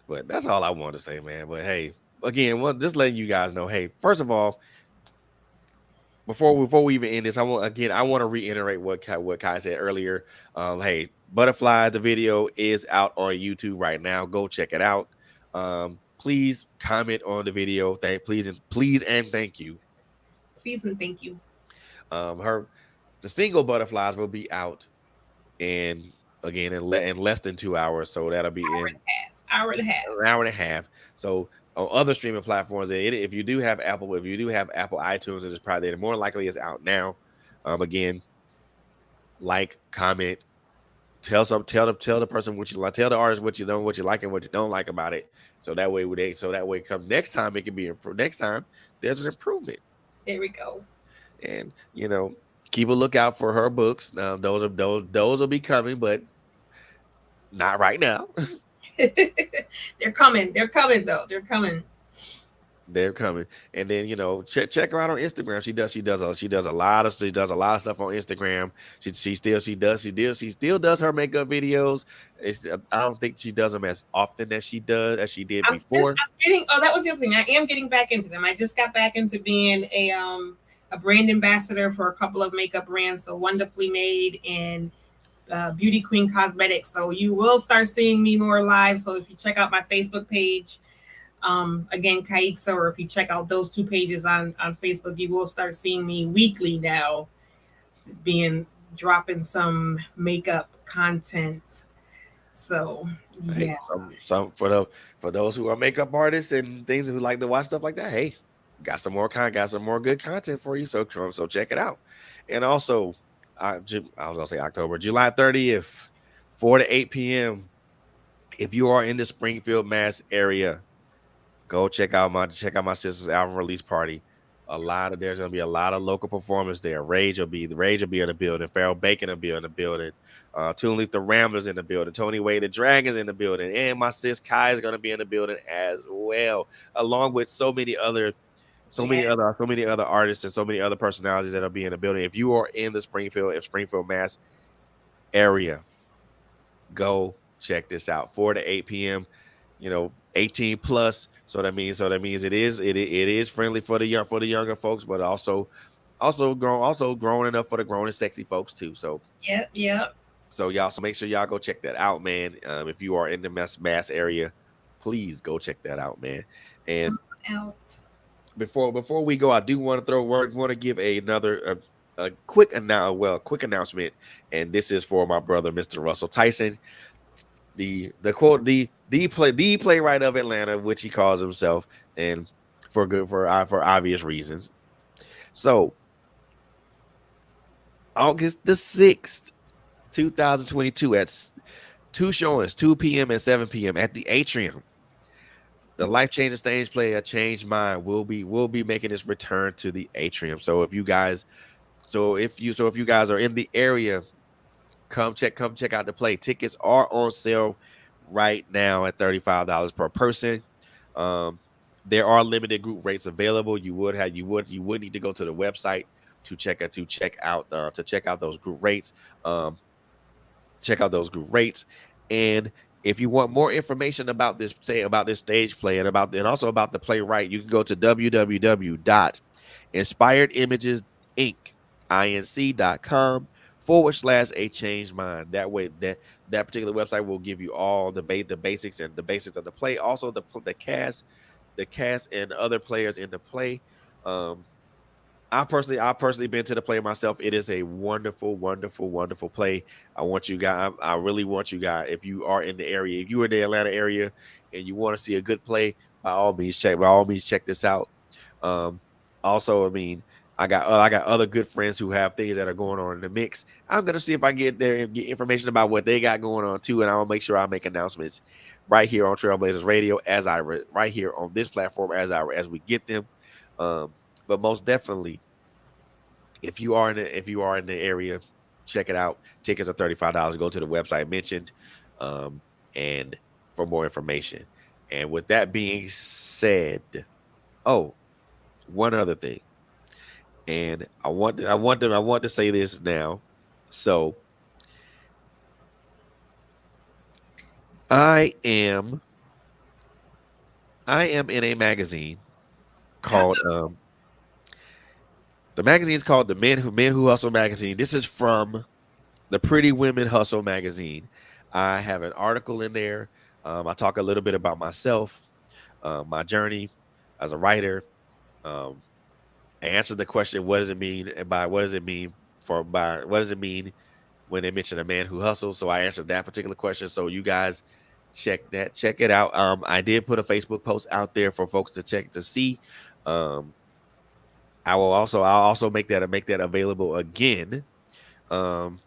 But that's all I want to say, man. But hey, again, just letting you guys know. Hey, first of all, before we even end this, I want to reiterate what Kai said earlier. Hey, Butterfly, the video is out on YouTube right now. Go check it out. Please comment on the video. Please and thank you. Please and thank you. The single Butterflies will be out in less than 2 hours. So that'll be hour and a half. An hour and a half. So on other streaming platforms, if you do have Apple iTunes, it is probably more likely it's out now. Again, like, comment, tell the person what you like, tell the artist what you know, what you like and what you don't like about it. So that way come next time it can be improved. Next time there's an improvement. There we go. And keep a lookout for her books. Those will be coming, but not right now. They're coming. They're coming though. They're coming. They're coming. And then check her out on Instagram. She does a lot of stuff on Instagram. She still does her makeup videos. I don't think she does them as often as she did before. That was the other thing. I am getting back into them. I just got back into being a brand ambassador for a couple of makeup brands, so Wonderfully Made and Beauty Queen Cosmetics. So you will start seeing me more live. So if you check out my Facebook page, again, Kaiksa, or if you check out those 2 pages on Facebook, you will start seeing me weekly now, dropping some makeup content. So yeah, some for those who are makeup artists and things who like to watch stuff like that. Hey, got some more good content for you. So check it out. And also, I was gonna say October, July 30th, 4 to 8 p.m. If you are in the Springfield, Mass area, go check out my sister's album release party. There's gonna be a lot of local performers there. Rage will be in the building. Farrell Bacon will be in the building. Toon Leaf the Ramblers in the building. Tony Way the Dragons in the building, and my sis Kai is gonna be in the building as well, along with so many other artists and so many other personalities that'll be in the building. If you are in the Springfield, Mass area, go check this out. 4 to 8 p.m. 18 plus. So that means it is friendly for the younger folks, but also grown enough for the grown and sexy folks too. So Yep. so make sure y'all go check that out, man. If you are in the mass area, please go check that out, man. And Out. before we go, I do want to give another a quick announcement, and this is for my brother, Mr. Russell Tyson, the playwright of Atlanta, which he calls himself, and for obvious reasons. So, August the 6th, 2022, at 2 showings, 2 p.m. and 7 p.m. at the Atrium. The life-changing stage play, A Changed Mind, will be making its return to the Atrium. So if you guys are in the area, come check out the play. Tickets are on sale right now at $35 per person. There are limited group rates available. You would need to go to the website to check out those group rates. And if you want more information about this stage play and also about the playwright, you can go to www.inspiredimageinc.com/A Changed Mind. That way, that particular website will give you all the basics of the play. Also, the cast and other players in the play. I personally been to the play myself. It is a wonderful, wonderful, wonderful play. I really want you guys, if you are in the area, if you are in the Atlanta area and you want to see a good play, by all means check this out. Also, I mean, I got other good friends who have things that are going on in the mix. I'm gonna see if I get there and get information about what they got going on too, and I'll make sure I make announcements right here on TrailBlazerz Radio right here on this platform as we get them. But most definitely, if you are in the area, check it out. Tickets are $35. Go to the website mentioned, and for more information. And with that being said, one other thing, and I want to say this now. So I am in a magazine called the magazine is called the Men Who Hustle magazine. This is from the Pretty Women Hustle magazine. I have an article in there. I talk a little bit about myself, my journey as a writer. I answer the question, what does it mean when they mention a man who hustles? So I answered that particular question. So you guys check it out. I did put a Facebook post out there for folks to check to see. I'll also make that available again on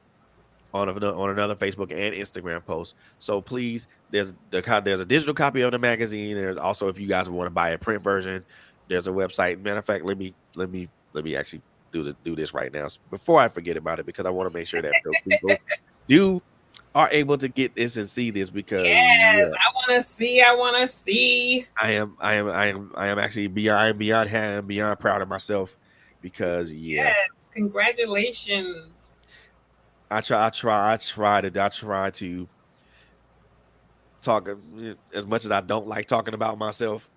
another Facebook and Instagram post. So please, there's a digital copy of the magazine. There's also, if you guys want to buy a print version, there's a website. Matter of fact, let me actually do this right now before I forget about it, because I want to make sure that people are able to get this and see this, because yes, I want to see. I am actually beyond proud of myself, because yes, congratulations. I try to talk, as much as I don't like talking about myself.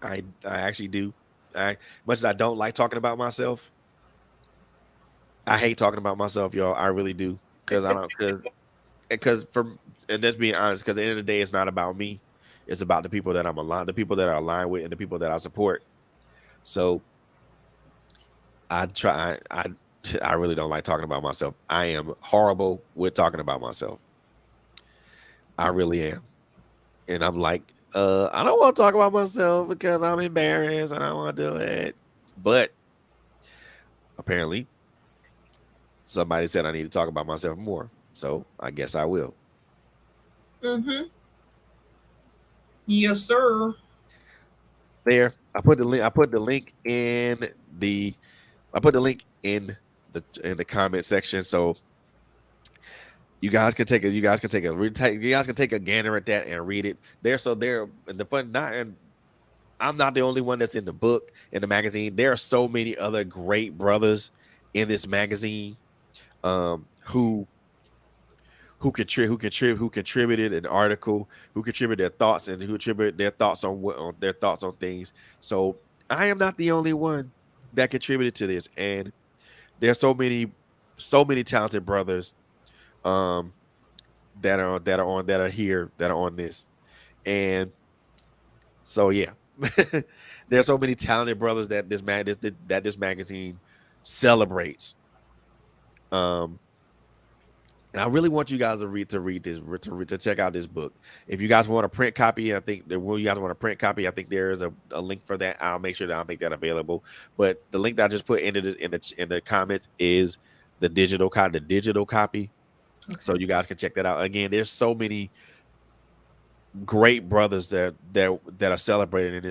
I actually do. Much as I don't like talking about myself, I hate talking about myself, y'all. I really do, because and let's be honest, because at the end of the day, it's not about me. It's about the people that the people that are aligned with, and the people that I support. So I really don't like talking about myself. I am horrible with talking about myself. I really am. And I'm like, I don't want to talk about myself because I'm embarrassed and I don't want to do it. But apparently, somebody said I need to talk about myself more. So I guess I will. Mm-hmm. Yes, sir. there. I put the link. I put the link in the. I put the link in the comment section, so you guys can take a. You guys can take a. You guys can take a gander at that and read it. There, so there. And the fun. Not and I'm not the only one that's in the book in the magazine. There are so many other great brothers in this magazine, who who contributed an article, who contributed their thoughts, and who contributed their thoughts on their thoughts on things. So I am not the only one that contributed to this, and there's so many talented brothers, um that are here, that are on this. And so yeah. There's so many talented brothers that this magazine celebrates. um And I really want you guys to check out this book. If you guys want a print copy, I think that when you guys want a print copy, I think there is a link for that. I'll make sure that I'll make that available. But the link that I just put in the comments is the digital copy. So you guys can check that out. Again, there's so many great brothers that are celebrated in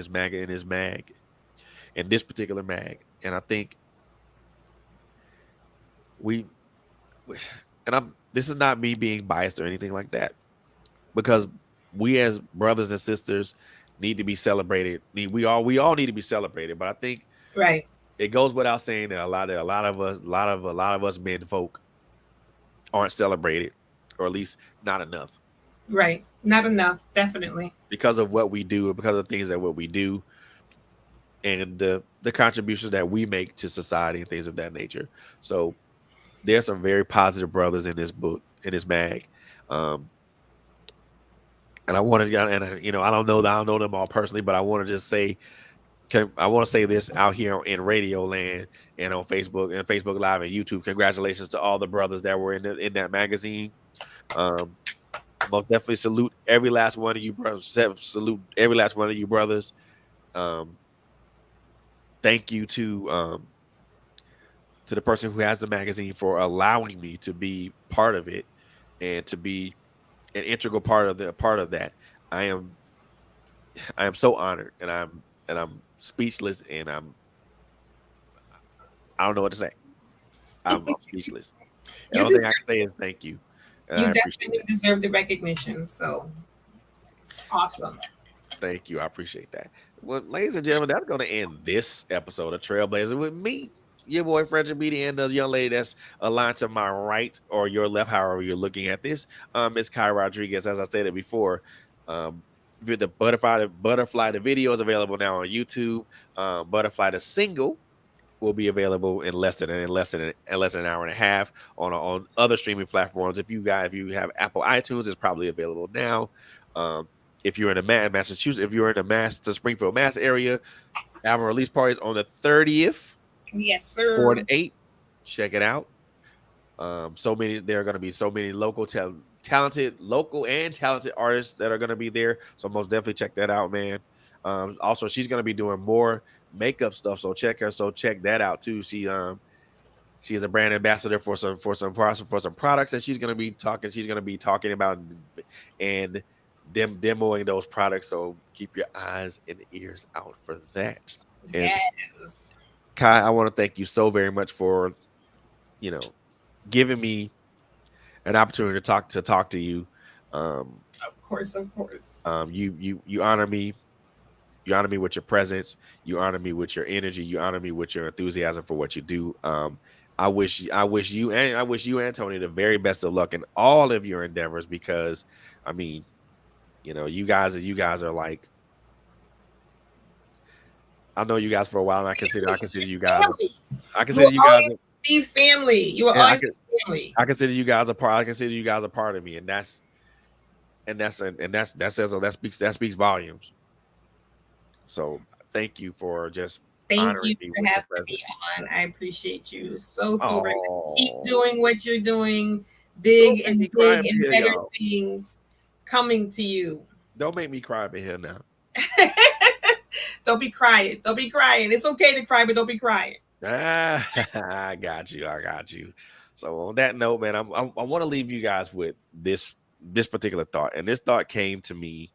this particular mag. And I think we and I'm this is not me being biased or anything like that, because we as brothers and sisters need to be celebrated. We all need to be celebrated. But I think Right. it goes without saying that a lot of us men folk aren't celebrated, or at least not enough, Right. Not enough. Definitely. because of what we do, because of things that what we do, and the contributions that we make to society and things of that nature. So there's some very positive brothers in this book, in this mag. Um, and I wanted, and I don't know them all personally, but I want to just say, I want to say this out here in Radio Land and on Facebook and Facebook Live and YouTube. Congratulations to all the brothers that were in that magazine. Um, most definitely salute every last one of you brothers. Salute every last one of you brothers. Um, thank you to the person who has the magazine for allowing me to be part of it and to be an integral part of that. I am I am so honored, and I'm speechless, and I don't know what to say. I'm speechless. And the You only thing I deserve, can say is thank you, and you I appreciate definitely that. deserve the recognition. So it's awesome. Thank you, I appreciate that. Well, ladies and gentlemen, that's going to end this episode of Trailblazer with me, your boy Fredrick Beaty, and the young lady that's aligned to my right or your left, however you're looking at this. Miss Kie Rodriguez, as I stated before. The butterfly, the video is available now on YouTube. Butterfly, the single, will be available in less than an hour and a half on other streaming platforms. If you have Apple iTunes, it's probably available now. If you're in the Massachusetts, if you're in the Springfield, Mass area, album release party is on the 30th, Yes, 4 sir. to 8. Check it out. There are going to be so many talented local and talented artists that are going to be there. So most definitely check that out, man. Also, she's going to be doing more makeup stuff. So check that out too. She is a brand ambassador for some products that she's going to be talking about and them demoing those products. So keep your eyes and ears out for that. And Yes. Kai, I want to thank you so very much for giving me an opportunity to talk to you. Of course, of course. You honor me. You honor me with your presence. You honor me with your energy. You honor me with your enthusiasm for what you do. I wish you and Tony the very best of luck in all of your endeavors, because I mean, you guys are like, I know you guys for a while, and I consider you guys. Family. I consider you guys. Be family. You will And always be family. I consider you guys a part. I consider you guys a part of me, and that speaks volumes. So thank you for just Thank honoring you me for with your having me presence. on. I appreciate you so very much. Keep Oh, doing what you're doing. don't Big make and me cry up big and here, better y'all. things coming to you. Don't make me cry up in here now. Don't be crying. Don't be crying. It's okay to cry, but don't be crying. I got you. So on that note, man, I want to leave you guys with this particular thought, and this thought came to me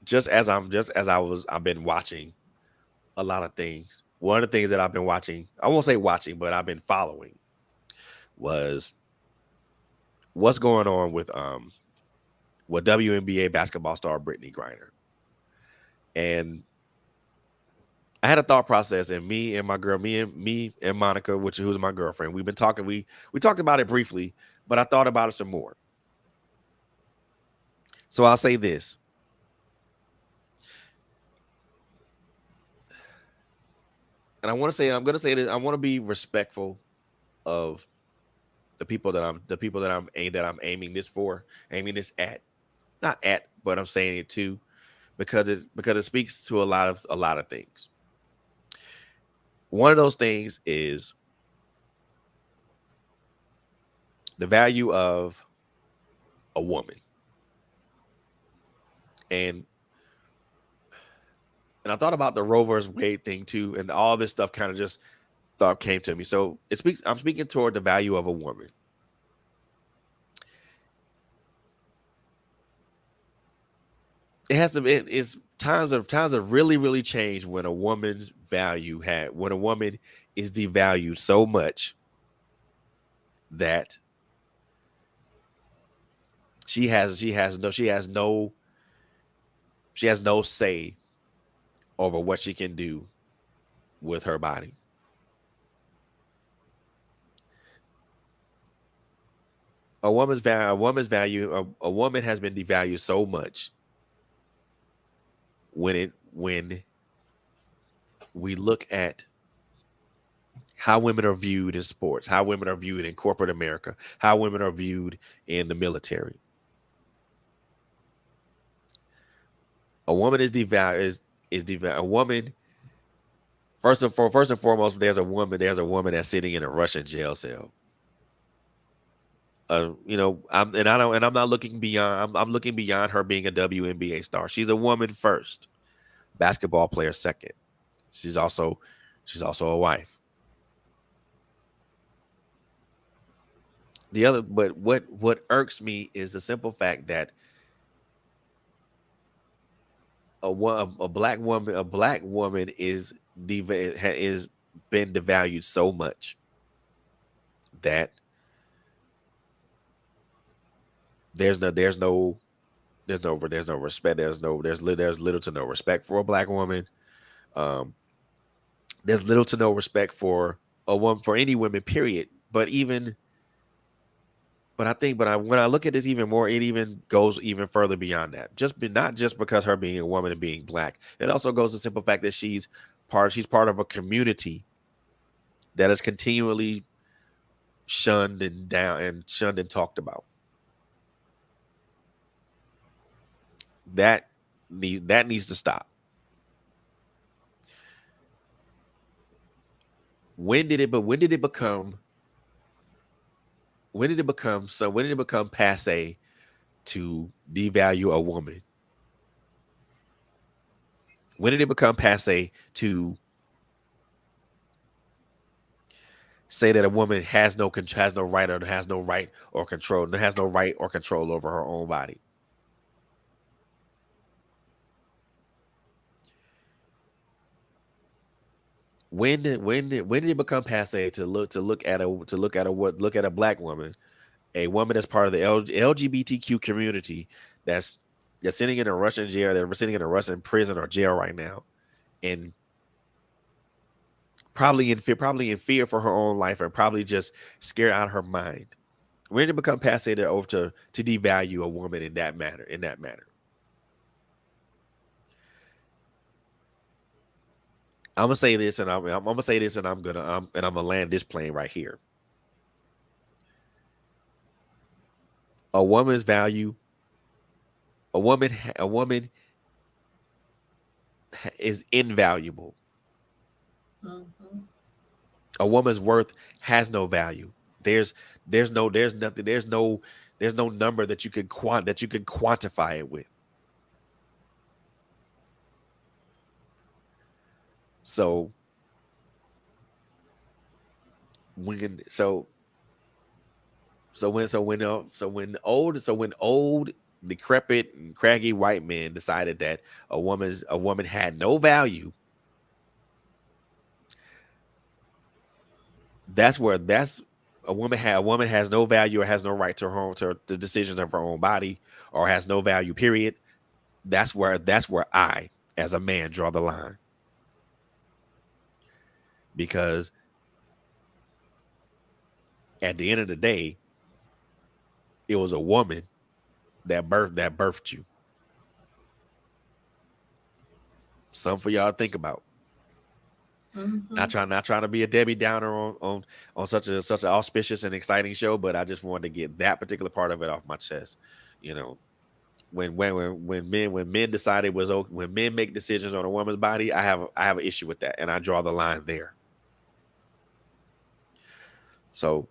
I've been watching a lot of things. One of the things that I've been watching, I won't say watching, but I've been following was what's going on with WNBA basketball star Brittany Griner. And I had a thought process, and me and my girl, me and Monica, who's my girlfriend, we've been talking. We talked about it briefly, but I thought about it some more. So I'll say this. And I'm gonna say this. I want to be respectful of the people that I'm aiming this at, not at, but I'm saying it to, because it speaks to a lot of things. One of those things is the value of a woman, and I thought about the Roe versus Wade thing too, and all this stuff kind of just thought came to me. So I'm speaking toward the value of a woman. It's times have really changed when a woman's when a woman is devalued so much that she has no say over what she can do with her body. A woman has been devalued so much when we look at how women are viewed in sports, how women are viewed in corporate America, how women are viewed in the military. A woman is devalued. A woman, first and foremost, there's a woman that's sitting in a Russian jail cell. I'm not looking beyond. I'm looking beyond her being a WNBA star. She's a woman first, basketball player second. She's also a wife. But what irks me is the simple fact that a black woman is been devalued so much that there's no respect. There's little to no respect for a black woman. There's little to no respect for a woman, for any women, period. But when I look at this even more, it even goes even further beyond that. Not just because her being a woman and being black. It also goes to the simple fact that she's part of a community that is continually shunned and talked about. That needs to stop. When did it become passe to devalue a woman? When did it become passe to say that a woman has no right or control over her own body? When did it become passe to look at a black woman, a woman that's part of the LGBTQ community that's sitting in a Russian jail, they're sitting in a Russian prison or jail right now, and probably in fear for her own life, and probably just scared out of her mind? When did it become passe to devalue a woman in that manner? I'm gonna say this, and I'm gonna land this plane right here. A woman's value. A woman is invaluable. Mm-hmm. A woman's worth has no value. There's no number that you could quantify it with. So when old decrepit and craggy white men decided that a woman had no value, that's a woman has no value or has no right to the decisions of her own body, or has no value, period. That's where I, as a man, draw the line. Because at the end of the day, it was a woman that birthed you. Something for y'all to think about. Not trying to be a Debbie Downer on such an auspicious and exciting show, but I just wanted to get that particular part of it off my chest. You know, when men decide it was okay, when men make decisions on a woman's body, I have an issue with that, and I draw the line there. So,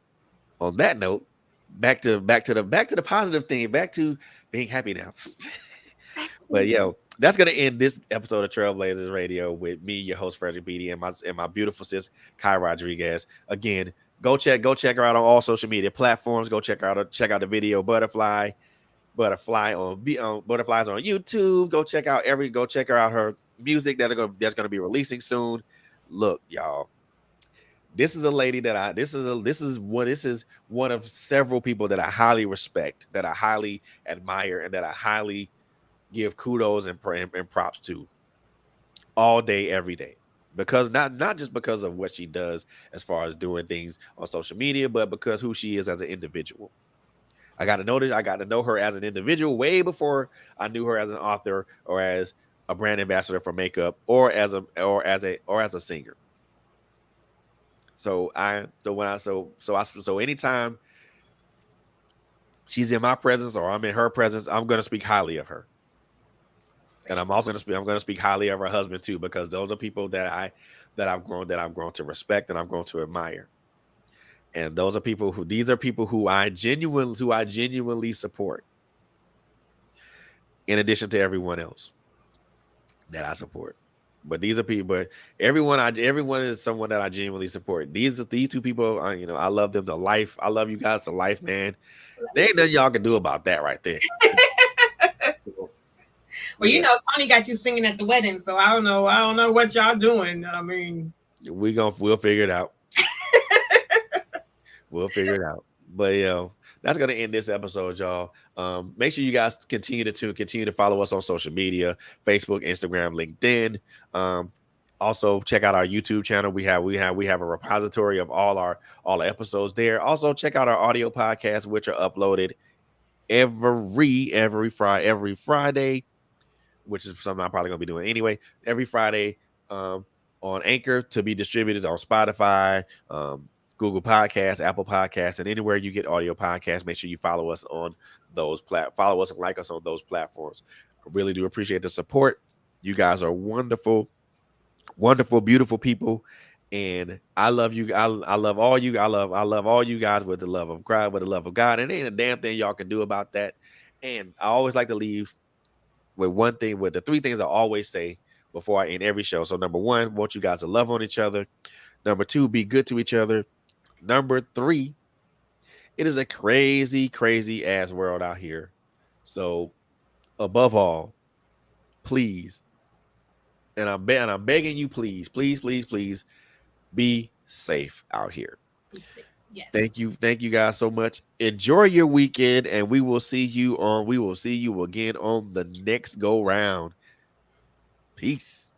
on that note, back to the positive thing, back to being happy now. But that's gonna end this episode of TrailBlazerz Radio with me, your host Fredrick Beaty, and my beautiful sis Kie Rodriguez. Again, go check her out on all social media platforms. Go check out the video Butterflies on YouTube. Go check her out her music that's gonna be releasing soon. Look, y'all, this is a lady that this is one of several people that I highly respect, that I highly admire, and that I highly give kudos and props to all day, every day. Because not just because of what she does as far as doing things on social media, but because who she is as an individual. I got to know her as an individual way before I knew her as an author or as a brand ambassador for makeup or as a singer. So anytime she's in my presence or I'm in her presence, I'm going to speak highly of her. And I'm also going to speak highly of her husband too, because those are people that I've grown to respect and I've grown to admire. And these are people who I genuinely support. In addition to everyone else that I support. But these are people, everyone is someone that I genuinely support. These two people, I love them to life. I love you guys to life, man. There ain't nothing y'all can do about that right there. Well, Tony got you singing at the wedding, so I don't know what y'all doing. I mean, we'll figure it out. We'll figure it out. But that's gonna end this episode, y'all. Make sure you guys continue to follow us on social media: Facebook, Instagram, LinkedIn. Also check out our YouTube channel. We have a repository of all the episodes there. Also check out our audio podcasts, which are uploaded every Friday, which is something I'm probably gonna be doing anyway. Every Friday on Anchor, to be distributed on Spotify, Google Podcasts, Apple Podcasts, and anywhere you get audio podcasts. Make sure you follow us on those follow us and like us on those platforms. I really do appreciate the support. You guys are wonderful, wonderful, beautiful people, and I love you. I love all you. I love all you guys with the love of God, and ain't a damn thing y'all can do about that. And I always like to leave with one thing, with the three things I always say before I end every show. So number one, want you guys to love on each other. Number two, be good to each other. Number three, it is a crazy, crazy ass world out here. So above all, please, and I'm begging you, please be safe out here. be safe. Yes. Thank you guys so much. Enjoy your weekend, and we will see you again on the next go round. Peace.